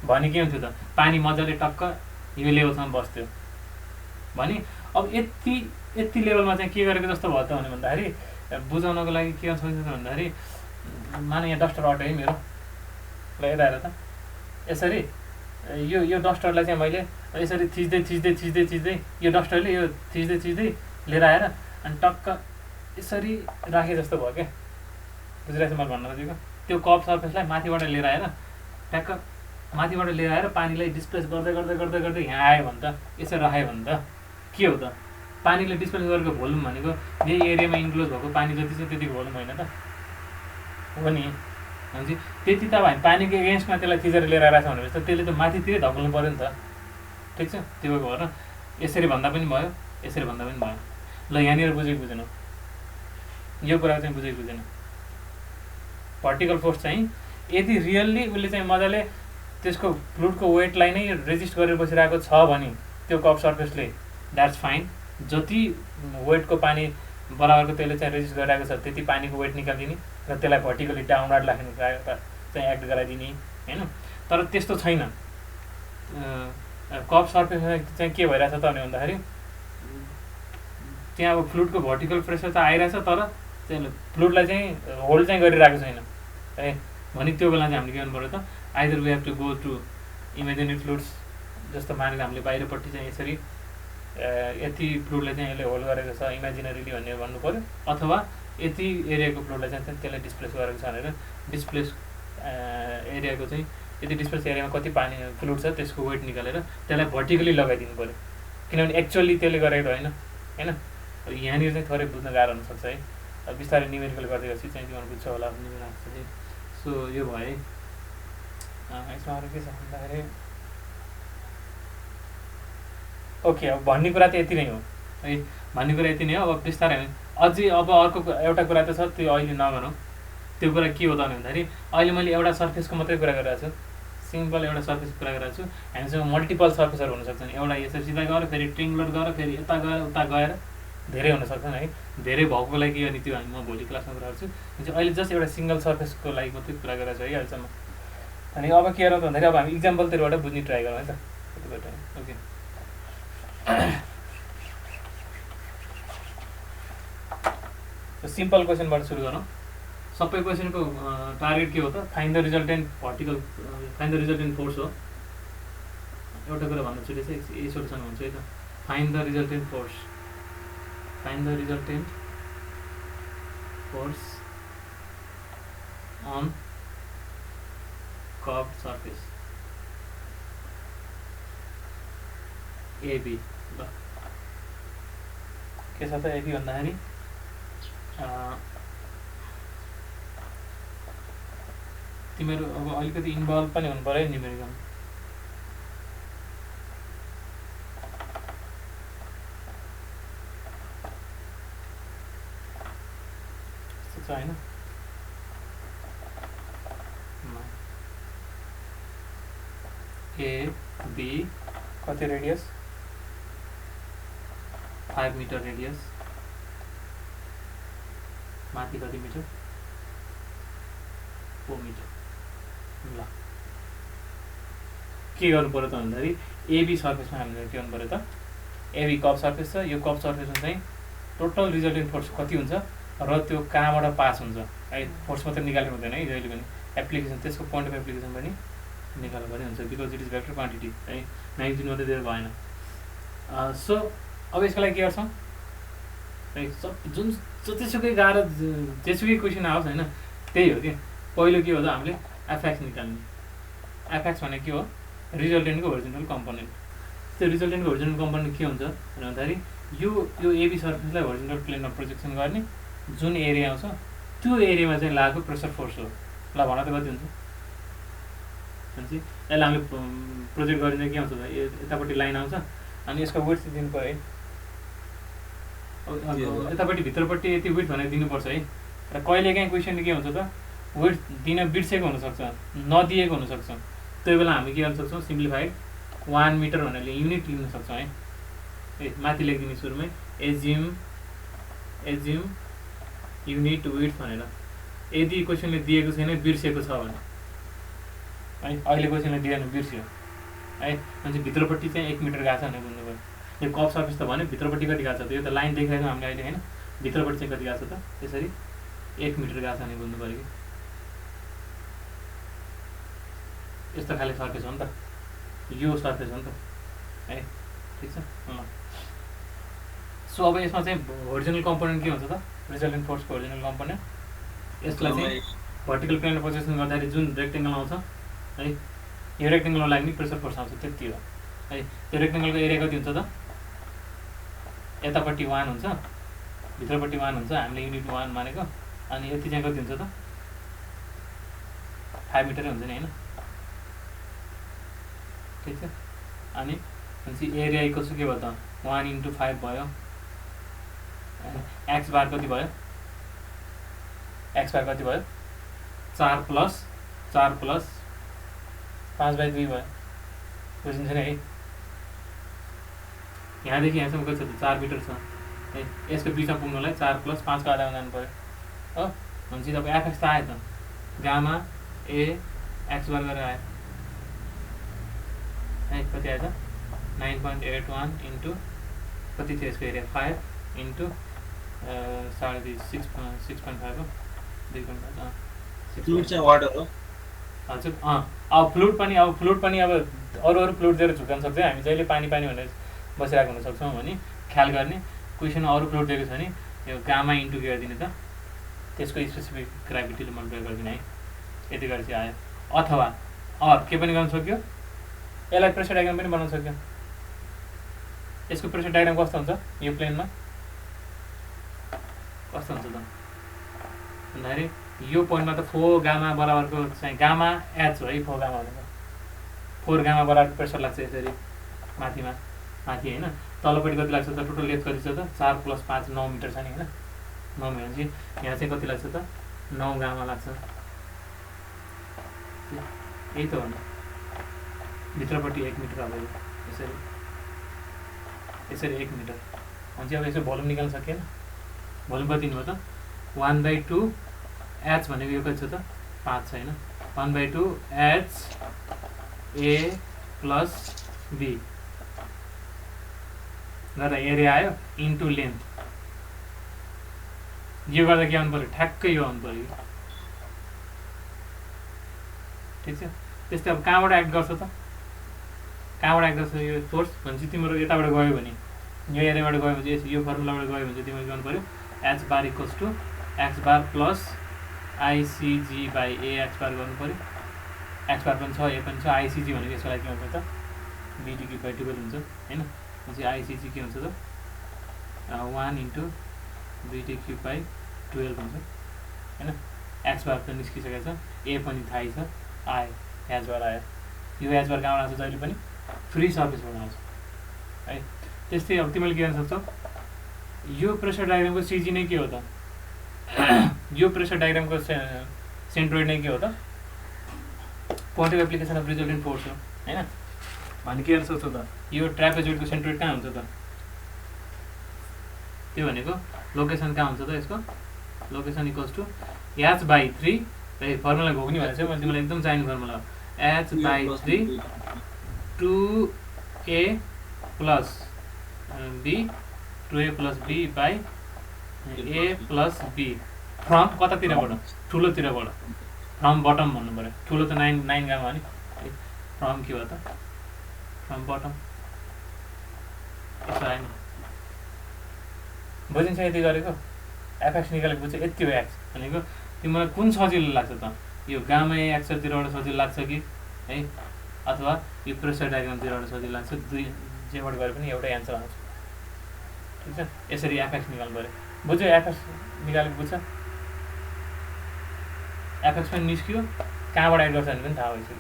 भने के हुन्थ्यो त पानी मजाले टक्क यो लेभलसम्म बस्थ्यो भने अब यति लेभलमा चाहिँ के गरेको जस्तो भयो त भन्दाखेरि बुझाउनको लागि के गर्न सकिन्छ भन्दाखेरि माने यहाँ डस्टर अट्यो है मेरो, ल यता हेर त, यसरी यो डस्टरलाई चाहिँ मैले यसरी थिच्दै यो डस्टरले यो थिच्दै लिएर आएर अनि टक्क यसरी राखेँ जस्तो भयो क्या। बुझिरहेको छ मैले भन्न खोजेको, त्यो कप सर्फेसलाई माथिबाट लिएर आएर ट्याक्क माथिबाट लिएर आएर पानीलाई डिस्प्लेस गर्दै यहाँ आयो भने त यसरी राख्यो भने त के हो त पानीले डिस्प्लेस गरेको भोल्युम भनेको यही एरियामा इन्क्लोज भएको पानी जति छ त्यतिको भोल्युम होइन त हो नि। भनेपछि त्यति त अब हामी पानीको एगेन्स्टमा त्यसलाई थिचेर लिएर आइरहेको छ भनेपछि त त्यसले त माथितिरै धक्नु पऱ्यो नि त, ठिक छ। त्यो भएर यसरी भन्दा पनि भयो, यसरी भन्दा पनि भयो। ल यहाँनिर बुझेको बुझेन, यो कुरा चाहिँ बुझेको बुझेन। भर्टिकल फोर्स चाहिँ यदि रियल्ली उसले चाहिँ मजाले त्यसको फ्लुइडको वेटलाई नै रेजिस्ट गरेर बसिरहेको छ भने त्यो कप सर्फेसले द्याट्स फाइन। जति वेटको पानी बराबरको त्यसले चाहिँ रेजिस्ट गरिरहेको छ त्यति पानीको वेट निकालिदिने र त्यसलाई भर्टिकली डाउनवार्ड लाग्ने चाहिँ एक्ट गराइदिने होइन। तर त्यस्तो छैन, कप सर्फेसमा चाहिँ के भइरहेछ त भन्दाखेरि त्यहाँ अब फ्लुइडको भर्टिकल प्रेसर त आइरहेछ तर चाहिँ फ्लुइडलाई चाहिँ होल्ड चाहिँ गरिरहेको छैन है। भने त्यो बेला चाहिँ हामीले के गर्नु पऱ्यो त either we have to go to imaginary fluids जस्तो मानेर हामीले बाहिरपट्टि चाहिँ यसरी यति फ्लुइडलाई चाहिँ यसले होल्ड गरेको छ इमेजिनरीली भनेर भन्नु पऱ्यो, अथवा यति एरियाको फ्लुइडलाई चाहिँ त्यसले डिस्प्लेस गरेको छ भनेर डिस्प्लेस एरियाको चाहिँ यति डिस्प्लेस एरियामा कति पानी फ्लुइड छ त्यसको वेट निकालेर त्यसलाई भर्टिकली लगाइदिनु पऱ्यो, किनभने एक्चुअली त्यसले गरेको होइन होइन। यहाँनिर चाहिँ थोरै बुझ्न गाह्रो हुनसक्छ है, बिस्तारै न्युमेरिकल गर्दै गएपछि चाहिँ तिमीहरू बुझ्छ होला भन्ने लाग्छ चाहिँ। सो यो भयो है। यसमा अरू के छ भन्दाखेरि ओके, अब भन्ने कुरा त यति नै हो है, भन्ने कुरा यति नै हो। अब बिस्तारै अझै अब अर्को एउटा कुरा त छ, त्यो अहिले नगरौँ। त्यो कुरा के हो त भन्दाखेरि अहिले मैले एउटा सर्फेसको मात्रै कुरा गरिरहेको छु, सिम्पल एउटा सर्फेसको कुरा गरिरहेको छु। हामीसँग मल्टिपल सर्फेसहरू हुनसक्छन्, एउटा यसरी सिधा गएर फेरि ट्रिङ्गुलर गएर फेरि यता गएर उता गएर धेरै हुनसक्छन् है। धेरै भएको लागि के गर्ने त्यो म भोलि क्लासमा कुरा गर्छु। अहिले जस्ट एउटा सिङ्गल सर्फेसको लागि मात्रै कुरा गरिरहेको छु है अहिलेसम्म। अनि अब के गरौँ त भन्दाखेरि अब हामी इक्जाम्पलतिरबाट बुझ्ने ट्राई गरौँ है त। ओके, सिम्पल क्वेसनबाट सुरु गरौँ। सबै क्वेसनको टार्गेट के हो त फाइन्ड द रिजल्टेन्ट फोर्स हो। एउटा कुरा भन्नु छुटेछ, यही सोल्युसन हुन्छ है त। Find the resultant force on curved surface AB। ल के छ त AB भन्दाखेरि तिमीहरू अब अलिकति इन्भल्भ पनि हुनु पऱ्यो न्युमेरिकल। छ होइन ए बी कति रेडियस 5 मिटर रेडियस, माथि कति मिटर 4 मिटर। ल के गर्नु पर्यो त भन्दाखेरि एबी सर्फेसमा हामीले के गर्नु पर्यो त, एबी कप सर्फेस छ, यो कप सर्फेसमा चाहिँ टोटल रिजल्टेन्ट फोर्स कति हुन्छ र त्यो कहाँबाट पास हुन्छ है, फोर्स मात्रै निकाल्नु हुँदैन है जहिले पनि, एप्लिकेसन त्यसको पोइन्ट अफ एप्लिकेसन पनि निकाल्नु पनि हुन्छ, because it is vector quantity है, म्याग्निट्युड मात्रै दिएर भएन। सो अब यसको लागि के गर्छौँ है, जुन जतिसुकै गाह्रो जेसुकै क्वेसन आओस् होइन त्यही हो कि पहिलो के हो त हामीले एफएक्स निकाल्ने। एफएक्स भनेको के हो, रिजल्टेन्टको होरिजोन्टल कम्पोनेन्ट। त्यो रिजल्टेन्टको होरिजोन्टल कम्पोनेन्ट के हुन्छ भन्दाखेरि यो एबी सर्फेसलाई होरिजोन्टल प्लेनमा प्रोजेक्सन गर्ने जुन एरिया आउँछ त्यो एरियामा चाहिँ लागु प्रेसर फोर्स हो। ल भन त कति हुन्छ भनेपछि यसलाई हामीले प्रोजेक्ट गरिँदा के आउँछ त, यतापट्टि लाइन आउँछ अनि यसको वेट दिनु पऱ्यो है, यतापट्टि भित्रपट्टि यति वेट भनेर दिनुपर्छ है। र कहिलेकाहीँ क्वेसन के हुन्छ त वेट दिन बिर्सेको हुनसक्छ, नदिएको हुनसक्छ, त्यो बेला हामी के गर्न सक्छौँ सिम्प्लिफाइड 1 मिटर भनेर युनिट लिन सक्छौँ है। माथि लेखिदिने सुरुमै एज्युम युनिट वेट भनेर, यदि क्वेसनले दिएको छैन बिर्सेको छ भने है, अहिले क्वेसनले दिएन बिर्स्यो है भने भित्रपट्टि चाहिँ 1 मिटर गएको छ भनेर बुझ्नु पऱ्यो। यो कप सर्फेस त भने भित्रपट्टि कति गएको छ त, यो त लाइन देखाएको छ हामीले अहिले होइन, भित्रपट्टि चाहिँ कति गएको छ त, त्यसरी 1 मिटर गएको छ भने बुझ्नु पऱ्यो कि यस्तो खाले सर्फेस हो नि त, यो सर्फेस हो नि त है, ठिक छ। सो अब यसमा चाहिँ होरिजोनल कम्पोनेन्ट के हुन्छ त, रिजल्टेन्ट फोर्सको होरिजोनल कम्पोनेन्ट, यसलाई चाहिँ भर्टिकल प्लेनमा प्रोजेक्सन गर्दाखेरि जुन रेक्टेङ्गल आउँछ है, यो रेक्टेङ्गलमा लाग्ने प्रेसर फोर्स आउँछ त्यति हो है। त्यो रेक्टेङ्गलको एरिया कति हुन्छ त, यतापट्टि 1 हुन्छ भित्रपट्टि 1 हुन्छ, हामीले युनिट 1 मानेको, अनि यति चाहिँ कति हुन्छ त 5 मिटरै हुन्छ नि होइन, ठिक छ। अनि भनेपछि एरिया इक्वल्स के भयो त 1 × 5 भयो, एक्स बार कति भयो, एक्स बार कति भयो 4 + 5/2 भयो, बुझिन्छ नि है। यहाँदेखि यहाँसम्म कति छ त 4 मिटर छ है, यसको बिचमा पुग्नुलाई 4 + 5 को आधारमा जानु पऱ्यो हो। भनेपछि तपाईँ एफएक्स त आयो त, गामा ए एक्स बार गरेर आयो है, कति आएछ 9.81 × कति थियो यसको एरिया 5 × 6.5 हो 2.5 फ्लुइड चाहिँ वाटर हो हजुर। अब फ्लुइड पनि अब अरू फ्लुइड दिएर झुकाउन सक्छ, हामी जहिले पानी भनेर बसिरहेको हुनसक्छौँ भने ख्याल गर्ने, क्वेसनमा अरू फ्लुइड दिएको छ भने यो गामा इन्टु के गरिदिने त, त्यसको स्पेसिफिक ग्राभिटीले मल्टिप्लाई गरिदिने है, यति गरेर चाहिँ आयो। अथवा के पनि गर्न सक्यो, यसलाई प्रेसर डायग्राम पनि बनाउन सक्यो। यसको प्रेसर डायग्राम कस्तो हुन्छ, यो प्लेनमा कस्तो हुन्छ त भन्दाखेरि यो पोइन्टमा त 4 गामा बराबरको चाहिँ गामा एच हो है, 4 गामा भनेको 4 गामा बराबरको प्रेसर लाग्छ यसरी माथि होइन, तलपट्टि कति लाग्छ त, टोटल लेन्थ कति छ त 4 + 5 9 मिटर छ नि होइन, 9 भनेपछि यहाँ चाहिँ कति लाग्छ त 9 गामा लाग्छ, यही त हो नि, भित्रपट्टि 1 मिटर अब यसरी 1 मिटर भनेपछि अब यसो भोल्युम निकाल्न सकिएन, भोल्युम कति हो त 1/2 एच भनेको यो कति छ त 5 छ होइन, 1/2 एच ए + बी गर्दा एरिया आयो इन्टु लेन्थ, यो गर्दा के आउनु पऱ्यो ठ्याक्कै यो आउनु पऱ्यो, ठिक छ। त्यस्तै अब कहाँबाट एक्ट गर्छ त, कहाँबाट एक्ट गर्छ यो फोर्स भनेपछि तिम्रो यताबाट गयो भने यो एरियाबाट गयो भने यो फर्मुलाबाट गयो भने चाहिँ तिमीले गर्नु पऱ्यो h bar equals to x bar plus ICG/A x bar गर्नु पऱ्यो, एक्स बार पनि छ ए पनि छ, ICG भनेको यसको लागि के हुन्छ त BT/12 हुन्छ होइन, भनेपछि ICG के हुन्छ त 1 × BT/12 हुन्छ होइन। एच बार त निस्किसकेको छ, ए पनि थाहै छ, आयो एच बार आयो। यो एच बार कहाँबाट आउँछ जहिले पनि फ्री सर्फेसबाट आउँछ है। त्यस्तै अब तिमीले के गर्न सक्छौ, यो प्रेसर डायग्रामको सिजी नै के हो त, यो प्रेसर डायग्रामको सेन्ट्रोइड नै के हो त, point of application of resultant force हो होइन। भने के गर्न सक्छौ त, यो ट्रापेजोइडको सेन्ट्रोइड कहाँ हुन्छ त, त्यो भनेको लोकेसन कहाँ हुन्छ त, यसको location equals to h/3 formula घोक्ने भनेको चाहिँ मैले तिमीलाई एकदम चाहिने फर्मुला हो, h/3 2a plus b 2a plus b by a plus b from कतातिरबाट, ठुलोतिरबाट, फ्रम बटम भन्नु पऱ्यो, ठुलो त 9 गामा हो नि, फ्रम के हो त, फ्रम बटम। यसो आयो नि, बुझिन्छ यति गरेको, एफएक्स निकालेको बुझ्छ यति हो। एक्स भनेको तिमीलाई कुन सजिलो लाग्छ त, यो गामा एक्सतिरबाट सजिलो लाग्छ कि है, अथवा यो प्रेसर डायग्रामतिरबाट सजिलो लाग्छ, दुई जेबाट गरे पनि एउटै एन्सर आउँछ, ठिक छ। यसरी एफएक्स निकाल्नु पऱ्यो, बुझ्यो, एफएक्स निकालेको बुझ्छ, एफएक्स पनि निस्क्यो, कहाँबाट एड गर्छ भने पनि थाहा भइसक्यो।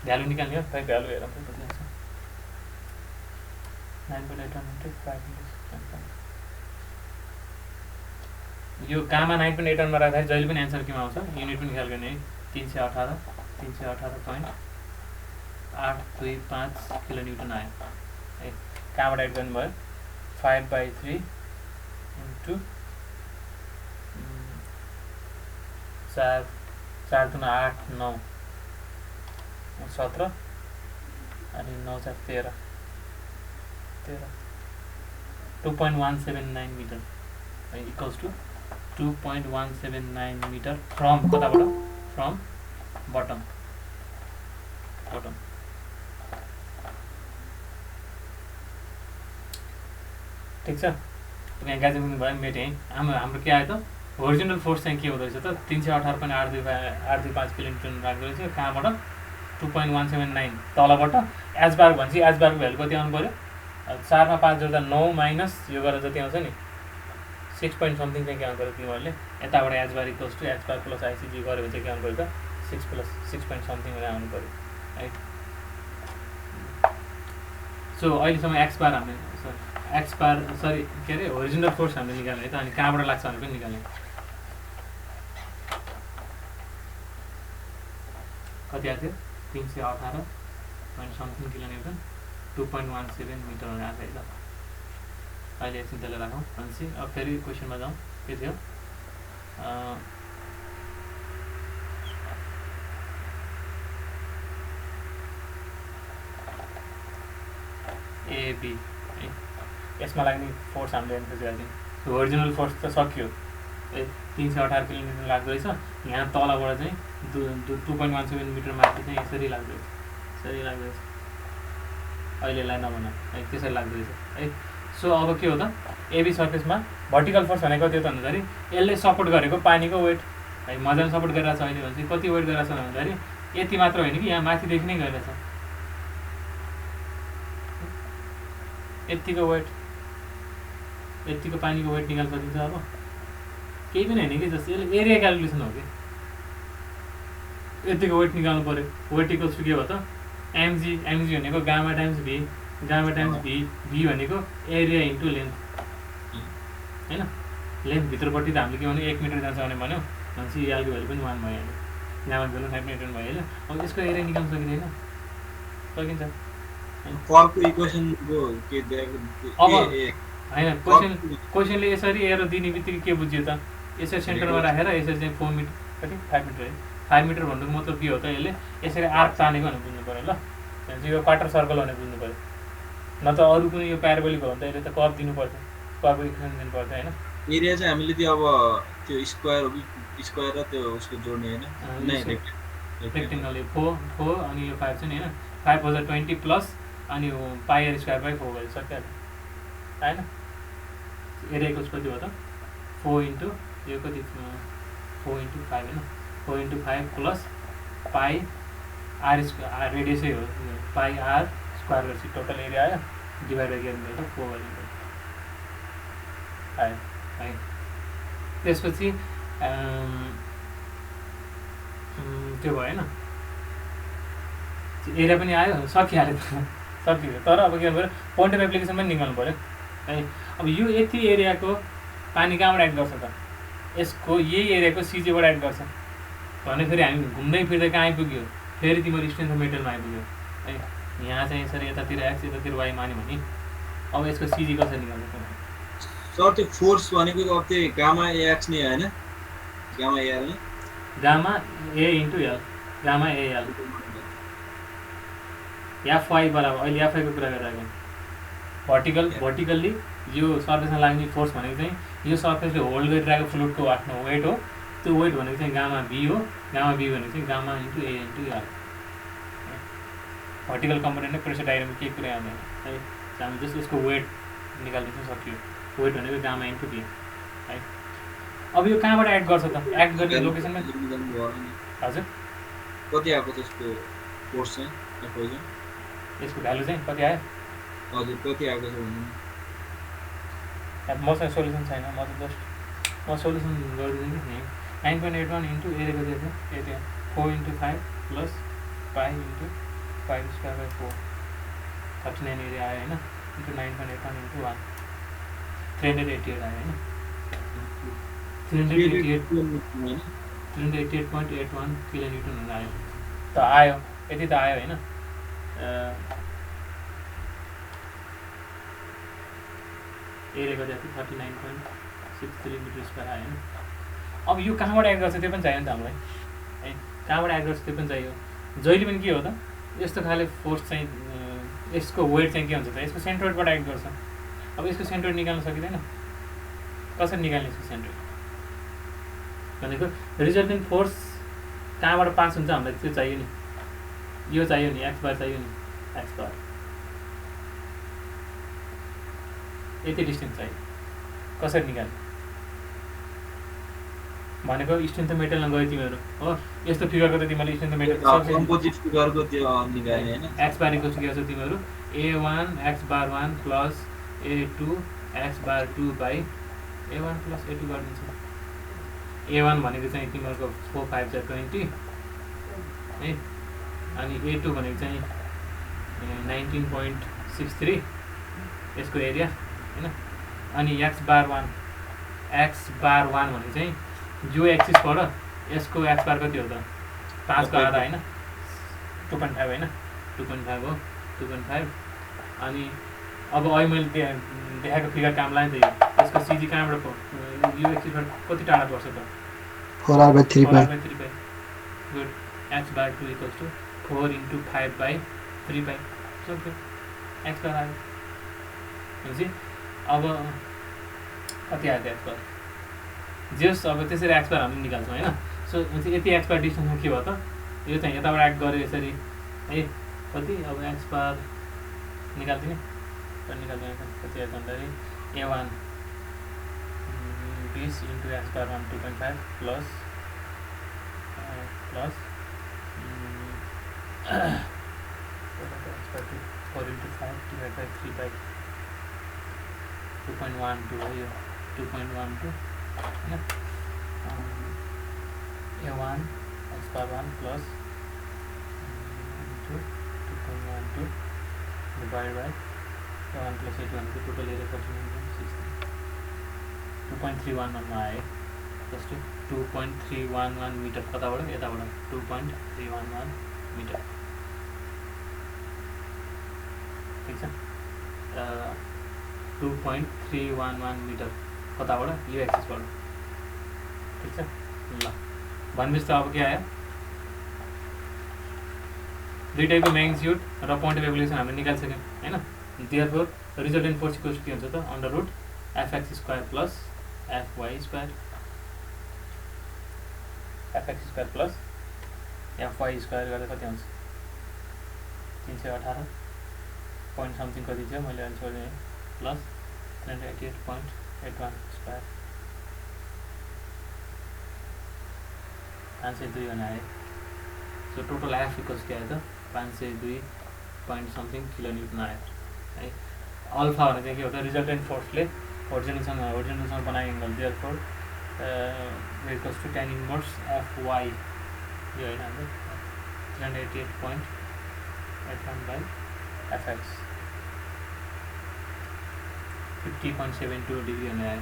भ्यालु निकाल्ने हो, खै भ्यालु हेरौँ कति आउँछ, 9.8 यो गामा 9.81 मा राख्दाखेरि जहिले पनि एन्सर केमा आउँछ, युनिट पनि ख्याल गर्ने है, 318.825 किलोन्युटन आयो है। कहाँबाट एड गर्नुभयो, 5/3 इन्टु 4 4 8 9 17 अनि 9 4 13 2.179 metre equals to 2.179 metre from कताबाट, फ्रम बटम, बटम। ठिक छ, यहाँ गाजी बुझ्नु भयो, मेटेँ है। हाम्रो के आयो त, ओरिजिनल फोर्स चाहिँ के हुँदो रहेछ त, 318.825 किलोन्युटन राख्दो रहेछ, कहाँबाट 2.179 तलबाट, एच बार भन्छ, एच बारको भ्यालु कति आउनु पऱ्यो, 4 मा 5 जोड्दा 9 माइनस यो गरेर जति आउँछ नि 6 point समथिङ चाहिँ के आउनु पऱ्यो तिमीहरूले, यताबाट h bar equals to h bar plus ICG गऱ्यो भने चाहिँ के आउनु पऱ्यो त, 6 point समथिङ आउनु पऱ्यो है। सो अहिलेसम्म एक्स बार हामीले के अरे ओरिजिनल फोर्स हामीले निकाल्ने है त, अनि कहाँबाट लाग्छ भने पनि निकाल्ने। कति आएको थियो, 318 point समथिङ किलोन्युटन, 2.17 मिटर भनेर आएको है त। अहिले एकछिन त्यसलाई राखौँ, भनेपछि अब फेरि क्वेसनमा जाउँ, के थियो, एबी है, यसमा लाग्ने फोर्स हामीले एन्सर गरिदिउँ। ओरिजिनल फोर्स त सक्यो, 318 किलोमिटर लाग्दो रहेछ, यहाँ तलबाट चाहिँ 2.17 मिटर माथि चाहिँ यसरी लाग्दो रहेछ, यसरी लाग्दो रहेछ, अहिलेलाई नभन है, त्यसरी लाग्दो रहेछ है। सो अब के हो त, एबी सर्फेसमा भर्टिकल फोर्स भनेको त्यो त भन्दाखेरि यसले सपोर्ट गरेको पानीको वेट है, मजाले सपोर्ट गरिरहेको छ अहिले भने चाहिँ कति वेट गरिरहेको छ भन्दाखेरि यति मात्र होइन कि यहाँ माथिदेखि नै गइरहेछ, यतिको वेट, यतिको पानीको वेट निकाल्न सकिन्छ। अब केही पनि होइन कि जस्तो यसले एरिया क्यालकुलेसन हो कि, यतिको वेट निकाल्नु पऱ्यो, वेट इक्वल्स टु के भयो त, एमजी भनेको गामा टाइम्स भी, गामा टाइम्स भी भनेको एरिया इन्टु लेन्थ होइन, लेन्थ भित्रपट्टि त हामीले के भन्यो 1 मिटर जान्छ भने भन्यो, भनेपछि यहाँको भ्यालु पनि 1 भइहाल्यो, गामाको भ्यालु 5 मिटर भइहाल्यो। अब यसको एरिया निकाल्न सकिँदैन, सकिन्छ कर्को इक्वेसनको के दिएको, अब होइन क्वेसनले यसरी एरो दिने बित्तिकै के बुझ्यो त, यसरी सेन्टरमा राखेर यसरी चाहिँ 4 मिटर कति 5 मिटर है, 5 मिटर भन्नुको मतलब के हो त, यसले यसरी आर्क तानेको भनेर बुझ्नु पऱ्यो ल, भनेपछि यो क्वार्टर सर्कल भनेर बुझ्नु पऱ्यो, न त अरू कुनै यो प्याराबोलिक हो भने त यसले त कर्भ दिनु पर्छ, कर्भको इक्वेसन दिनु पर्छ होइन। एरिया चाहिँ हामीले त्यो अब त्यो स्क्वायर र त्यो उसको जोड्ने होइन, रेक्टेङ्गल 4 अनि यो 5 छ नि होइन, 5/20 प्लस अनि पाई स्क्वायर बाई 4 गरी सकिहाल्यो होइन। एरियाको कति भयो त, 4 इन्टु यो कति 4 इन्टु 5 होइन, 4 into 5 plus pi r square, रेडियसै हो, पाई आर स्क्वायर गरेपछि टोटल एरिया आयो, डिभाइड बाई गर्नु भयो 4 गरिदिनु आयो है। त्यसपछि त्यो भएन, एरिया पनि आयो, सकिहाल्यो सकियो। तर अब के गर्नु पऱ्यो, पोइन्ट अफ एप्लिकेसन पनि निकाल्नु पऱ्यो है। अब यो यति एरियाको पानी कहाँबाट एड गर्छ त, यसको यही एरियाको सिजीबाट एड गर्छ भने फेरि हामी घुम्दै फिर्दै कहाँ आइपुग्यो, फेरि तिम्रो स्ट्रेन्थ अफ मेटेरियलमा आइपुग्यो है। यहाँ चाहिँ यसरी यतातिर एक्स यतातिर वाइ मान्यो भने अब यसको सिजी कसरी निकाल्छ सर? त्यो फोर्स भनेको अब त्यो गामा एएक्स नै हैन, गामा एआर नै, गामा ए into L, gamma AL FY बराबर, अहिले एफवाईको कुरा गरिरहेको भर्टिकल्ली यो सर्फेसमा लाग्ने फोर्स भनेको चाहिँ यो सर्फेसले होल्ड गरिरहेको फ्लुइडको आफ्नो वेट हो। त्यो वेट भनेको चाहिँ गामा बी हो। गामा बी भनेको चाहिँ gamma into A into L. Vertical component pressure डायग्राममा केही कुरा आउँदैन है, हामी जस्ट यसको वेट निकालिदिनु सक्यो। वेट भनेको गामा इन्टु बी है। अब यो कहाँबाट एड गर्छ त, एड गर्ने लोकेसनमा हजुर कति आएको त्यसको फोर्स चाहिँ एफवाई यसको भ्यालु चाहिँ कति आयो? हजुर कति आएको छ भन्नु? मसँग सोल्युसन छैन, म त जस्ट सोल्युसन गरिदिन्छु नि। 9.81 इन्टु एरिया कति थियो? यति 4 into 5 plus 5 into 5 square by 4 39 area आयो होइन, इन्टु 9.81 इन्टु 1 388 आयो होइन, 388.81 किलो न्युटन आयो त आयो, यति त आयो होइन। एरिया कति थियो? 39.63 मिटर स्क्वायर आयो होइन। अब यो कहाँबाट एड गर्छ त्यो पनि चाहियो नि त हामीलाई है, कहाँबाट एड गर्छ त्यो पनि चाहियो। जहिले पनि के हो त, यस्तो खाले फोर्स चाहिँ यसको वेट चाहिँ के हुन्छ त, यसको सेन्ट्रोइडबाट एड गर्छ। अब यसको सेन्ट्रोइड निकाल्न सकिँदैन, कसरी निकाल्ने यसको सेन्ट्रोइड भनेको रिजल्टिङ फोर्स कहाँबाट पास हुन्छ हामीलाई त्यो चाहियो नि, यो चाहियो नि, एक्स बार चाहियो नि, एक्स बार यति डिस्टेन्स चाहियो, कसरी निकाल्ने भनेको स्ट्रेन्थ अफ मेटेरियलमा गयो तिमीहरू हो। यस्तो फिगरको त तिमीले स्ट्रेन्थ अफ मेटेरियल कम्पोजिट फिगरको त्यो निकाल्ने हैन। एक्स बार इक्वल्स टु के छ तिमीहरू a1 x bar 1 plus a2 x bar 2 by a1 plus a2 गरिदिन्छ। a1 भनेको चाहिँ तिमीहरूको 4 5 जा 20 है, अनि a2 भनेको चाहिँ 19.63 यसको एरिया होइन। अनि एक्स बार 1 भनेको चाहिँ जो एक्सिसबाट यसको एक्स बार कति हो त, 5 को आधा होइन, 2.5 होइन, 2.5 हो, 2.5। अनि अब अहिले मैले देखाएको फिगर काम लाग्यो नि त, यसको सिजी कहाँबाट यो एक्सिसबाट कति टाढा पर्छ त, 4/3 good. X bar 2 equals to 4 into 5/3 सक्यो, एक्स बार आयो भनेपछि अब कति आयो त एक्स बार जेस। अब त्यसरी एक्स बार हामीले निकाल्छौँ होइन। सो यति एक्स बार डिस्टेन्समा के भयो त, यो चाहिँ यताबाट एड गऱ्यो यसरी है, कति अब एक्स बार निकाल्दिने निकाल्दिने कति आयो भन्दाखेरि a1 20 into x bar 1 2.5 plus 4 into 5 divide by 3/2.12 हो यो 2.12 होइन। a1 x bar 1 plus into 2.12 divide by a1 plus a2 भनेको टोटल एरिया 2.311 आयो, प्लस 2.311 मिटर कताबाट यताबाट 2.311 मिटर ठिक छ। 2.311 मिटर कताबाट यो एक्सिसबाट ठिक छ। ल भनेपछि त अब के आयो, दुईटैको म्याग्निट्युड र पोइन्ट अफ एप्लिकेसन हामीले निकालिसक्यौँ होइन। देयरफोर रिजल्टेन्ट फोर्स इक्वल्स के हुन्छ त, under root fx square plus fy square, fx square plus fy square गर्दा कति आउँछ 318 पोइन्ट समथिङ कति थियो मैले अहिले छोडेँ, प्लस 388.81 स्क्वायर 502 भने आयो। सो टोटल एफ इक्वल्स के आयो त 502 पोइन्ट समथिङ किलो न्युटन आयो है। अल्फा भने चाहिँ के हो त, रिजल्टेन्ट फोर्सले होरिजोनलसँग बनाएको angle, therefore equals to tan inverse fy यो होइन हाम्रो 388.81/fx 50.72 डिग्री हुने आयो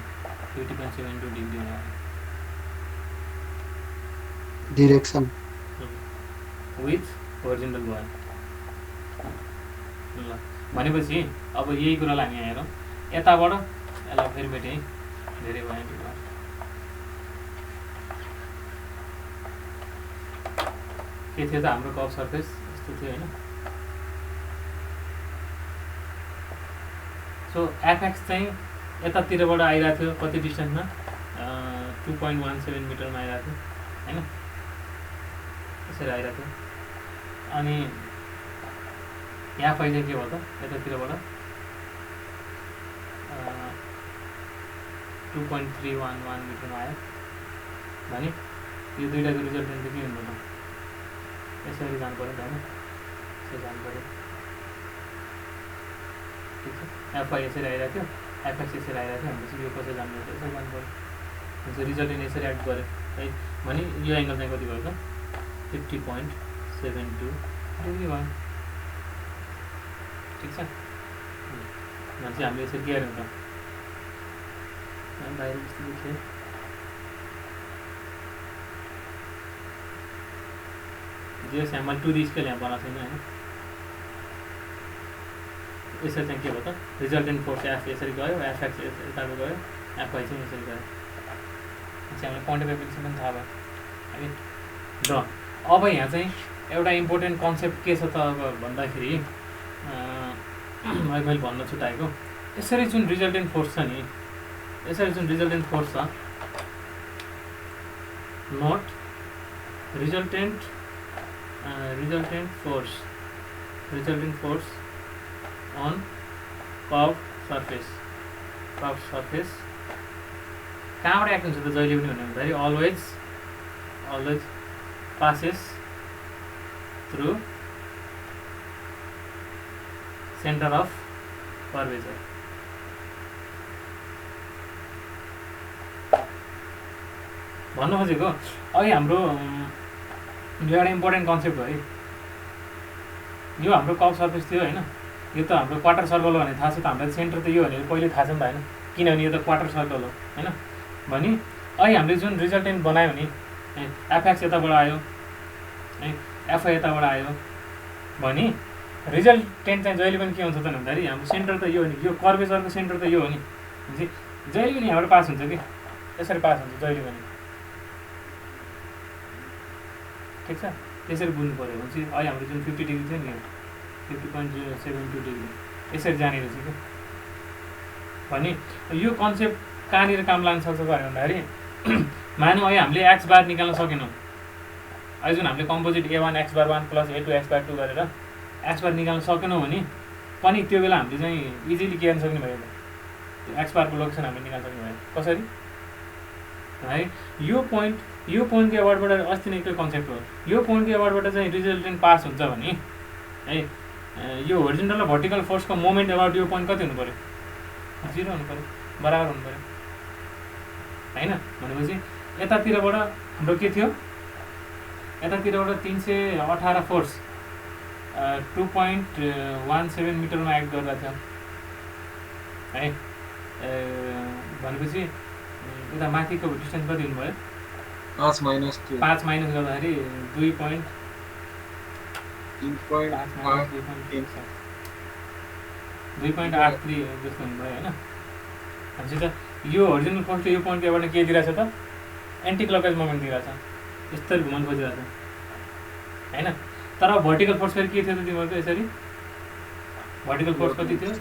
50.72 डिग्री हुने आयो डिरेक्सन विथ होरिजेन्टल भयो ल भनेपछि अब यही कुरालाई हामी हेरौँ यताबाट यसलाई फेरि भेटेँ धेरै भयो के थियो त हाम्रो कर्भ सर्फेस यस्तो थियो होइन सो एफएक्स चाहिँ यतातिरबाट आइरहेको थियो कति डिस्टेन्समा 2.17 मिटरमा आइरहेको थियो होइन यसरी आइरहेको थियो अनि यहाँ पहिले के भयो त यतातिरबाट 2.311 मिटरमा आयो भने यो दुईटाको रिजल्टेन्ट चाहिँ के हुनु त यसरी जानु पऱ्यो नि त होइन यसरी जानु पऱ्यो ठिक छ एफआई यसरी आइरहेको थियो एफएक्स यसरी आइरहेको थियो भनेपछि यो कसरी जानु पऱ्यो यसरी जानु पऱ्यो हुन्छ रिजल्टेन्ट यसरी एड गऱ्यो है भने यो एङ्गल चाहिँ कति भयो त 50.72 डिग्री भयो ठिक छ भनेपछि हामीले यसरी के हेऱ्यौँ त बाहिर यस्तो लेख्यो जो मैले 2D स्केल यहाँ बनाएको छैन होइन यसरी चाहिँ के भयो त रिजल्टेन्ट फोर्स एफ यसरी गयो एफएक्स यताको गयो एफआई चाहिँ यसरी गयो चाहिँ हामीलाई पोइन्ट अफ एप्लिकेसन पनि थाहा भयो है र अब यहाँ चाहिँ एउटा इम्पोर्टेन्ट कन्सेप्ट के छ त अब भन्दाखेरि मैले भन्न छुट्याएको यसरी जुन रिजल्टेन्ट फोर्स छ नि यसरी जुन रिजल्टेन्ट फोर्स छ not resultant force on curved surface कहाँबाट एक्ट हुन्छ त जहिले पनि भन्दाखेरि always passes through center of curvature भन्नु खोजेको अहिले हाम्रो यो एउटा इम्पोर्टेन्ट कन्सेप्ट हो है यो हाम्रो कर्भ सर्फेस थियो होइन यो त हाम्रो क्वार्टर सर्कल हो भने थाहा छ त हामीलाई सेन्टर त यो भनेर पहिले थाहा छ नि त होइन किनभने यो त क्वार्टर सर्कल हो होइन भने अहिले हामीले जुन रिजल्टेन्ट बनायो भने एफएक्स यताबाट आयो है एफआई यताबाट आयो भने रिजल्टेन्ट चाहिँ जहिले पनि के हुन्छ त भन्दाखेरि हाम्रो सेन्टर त यो हो नि यो कर्वेचरको सेन्टर त यो हो नि भनेपछि जहिले पनि यहाँबाट पास हुन्छ कि यसरी पास हुन्छ जहिले पनि ठिक छ त्यसरी बुझ्नु पऱ्यो भने चाहिँ अहिले हाम्रो जुन 50 डिग्री थियो नि 50.72 डिग्री यसरी जाने रहेछ कि भने यो कन्सेप्ट कहाँनिर काम लाग्न सक्छ भन्दाखेरि मानौँ अहिले हामीले एक्स बार निकाल्न सकेनौँ अहिले जुन हामीले कम्पोजिट A1 x बार 1 प्लस A2 x बार 2 गरेर एक्स बार निकाल्न सकेनौँ भने पनि त्यो बेला हामीले चाहिँ इजिली के गर्न सक्ने भयो त्यो एक्स बारको लोकेसन हामीले निकाल्न सक्ने भयो कसरी है यो पोइन्टको एबाउटबाट अस्ति नै एक कन्सेप्ट हो यो पोइन्टको एबाउटबाट चाहिँ रिजल्टेन्ट पास हुन्छ भने है यो होरिजेन्टल र भर्टिकल फोर्सको मोमेन्ट एबाउट यो पोइन्ट कति हुनु पऱ्यो 0 हुनु पऱ्यो बराबर हुनु पऱ्यो होइन भनेपछि यतातिरबाट हाम्रो के थियो यतातिरबाट 318 फोर्स 2.17 मिटरमा एक्ट गरिरहेको थियो है भनेपछि यता माथिको डिस्टेन्स कति हुनुभयो 5 माइनस गर्दाखेरि 2.83 जस्तो हुनुभयो होइन भनेपछि त यो होरिजेन्टल फोर्सले यो पोइन्टको एबाट के दिइरहेछ त एन्टी क्लकवाइज मोमेन्ट दिइरहेछ यस्तरी घुमाउनु खोजिरहेछ होइन तर भर्टिकल फोर्स फेरि के थियो त तिमीहरूको यसरी भर्टिकल फोर्स कति थियो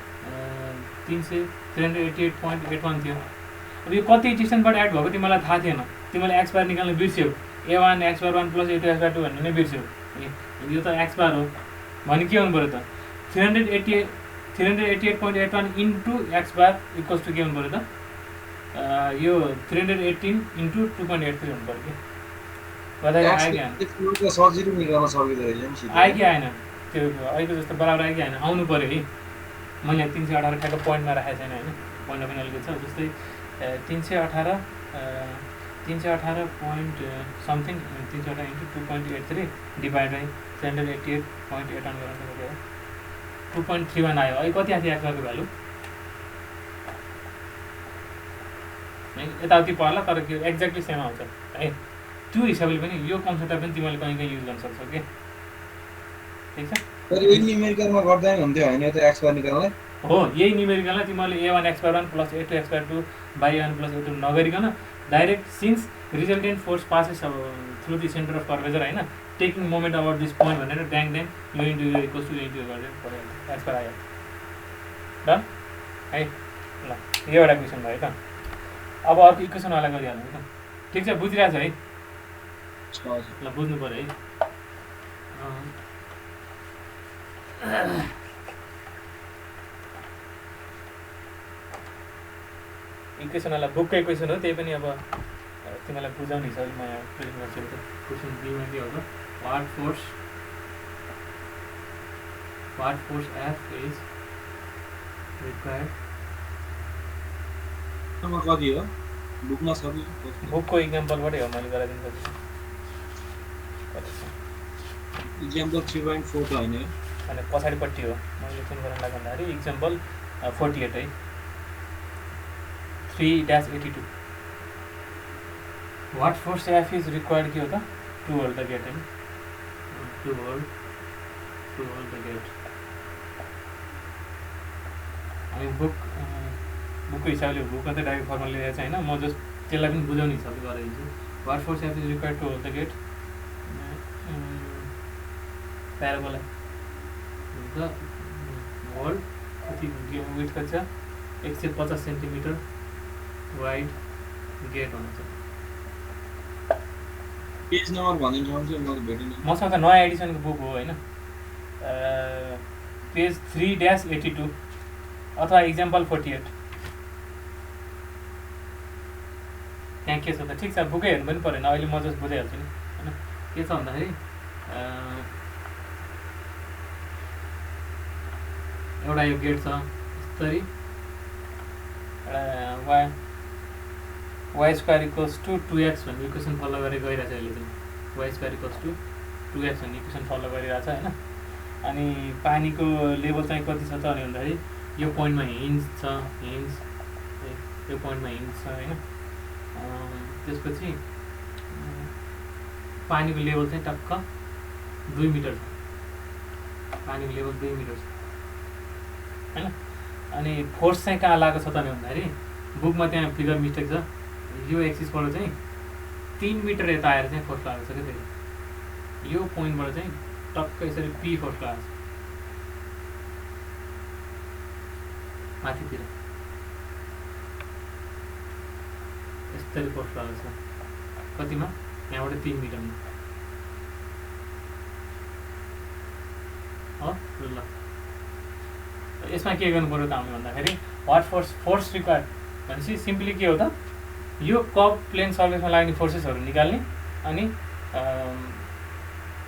388.81 थियो अब यो कति डिस्टेन्सबाट एड भएको तिमीलाई थाहा थिएन तिमीले एक्स बार निकाल्नु बिर्स्यौ A1 x बार 1 प्लस A2 x बार 2 भन्ने नै बिर्स्यौ यो त एक्स बार हो भने के हुनु पऱ्यो त 388.81 into x bar equals to के हुनु पऱ्यो त यो 318 इन्टु 2.83 हुनु पऱ्यो कि आयो कि आएन त्यो अहिले जस्तो बराबर आयो कि आएन आउनु पऱ्यो है मैले 318 ठ्याक्क पोइन्टमा राखेको छैन होइन पोइन्टमा पनि अलिकति छ जस्तै 318 318 point something 318 into 2.83 divided by 788.81 गरेर कति हो 2.31 आयो अहिले कति आथ्यो एक्सको भ्यालु यताउति पर्ला तर के एक्ज्याक्टली सेम आउँछ है त्यो हिसाबले पनि यो कन्सेप्ट पनि तिमीले कहीँ कहीँ युज गर्न सक्छौ के ठीक छ तर यही न्युमेरिकलमा गर्दा नि हुन्थ्यो हैन त x बार निकाल्नलाई हो यही न्युमेरिकललाई तिमीले a1 x bar 1 plus a2 x bar 2 by a1 plus a2 नगरिकन direct since resultant force passes through the centre of curvature हैन taking moment about this point भनेर ड्याङ ड्याङ यो इन्टु यो इक्वल्स टु इन्टु गर्दै एक्स बार आयो done है ल यो एउटा क्वेसन भयो त अब अर्को इक्वेसनवाला गरिहाल्नु त ठिक छ बुझिरहेछ है ल बुझ्नु पर्यो है इक्वेसनवाला बुककै क्वेसन हो त्यही पनि अब तिमीलाई बुझाउने हिसाबले म यहाँ प्रेजेन्ट गर्छु त क्वेसन बीमा के हो त what force F is required कति हो बुकमा छ बुकको इक्जाम्पलबाटै हो मैले गराइदिनु सक्छु इक्जाम्पल 3.4 त हैन अनि पछाडिपट्टि हो मैले लेखन गर्न लाग्दाखेरि इक्जाम्पल 48 है 3-82 what force F is required के हो त टु होल्ड द गेट हैन टु होल्ड द गेट अनि बुकको हिसाबले बुकमा त डाइरेक्ट फर्मुला लेखेको छ हैन म जस्ट त्यसलाई पनि बुझाउने हिसाबले गराइदिन्छु what force F is required to hold the gate parabola हुन्छ होल्ड कति विथ कति छ 150 सेन्टिमिटर वाइड गेट हुन्छ पेज नम्बर भनिदिनु सक्नुहुन्छ म त भेटिन मसँग त नयाँ एडिसनको बुक हो हैन पेज 3-82 अथवा इक्जाम्पल 48 त्यहाँ के छ त ठिक छ बुकै हेर्नु पनि परेन अहिले म जस्ट बुझाइहाल्छु नि हैन के छ भन्दाखेरि एउटा यो गेट छ यस्तरी एउटा y square equals to 2x भन्ने इक्वेसन फलो गरेर गइरहेछ अहिले चाहिँ y square equals to 2x भन्ने इक्वेसन फलो गरिरहेछ हैन अनि पानीको लेभल चाहिँ कति छ त भन्दाखेरि यो पोइन्टमा हिन्ज छ यो पोइन्टमा हिन्ज छ हैन त्यसपछि पानीको लेभल चाहिँ टक्क 2 मिटर छ पानीको लेभल 2 मिटर छ हैन अनि फोर्स चाहिँ कहाँ लागेको छ त भन्दाखेरि बुकमा त्यहाँ फिगर मिस्टेक छ यो एक्सिसबाट चाहिँ 3 मिटर यता आएर चाहिँ फोर्स लागेको छ क्या फेरि यो पोइन्टबाट चाहिँ टक्क यसरी पी फोर्स लागेको छ माथितिर यस्तरी फोर्स लागेको छ कतिमा यहाँबाट 3 मिटरमा हो ल यसमा के गर्नु पर्यो त हामीले भन्दाखेरि वाट फोर्स रिक्वायर्ड भनेपछि सिम्पली के हो त यो कप प्लेन सर्फेसमा लाग्ने फोर्सेसहरू निकाल्ने अनि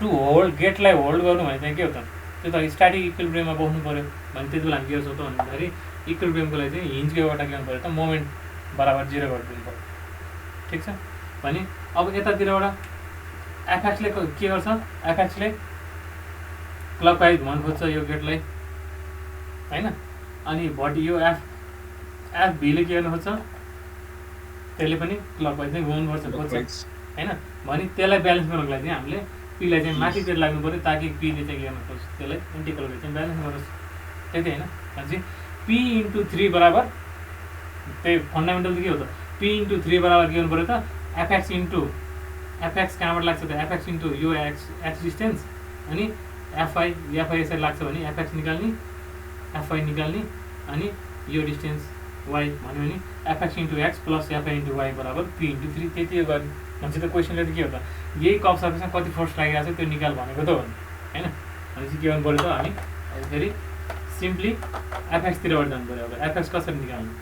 टु होल्ड गेटलाई होल्ड गर्नु भने चाहिँ के हो त त्यो त स्ट्याटिक इक्विलिब्रियममा बस्नु पर्यो भने त्यति बेला हामी के गर्छौँ त भन्दाखेरि इक्विलिब्रियमको लागि चाहिँ हिन्जको एउटा के गर्नु पर्यो त मोमेन्ट बराबर 0 गरिदिनु पर्यो ठिक छ भने अब यतातिरबाट एफएक्सले के गर्छ एफएक्सले क्लकवाइज घुमाउनु खोज्छ यो गेटलाई हैन अनि बडी यो एफभीले के गर्नु खोज्छ त्यसले पनि क्लकवाइज नै घुमाउनु खोज्छ हैन भने त्यसलाई ब्यालेन्स गर्नको लागि चाहिँ हामीले पीलाई चाहिँ माथितिर लाग्नु पर्यो ताकि पीले चाहिँ के गर्नु खोज्छ त्यसलाई एन्टिक्लकवाइज चाहिँ ब्यालेन्स गरोस् त्यति हैन भनेपछि पी इन्टु 3 बराबर त्यही फन्डामेन्टल चाहिँ के हो त पी इन्टु 3 बराबर के गर्नु पर्यो त एफएक्स कहाँबाट लाग्छ त एफएक्स इन्टु यो एक्स डिस्टेन्स अनि एफआई यसरी लाग्छ भने एफएक्स निकाल्ने एफआई निकाल्ने अनि यो डिस्टेन्स वाई भन्यो भने F x into x plus F i into y बराबर पी इन्टु 3 त्यति गर्ने भनेपछि त क्वेसनले त के हो त यही कप सर्फेसमा कति फोर्स लागिरहेको छ त्यो निकाल भनेको त हो हैन भनेपछि के गर्नु पर्यो त हामी फेरि सिम्पली एफएक्सतिरबाट जानु पर्यो अब एफएक्स कसरी निकाल्नु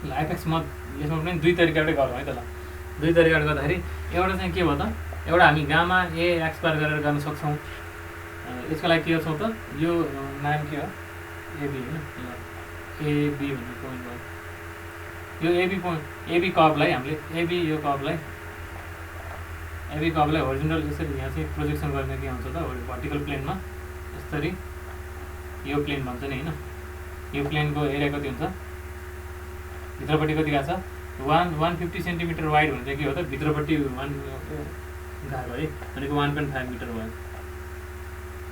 ल एफएक्स म यसमा पनि दुई तरिकाले गरौँ है त ल दुई तरिकाले गर्दाखेरि एउटा चाहिँ के भयो त एउटा हामी गामा ए एक्स बार गरेर गर्न सक्छौँ यसको लागि के गर्छौँ त यो नाम के हो एबी होइन एबी भन्ने पोइन्ट भयो यो एबी कर्भलाई हामीले यो कर्भलाई होरिजोन्टल यसरी यहाँ चाहिँ प्रोजेक्सन गर्ने के हुन्छ त भर्टिकल प्लेनमा यसरी यो प्लेन भन्छ नि होइन यो प्लेनको एरिया कति हुन्छ भित्रपट्टि कति गएको छ 150 सेन्टिमिटर वाइड भने चाहिँ के हो त भित्रपट्टि 1 गएको है भनेको 1.5 मिटर भयो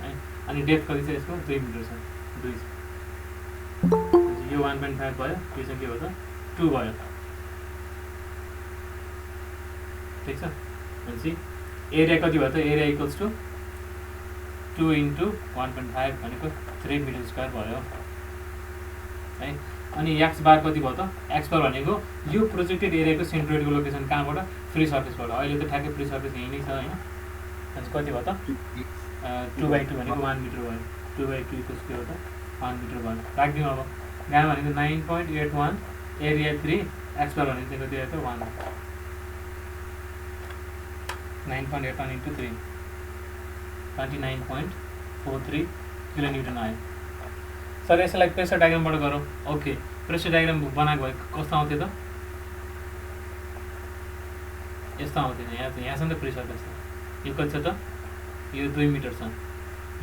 है अनि डेप्थ कति छ यसको 2 मिटर छ 2 यो 1.5 भयो यो चाहिँ के हो त 2 भयो ठिक छ भनेपछि एरिया कति भयो त एरिया इक्वल्स टु 2 into 1.5 भनेको 3 मिटर स्क्वायर भयो है अनि एक्स बार कति भयो त एक्स बार भनेको यो प्रोजेक्टेड एरियाको सेन्ट्रोइडको लोकेसन कहाँबाट फ्री सर्फेसबाट अहिले त ठ्याक्कै फ्री सर्फेस यही नै छ होइन भनेपछि कति भयो त 2/2 भनेको 1 मिटर भयो 2/2 इक्वल्स के हो त 1 मिटर भयो राखिदिउँ अब गामा भनेको 9.81 एरिया 3 एक्स बार भनेको चाहिँ कति आयो त 9.81 into 3 29.43 किलोन्युटन आयो सर यसलाई प्रेसर डायग्रामबाट गरौँ ओके प्रेसर डायग्राम बनाएको भए कस्तो आउँथ्यो त यस्तो आउँथेन यहाँसम्म त प्रेसर छ यो कति छ त यो 2 मिटर छ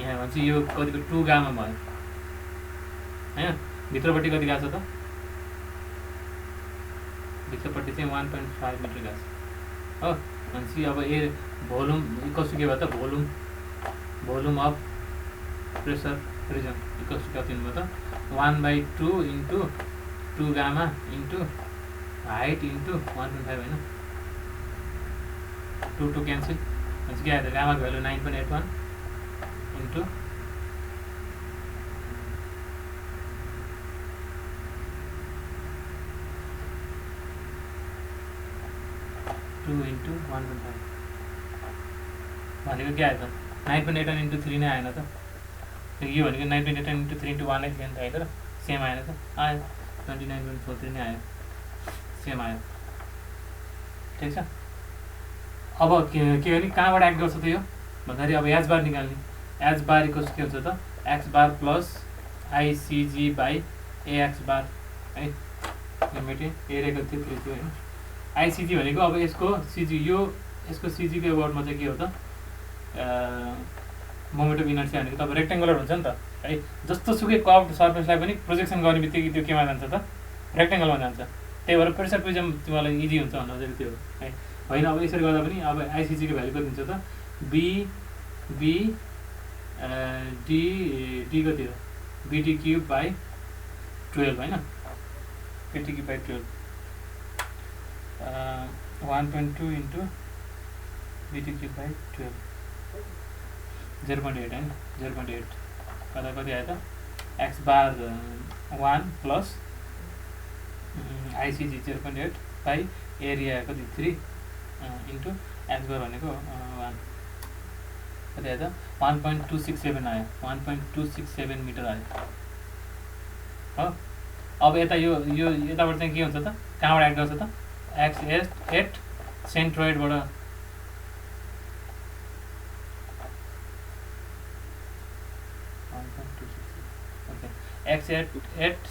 यहाँ भनेपछि यो कतिको 2 गामा भयो होइन भित्रपट्टि कति गएको छ त भित्रपट्टि चाहिँ 1.5 मिटर गएको छ हो भनेपछि अब भोल्युम इक्वल्स टु के भयो त volume of pressure region equals to कति हुनुभयो त 1/2 into 2 gamma into height into 1.5 होइन 2 क्यान्सल भनेपछि के आयो त गामाको भ्यालु 9.81 into 2 into 1.5 भनेको के आयो त 9.81 into 3 नै आएन त यो भनेको 9.81 into 3 into 1 नै थियो नि त होइन त सेम आएन त आयो 29.43 नै आयो सेम आयो ठिक छ अब के भने कहाँबाट एक्ट गर्छ त यो भन्दाखेरि अब एच बार निकाल्ने एच बार इक्वल्स के हुन्छ त x bar plus ICG by a x bar है लिमिट एरिया कति थियो होइन आइसिजी भनेको अब यसको सिजी यसको सिजीको वर्डमा चाहिँ के हो त मोमेन्ट अफ इनर्सिया भनेको तपाईँ रेक्टेङ्गुलर हुन्छ नि त है जस्तो सुकै कर्भ सर्फेसलाई पनि प्रोजेक्सन गर्ने बित्तिकै त्यो केमा जान्छ त रेक्टेङ्गलमा जान्छ त्यही भएर प्रेसर प्रिजम तिमीलाई इजी हुन्छ भन्नु चाहिँ त्यो है होइन अब यसरी गर्दा पनि अब आइसिजीको भ्यालु कति हुन्छ त डी कति हो बिडी क्युब बाई 12 होइन b d cube by 12 1.2 into b d cube by 12 0.8 होइन 0.8 कता कति आयो त x bar 1 plus ICG 0.8 by area कति 3 इन्टु एक्स बार भनेको 1 कति आयो त 1.267 आयो 1.267 मिटर आयो हो अब यता यो यताबाट चाहिँ के हुन्छ त कहाँबाट एड गर्छ त एक्स एट सेन्ट्रोइडबाट x at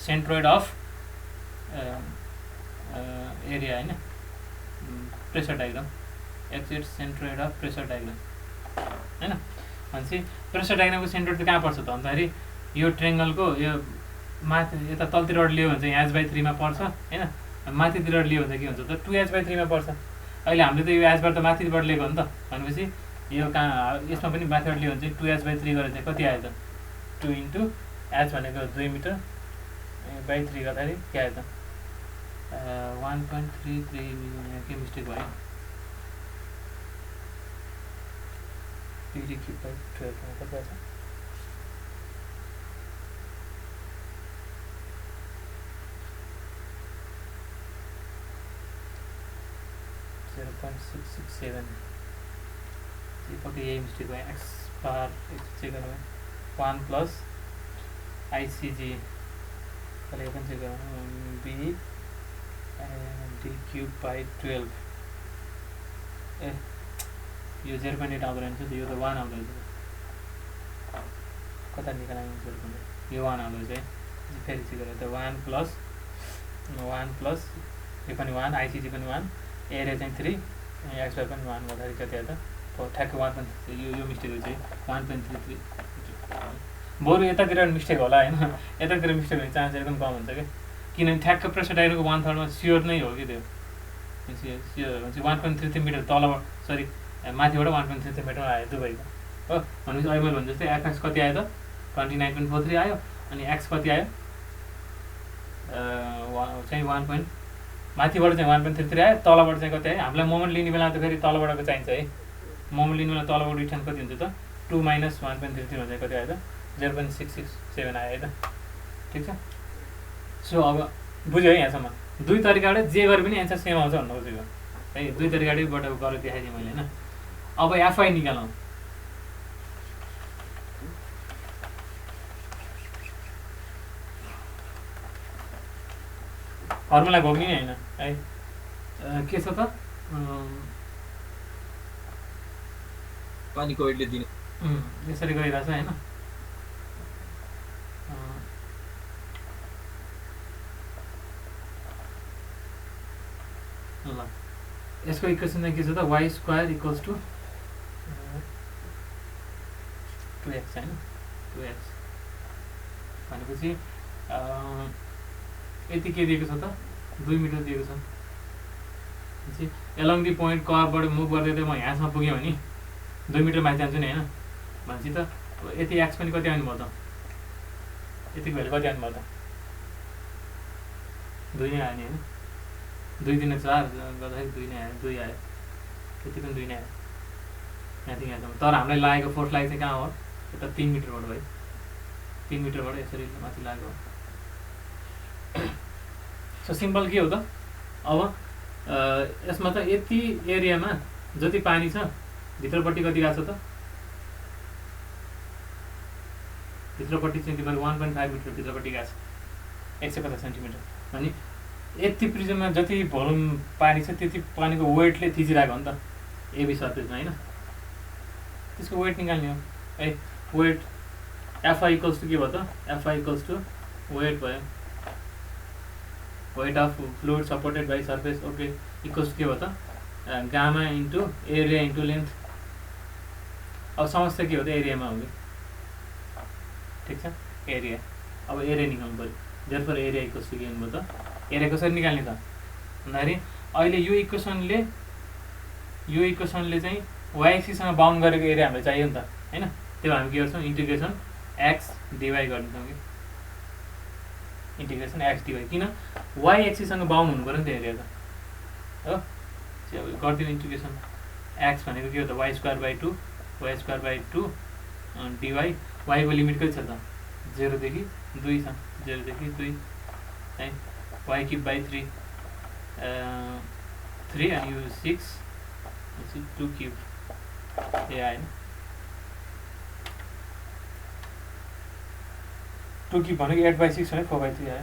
centroid of area होइन pressure diagram x at centroid of pressure diagram होइन भनेपछि प्रेसर डायग्रामको सेन्ट्रोइड चाहिँ कहाँ पर्छ त भन्दाखेरि यो ट्रेङ्गलको यो माथि यता तलतिरबाट लियो भने चाहिँ h/3 पर्छ होइन माथितिर लियो भने के हुन्छ त 2h/3 पर्छ अहिले हामीले त यो h/बार त माथिबाट लिएको हो नि त भनेपछि यो कहाँ यसमा पनि माथिबाट लियो भने चाहिँ 2h/3 गरेर चाहिँ कति आयो त 2 into h भनेको 2 मिटर बाई 3 गर्दाखेरि के आयो त 1.33 के मिस्टेक भयो बिडी क्युब बाई 12 कति आयो 0.667 पक्कै यही मिस्टेक भयो एक्स बार चेक गर्नु 1 प्लस आइसिजी कहिले यो पनि चेक गर्नु बी डी क्युब बाई 12 ए यो 0.8 आउँदो रहेछ यो त 1 आउँदो रहेछ कता निकाल्नु 0.8 यो 1 आउँदो रहेछ फेरि चेक गरेर त 1 प्लस यो पनि 1, आइसिसी पनि 1, एरिया चाहिँ 3, एक्स वाई पनि 1 गर्दाखेरि कति आयो त ठ्याक्कै 1.3 यो मिस्टेक चाहिँ 1.33 बरु यतातिर मिस्टेक होला होइन यतातिर मिस्टेक हुने चान्स एकदम कम हुन्छ क्या किनभने ठ्याक्क प्रेसर डाइरेक्टको 1/3 स्योर नै हो कि त्यो स्योर चाहिँ 1.33 मिटर तलबाट सरी माथिबाट 1.33 मिटर आयो दुबईको हो भनेपछि अहिले मैले भने जस्तै एफएक्स कति आयो त 29.43 आयो अनि एक्स कति आयो चाहिँ 1. माथिबाट चाहिँ 1.33 आयो तलबाट चाहिँ कति आयो हामीलाई मोमेन्ट लिने बेला त फेरि तलबाटको चाहिन्छ है मोमेन्ट लिने बेला तलबाट रिटर्न कति हुन्छ त 2 - 1.33 हुन्छ कति आयो त 0.667 आयो है त ठिक छ सो अब बुझ्यो है यहाँसम्म दुई तरिकाबाट जे गरे पनि एन्सर सेम आउँछ भन्नु खोजेको है दुई तरिकाबाट गरेर देखाइदिएँ मैले होइन अब एफआई निकालौँ फर्मुला घोक्ने नि होइन है के छ त पानीको वेटले दिने यसरी गइरहेछ होइन ल यसको इक्वेसन चाहिँ के छ त y² = 2x होइन 2x भनेपछि यति के दिएको छ त 2 मिटर दिएको छ एलङ दि पोइन्ट कर्भबाट मुभ गर्दै म यहाँसम्म पुगेँ भने 2 मिटर माथि जान्छु नि होइन भनेपछि त यति एक्स पनि कति आउनु भयो त यतिको भ्यालु कति आउनु भयो त 2 नै आयो नि होइन 2 × 4 गर्दाखेरि 2 नै आयो 2 आयो यति पनि 2 नै आयो यहाँदेखि यहाँसम्म तर हामीलाई लागेको फोर्स लागेको चाहिँ कहाँ हो यता 3 मिटरबाट भयो 3 मिटरबाट यसरी माथि लागेको सो सिम्पल के हो त अब यसमा त यति एरियामा जति पानी छ भित्रपट्टि कति गएको छ त भित्रपट्टि चाहिँ तिमीहरू 1.5 मिटर भित्रपट्टि गएको छ 150 सेन्टिमिटर अनि यति प्रिजममा जति भोल्युम पानी छ त्यति पानीको वेटले थिचिरहेको हो नि त एबी सर्फेसमा होइन त्यसको वेट निकाल्ने हो है वेट एफआई = के भयो त एफआई = वेट भयो weight of fluid supported by surface okay equals के भयो त gamma into area into length अब समस्या के हो त एरियामा हो कि ठिक छ एरिया अब एरिया निकाल्नु पऱ्यो देयरफोर एरिया इक्वल्स के हुनुभयो त एरिया कसरी निकाल्ने त भन्दाखेरि अहिले यो इक्वेसनले चाहिँ y एक्सिससँग बाउन्ड गरेको एरिया हामीलाई चाहियो नि त होइन त्यो हामी के गर्छौँ इन्टिग्रेसन x dy गर्छौँ कि इन्टिग्रेसन x dy किन y एक्सिससँग बाउन्ड हुनु पऱ्यो नि त एरिया त हो अब गरिदिनु इन्टिग्रेसन x भनेको के हो त y² / 2 y² / 2 dy y को लिमिट कति छ त 0 देखि 2 छ 0 देखि 2 है y³ / 3 and you 6 2³ ए आएन 2³ भनेको 8/6 भने 4/3 आयो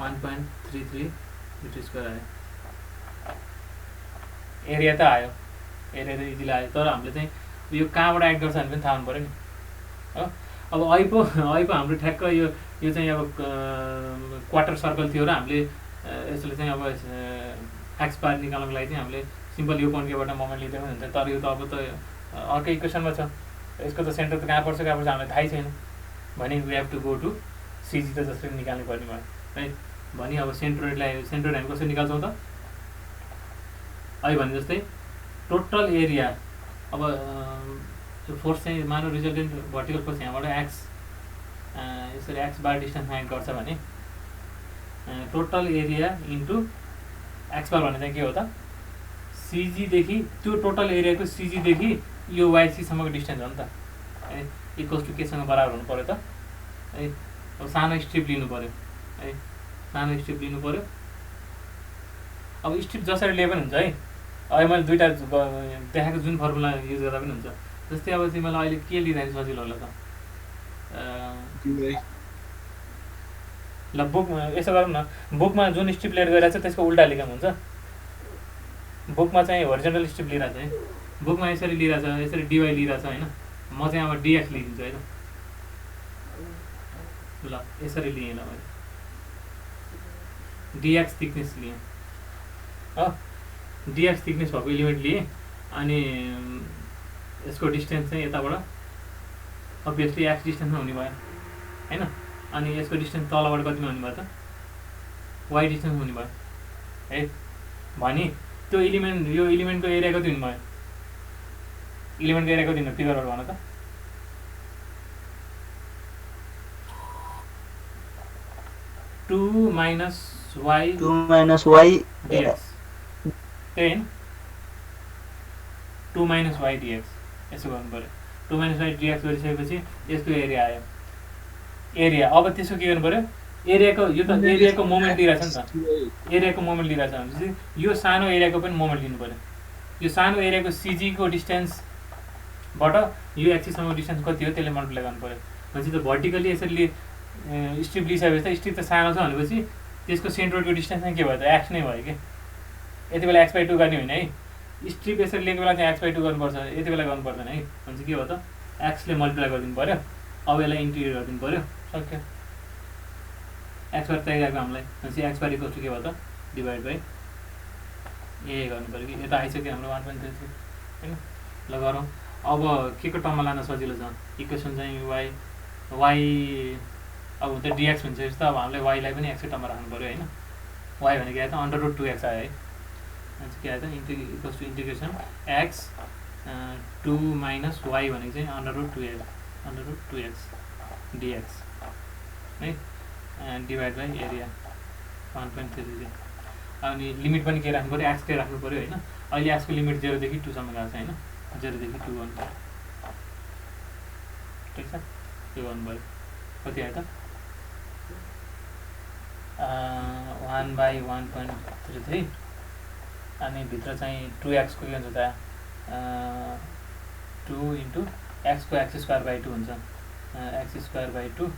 1.33 मिटर स्क्वायर आयो एरिया त आयो एरिया त इजिली आयो तर हामीले चाहिँ यो कहाँबाट एड गर्छ भने पनि थाहा हुनु पऱ्यो नि हो अब अहिले हाम्रो ठ्याक्क यो चाहिँ अब क्वार्टर सर्कल थियो र हामीले यसले चाहिँ अब एक्स बार निकाल्नको लागि चाहिँ हामीले सिम्पल यो पोइन्टबाट मोमेन्ट लिँदै पनि हुन्छ तर यो त अब त अर्कै इक्वेसनमा छ यसको त सेन्टर त कहाँ पर्छ हामीलाई थाहै छैन भने we have to go to CG त जसरी निकाल्नु पर्ने भयो है भने अब सेन्ट्रोइडलाई सेन्ट्रोइड हामी कसरी निकाल्छौँ त अहिले भने जस्तै टोटल एरिया अब फोर्स चाहिँ मानव रिजल्टेन्ट भर्टिकल फोर्स यहाँबाट एक्स यसरी एक्स बार डिस्टेन्समा एड गर्छ भने टोटल एरिया इन्टु एक्स बार भने चाहिँ के हो त सिजीदेखि त्यो टोटल एरियाको सिजीदेखि यो वाइसीसम्मको डिस्टेन्स हो नि त है इक्वल्स टु केसँग बराबर हुनु पऱ्यो त है अब सानो स्ट्रिप लिनु पऱ्यो है सानो स्ट्रिप लिनु पऱ्यो अब स्ट्रिप जसरी लिए पनि हुन्छ है अहिले मैले दुईवटा देखाएको जुन फर्मुला युज गर्दा पनि हुन्छ जस्तै अब चाहिँ मलाई अहिले के लिँदाखेरि सजिलो होला त ल बुकमा यसो गरौँ न बुकमा जुन स्ट्रिप लिएर गइरहेको छ त्यसको उल्टा लेखा हुन्छ बुकमा चाहिँ होरिजन्टल स्ट्रिप लिइरहेको छ है बुकमा यसरी लिइरहेछ यसरी डिवाई लिइरहेछ होइन म चाहिँ अब डिएक्स लिइदिन्छु होइन ल यसरी लिएँ ल मैले डिएक्स थिकनेस लिएँ हो, डिएक्स थिकनेस भएको इलिमेन्ट लिएँ अनि यसको डिस्टेन्स चाहिँ यताबाट अभियसली एक्स डिस्टेन्समा हुने भयो होइन। अनि यसको डिस्टेन्स तलबाट कतिमा हुने भयो त, वाइ डिस्टेन्समा हुने भयो है। भने त्यो इलिमेन्ट, यो इलिमेन्टको एरिया कति हुने भयो, इलिमेन्टको एरिया कति हुने फिगरबाट भन त। 2 माइनस वाइ डिएक्स, त्यही होइन, 2 माइनस वाइ डिएक्स यसो गर्नु पऱ्यो। 2 माइनस वाइ डिएक्स गरिसकेपछि यसको एरिया आयो, एरिया। अब त्यसको के गर्नु पऱ्यो, एरियाको, यो त एरियाको मोमेन्ट दिइरहेछ नि त, एरियाको मोमेन्ट दिइरहेछ भनेपछि यो सानो एरियाको पनि मोमेन्ट लिनु पऱ्यो। यो सानो एरियाको सिजीको डिस्टेन्सबाट यो एक्सिससम्मको डिस्टेन्स कति हो त्यसले मल्टिप्लाई गर्नु पऱ्यो। भनेपछि त भर्टिकली यसरी स्ट्रिप लिइसकेपछि त स्ट्रिप त सानो छ भनेपछि त्यसको सेन्ट्रोइडको डिस्टेन्स चाहिँ के भयो त, एक्स नै भयो कि। यति बेला x/2 गर्ने होइन है, स्ट्रिप यसरी लिएको बेला चाहिँ x/2 गर्नुपर्छ, यति बेला गर्नु पर्दैन है। भनेपछि के भयो त, एक्सले मल्टिप्लाई गरिदिनु पऱ्यो। अब यसलाई इन्टिग्रेट गरिदिनु पऱ्यो, सक्यो। एक्स बार चाहिएको हामीलाई, भनेपछि एक्स बार इक्वल्स टु के भयो त, डिभाइड बाई ए गर्नु पऱ्यो कि। यता आइसक्यो हाम्रो 1.33 होइन। ल गरौँ। अब के को टर्ममा लान सजिलो छ, इक्वेसन चाहिँ वाइ अब त डिएक्स हुन्छ जस्तो, अब हामीले वाइलाई पनि एक्सकै टर्ममा राख्नु पऱ्यो होइन। वाइ भनेको के आयो त, √2x आयो है। के आयो त, equals to integration x 2 minus y भनेको चाहिँ √2x डिएक्स है, डिभाइड बाई एरिया 1.33। अनि लिमिट पनि के राख्नु पऱ्यो, एक्सकै राख्नु पऱ्यो होइन। अहिले एक्सको लिमिट 0 देखि 2 सम्म गएको छ होइन, 0 देखि 2 गर्नु पऱ्यो, ठिक छ। त्यो गर्नु पऱ्यो, कति आयो त, 1/1.33। अनि भित्र चाहिँ 2x को के हुन्छ त, 2 इन्टु एक्स को x²/2 हुन्छ, x²/2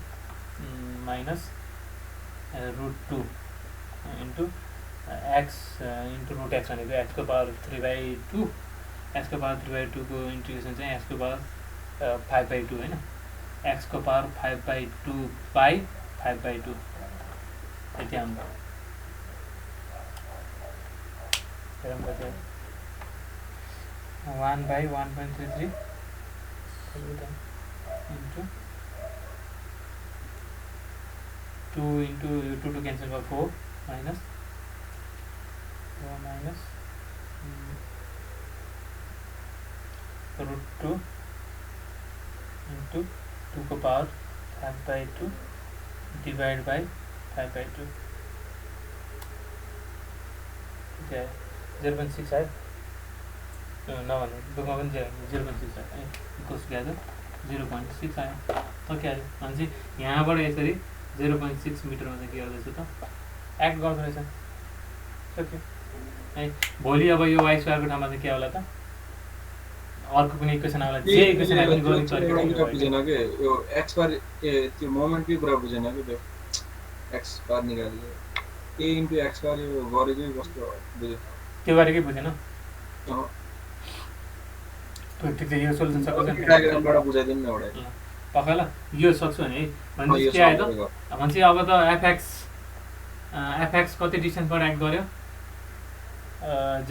minus √2 into x into √x भनेको x को पावर 3/2, x को पावर 3/2 को इन्टिग्रेसन चाहिँ x को पावर 5/2 होइन, x को पावर 5/2 बाई 5/2 यति आउँछ। हेरौँ कति 1/1.33 इन्टु 2 इन्टु 2 क्यान्सल भयो 4 माइनस √2 इन्टु 2 को पावर 5/2 डिभाइड बाई 5/2 क्या है, 0.6 आयो। नभन्नु दुःखमा पनि 0.6 आयो, इक्वल्स क्या आयो, 0.6 आयो। सक्यो आयो भनेपछि यहाँबाट यसरी 0.6 मिटरमा चाहिँ के गर्दैछ त, एक्ट गर्दो रहेछ, सक्यो है। भोलि अब यो वाइ स्क्वायरको ठाउँमा चाहिँ के होला त, अर्को कुनै इक्वेसन आउला, जे इक्वेसन आयो पनि गर्नु पर्यो। बुझेन के यो एक्स बार त्यो मोमेन्टकै कुरा बुझेन के, त्यो एक्स बार निकाल्यो a इन्टु एक्स बार यो गरेकै कस्तो बुझ्यो, त्यो गरेकै बुझेन। ठिक छ, यो सोल्युसन सक्छ नि, डायग्रामबाट बुझाइदिनु न एउटा पक्का ल, यो सक्छु नि। भनेपछि के आयो त, भनेपछि अब त एफएक्स कति डिस्टेन्सबाट एक्ट गर्यो,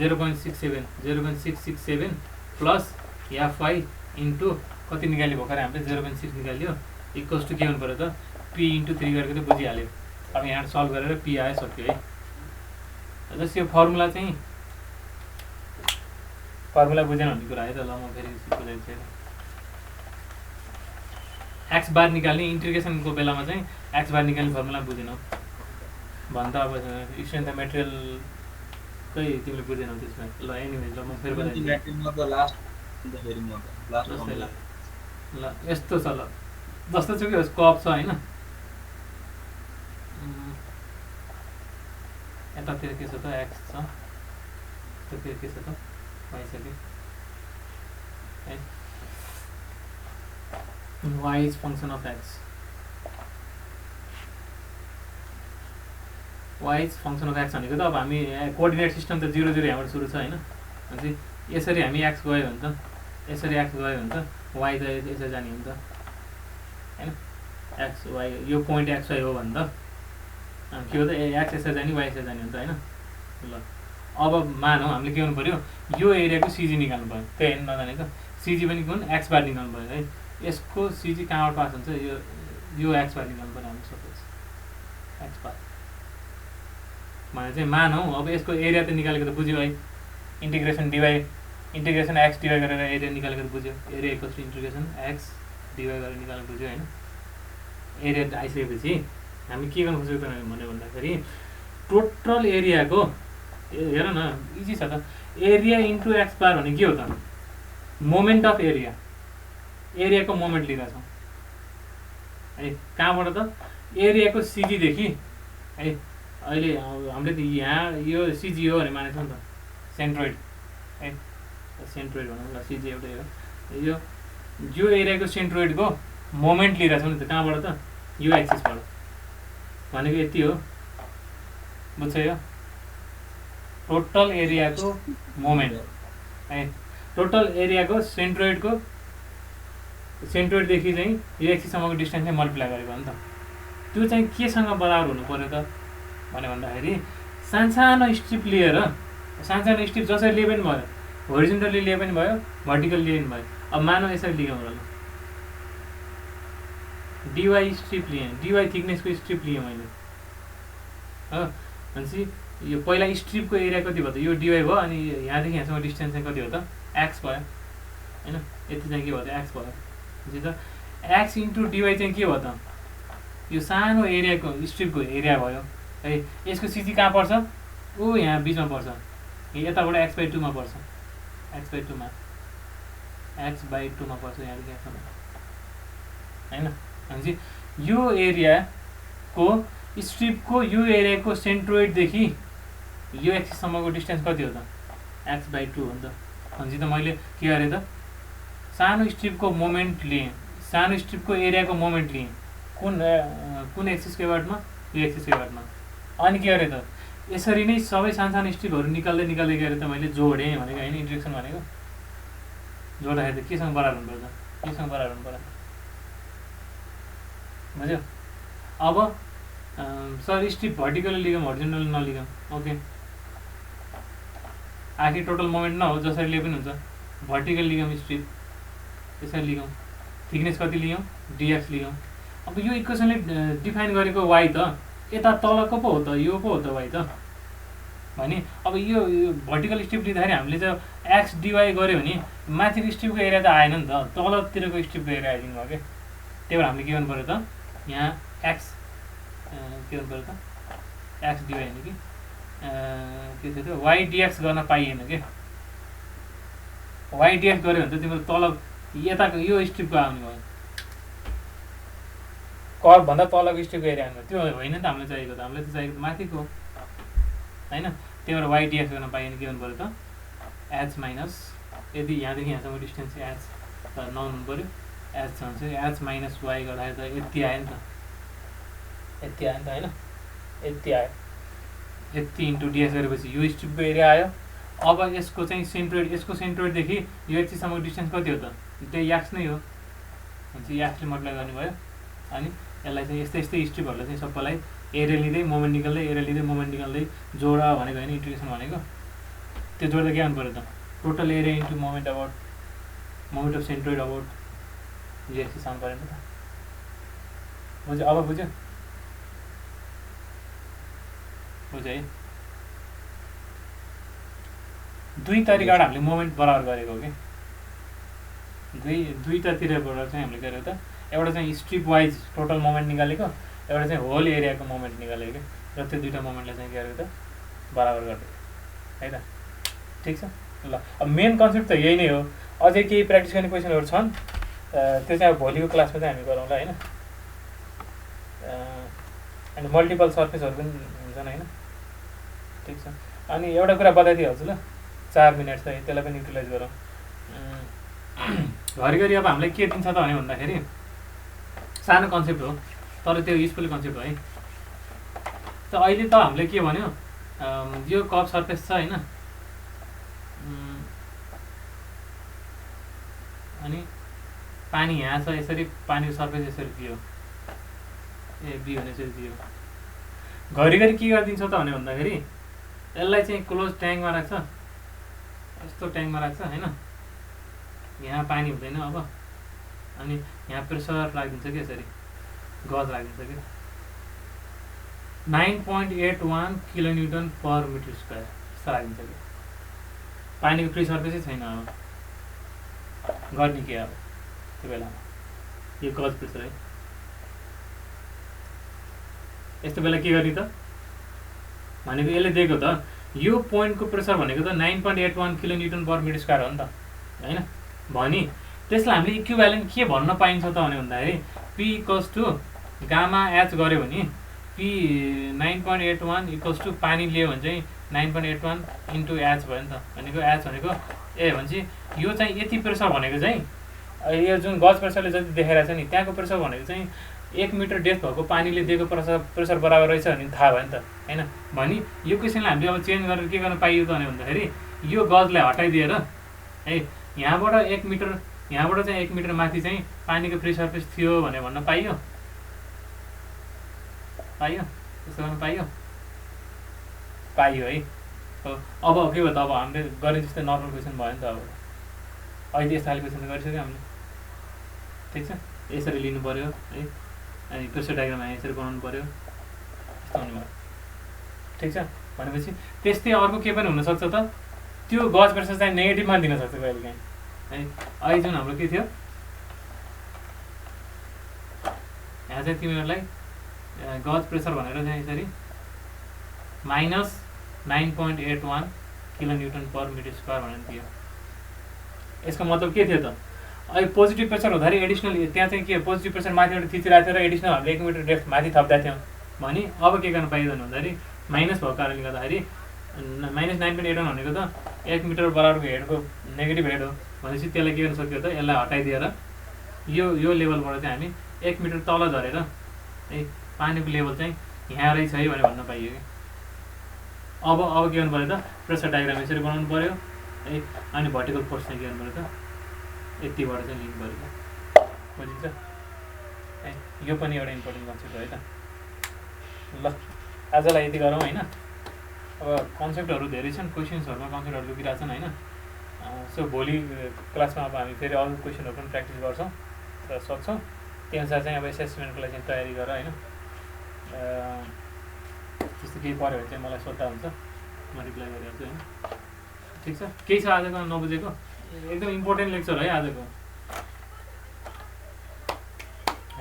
0.667 प्लस एफवाई इन्टु कति निकाल्यो भर्खर हामीले 0.6 निकाल्यो, इक्वल्स टु के हुनु पऱ्यो त, पी इन्टु 3 गरेको त बुझिहाल्यो। अब यहाँ सल्भ गरेर पी आयो, सक्यो है। जस्तो यो फर्मुला चाहिँ फर्मुला बुझेन भन्ने कुरा है त। ल म फेरि बुझाइदिन्छु। एक्स बार निकाल्ने इन्टिग्रेसनको बेलामा चाहिँ एक्स बार निकाल्ने फर्मुला बुझेनौ भन्दा अब स्टुडेन्ट त मेटेरियलकै तिमीले बुझेनौ त्यसमा। ल एनिवेज, ल म फेरि ल यस्तो छ, ल जस्तो छ कि कप छ होइन, यतातिर के छ त, एक्स छ, यतातिर के छ त, भइसक्यो है। y is function of x, y is function of x भनेको त अब हामी कोअर्डिनेट सिस्टम त 0 0 यहाँबाट सुरु छ होइन। भनेपछि यसरी हामी x गयो भने त, यसरी x गयो भने त y त यसरी जाने हो नि त होइन। x y यो पोइन्ट x y हो भने त के हो त एक्स यसरी जाने वाइ यसरी जाने हुन्छ होइन। ल अब मानौँ हामीले के गर्नु पऱ्यो, यो एरियाको सिजी निकाल्नु पऱ्यो, त्यही होइन नजानेको, सिजी पनि कुन एक्स बार निकाल्नु पऱ्यो है। यसको सिजी कहाँबाट पास हुन्छ, यो एक्स बार निकाल्नु पऱ्यो हाम्रो सपोज एक्स बार भने चाहिँ मानौँ अब यसको एरिया त निकालेको त बुझ्यो है, integration dy integration x dy गरेर एरिया निकालेको त बुझ्यो, area equals to integration x dy गरेर निकाल्नु बुझ्यो होइन। एरिया आइसकेपछि हामी के गर्नु खोजेको त भन्यो भन्दाखेरि टोटल एरियाको हेर न इजी छ त, एरिया इन्टु एक्स बार भने के हो त, मोमेन्ट अफ एरिया, एरियाको मोमेन्ट लिइरहेछौँ है। कहाँबाट त, एरियाको सिजीदेखि है, अहिले हामीले त यहाँ यो सिजी हो भने मानेको छौँ नि त, सेन्ट्रोइड है, सेन्ट्रोइड भनौँ ल, सिजी एउटै हो, यो एरियाको सेन्ट्रोइडको मोमेन्ट लिइरहेछौँ नि त, कहाँबाट त, यो एक्सिसबाट, भनेको यति हो, बुझ्छ यो टोटल एरियाको मोमेन्ट है। टोटल एरियाको सेन्ट्रोइडदेखि चाहिँ यो एक्सिससम्मको डिस्टेन्स चाहिँ मल्टिप्लाई गरेको हो नि त, त्यो चाहिँ केसँग बराबर हुनु पऱ्यो त भने भन्दाखेरि सानसानो स्ट्रिप लिएर, सानसानो स्ट्रिप जसरी लिए पनि भयो, होरिजेन्टली लिए पनि भयो, भर्टिकल लिए पनि भयो। अब मानौँ यसरी लियौँ होला, डिवाई स्ट्रिप लिएँ, डिवाई थिकनेसको स्ट्रिप लिएँ मैले हो, भनेपछि यो पहिला स्ट्रिपको एरिया कति भयो त, यो डिवाई भयो, अनि यहाँदेखि यहाँसम्म डिस्टेन्स चाहिँ कति हो त, एक्स भयो होइन, यति चाहिँ के भयो त, एक्स भयो। भनेपछि त एक्स इन्टु डिवाई चाहिँ के भयो त, यो सानो एरियाको स्ट्रिपको एरिया भयो है। यसको सिजी कहाँ पर्छ, ऊ यहाँ बिचमा पर्छ, यताबाट एक्स बाई टूमा पर्छ, एक्स बाई टूमा पर्छ यहाँदेखि यहाँसम्म होइन। भनेपछि यो एरियाको स्ट्रिपको यो एरियाको सेन्ट्रोइडदेखि यो एक्सिससम्मको डिस्टेन्स कति हो त, एक्स बाई टू हो नि त। भनेपछि त मैले के गरेँ त, सानो स्ट्रिपको मोमेन्ट लिएँ, सानो स्ट्रिपको एरियाको मोमेन्ट लिएँ, कुन एक्सिसको बाटमा, यो एक्सिसको बाटमा, अनि के गरेँ त, यसरी नै सबै सानो स्ट्रिपहरू निकाल्दै गएर त मैले जोडेँ भनेको होइन, इन्ट्रेक्सन भनेको जोड्दाखेरि त केसँग बराबर हुनु पर्छ, केसँग बराबर हुनु पर्छ, बुझ्यो। अब सर स्ट्रिप भर्टिकली लिगौँ हरिजोन्टली नलिगौँ, ओके, आखिर टोटल मोमेन्ट नहो, जसरी लिए पनि हुन्छ, भर्टिकल लिगौँ स्ट्रिप, यसरी लिगौँ, थिकनेस कति लियौँ, डिएक्स लियौँ। अब यो इक्वेसनले डिफाइन गरेको वाइ त यता तलको पो हो त, यो पो हो त वाइ त भने, अब यो भर्टिकल स्ट्रिप लिँदाखेरि हामीले चाहिँ एक्स डिवाई गऱ्यो भने माथिको स्ट्रिपको एरिया त आएन नि त, तलतिरको स्ट्रिपको एरिया आइदिनु भयो क्या। त्यही भएर हामीले के गर्नु पऱ्यो त, यहाँ एक्स के गर्नु पऱ्यो त, एक्स डिवाई होइन कि के थियो त्यो, वाइ डिएक्स गर्न पाइएन क्या। वाइ डिएक्स गऱ्यो भने त तिम्रो तल यताको यो स्ट्रिपको आउने भयो, कर्भभन्दा तलको स्ट्रिपको एरिया आउने भयो, त्यो होइन नि त हामीलाई चाहिएको त, हामीलाई त चाहिएको त माथिको होइन। त्यही भएर वाइ डिएक्स गर्न पाइएन, के गर्नु पऱ्यो त, एच माइनस, यदि यहाँदेखि यहाँसम्म डिस्टेन्स एच त नहुनु पऱ्यो, एच छ भने चाहिँ एच माइनस वाइ गर्दाखेरि त यति आयो नि त, यति आयो नि त होइन, यति आयो, यति इन्टु डिएक्स गरेपछि यो स्ट्रिपको एरिया आयो। अब यसको चाहिँ सेन्ट्रोइड, यसको सेन्ट्रोइडदेखि यो एक्सिससम्मको डिस्टेन्स कति हो त, त्यही याक्स नै हो, भनेपछि याक्सले मल्टिप्लाई गर्ने भयो। अनि यसलाई चाहिँ यस्तै स्ट्रिपहरूलाई चाहिँ सबैलाई एरिया लिँदै मोमेन्ट निकाल्दै, एरिया लिँदै मोमेन्ट निकाल्दै जोड भनेको होइन, इन्टिग्रेसन भनेको त्यो जोड्दा के गर्नु पऱ्यो त, total area into moment about, moment of centroid about यो एक्सिस आउनु पऱ्यो नि त, बुझ्यो। अब बुझ्यो है, दुई तरिकाबाट हामीले मोमेन्ट बराबर गरेको हो कि, दुईटातिरबाट चाहिँ हामीले गरेको त, एउटा चाहिँ स्ट्रिप वाइज टोटल मोमेन्ट निकालेको, एउटा चाहिँ होल एरियाको मोमेन्ट निकालेको क्या, र त्यो दुईवटा मोमेन्टलाई चाहिँ के गरेको त बराबर गरिदिएको है त, ठिक छ ल। अब मेन कन्सेप्ट त यही नै हो, अझै केही प्र्याक्टिस गर्ने क्वेसनहरू छन्, त्यो चाहिँ अब भोलिको क्लासमा चाहिँ हामी गरौँला होइन। अनि मल्टिपल सर्फेसहरू पनि हुन्छन् होइन, ठिक छ। अनि एउटा कुरा बताइदिइहाल्छु ल, 4 मिनट छ, त्यसलाई पनि युटिलाइज गरौँ। घरिघरि अब हामीलाई के दिन्छ त भने भन्दाखेरि सानो कन्सेप्ट हो, तर त्यो युजफुल कन्सेप्ट हो है। त अहिले त हामीले के भन्यो, यो कप सर्फेस छ होइन, अनि पानी यहाँ छ, यसरी पानीको सर्फेस यसरी दियो, ए बी भने चाहिँ दियो, घरिघरि के गरिदिन्छ त भने भन्दाखेरि यसलाई चाहिँ क्लोज ट्याङ्कमा राख्छ, यस्तो ट्याङ्कमा राख्छ होइन। यहाँ पानी हुँदैन अब, अनि यहाँ प्रेसर राखिदिन्छ कि यसरी गज राखिदिन्छ कि 9.81 किलोन्युटन पर मिटर स्क्वायर यस्तो राखिदिन्छ कि। पानीको फ्री सर्फेसै छैन अब, गर्ने के अब त्यो बेलामा, यो गज प्रेसर है। यस्तो बेला के गर्ने त भनेको यसले दिएको त यो पोइन्टको प्रेसर भनेको त 9.81 किलोन्युटन पर मिटर स्क्वायर हो नि त होइन। भनी त्यसलाई हामीले इक्विभ्यालेन्ट के भन्न पाइन्छ त भने भन्दाखेरि P equals to gamma h गऱ्यो भने पी 9.81 इक्वल्स टु पानी लियो भने चाहिँ 9.81 इन्टु एच भयो नि त। भनेको एच भनेको ए भनेपछि यो चाहिँ यति प्रेसर भनेको चाहिँ यो जुन गज प्रेसरले जति देखाइरहेको छ नि त्यहाँको प्रेसर भनेको चाहिँ 1 मिटर डेप्थ भएको पानीले दिएको प्रेसर बराबर रहेछ भने थाहा भयो नि त होइन। भनी यो क्वेसनलाई हामीले अब चेन्ज गरेर के गर्न पाइयो त भने भन्दाखेरि यो गजलाई हटाइदिएर है यहाँबाट 1 मिटर, यहाँबाट चाहिँ 1 मिटर माथि चाहिँ पानीको फ्री सर्फेस थियो भने भन्न पाइयो, पाइयो त्यस्तो गर्न पाइयो, पाइयो है। अब के भयो त, अब हामीले गरे जस्तै नर्मल क्वेसन भयो नि त। अब अहिले यस्तो खाले क्वेसन त गरिसक्यो हामीले, ठिक छ। यसरी लिनु पऱ्यो है, अनि प्रेसर डायग्राम यसरी बनाउनु पऱ्यो, यस्तो हुनुभयो, ठिक छ। भनेपछि त्यस्तै अर्को के पनि हुनसक्छ त, त्यो गज प्रेसर चाहिँ नेगेटिभमा दिन सक्छ कहिलेकाहीँ है। अहिले जुन हाम्रो के थियो यहाँ चाहिँ तिमीहरूलाई गज प्रेसर भनेर चाहिँ यसरी -9.81 किलोन्युटन पर मिटर स्क्वायर भनेर दियो। यसको मतलब के थियो त, अहिले पोजिटिभ प्रेसर हुँदाखेरि एडिसनल त्यहाँ चाहिँ के पोजिटिभ प्रेसर माथिबाट थिचिरहेको थियो र एडिसनल हामीले 1 मिटर डेप्थ माथि थप्दा थियौँ भने अब के गर्न पाइँदैन भन्दाखेरि माइनस भएको कारणले गर्दाखेरि -9.81 भनेको त 1 मिटर बराबरको हेडको नेगेटिभ हेड हो। भनेपछि त्यसलाई के गर्न सक्यो त, यसलाई हटाइदिएर यो लेभलबाट चाहिँ हामी 1 मिटर तल झरेर है पानीको लेभल चाहिँ यहाँ रहेछ है भनेर भन्न पाइयो कि। अब के गर्नु पऱ्यो त, प्रेसर डायग्राम यसरी बनाउनु पऱ्यो है, अनि भर्टिकल फोर्स चाहिँ के गर्नु पऱ्यो त यतिबाट चाहिँ लिनु पऱ्यो, बुझिन्छ है। यो पनि एउटा इम्पोर्टेन्ट कन्सेप्ट हो है त। ल आजलाई यति गरौँ होइन। अब कन्सेप्टहरू धेरै छन्, क्वेसन्सहरूमा कन्सेप्टहरू लुकिरहेको छन् होइन। सो भोलि क्लासमा अब हामी फेरि अरू क्वेसनहरू पनि प्र्याक्टिस गर्छौँ र सक्छौँ। त्यही अनुसार चाहिँ अब एसेसमेन्टको लागि चाहिँ तयारी गर होइन। त्यस्तो केही पऱ्यो भने चाहिँ मलाई सोद्धा हुन्छ, म रिप्लाई गरिहाल्छु होइन। ठिक छ, केही छ आजको नबुझेको? एकदम इम्पोर्टेन्ट लेक्चर है आजको।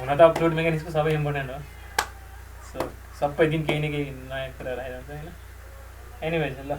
हुन त अब फ्लुइड मेकानिक्सको सबै इम्पोर्टेन्ट हो, सो सबै दिन केही न केही नयाँ कुरा आइरहन्छ होइन। एनिवेज ल।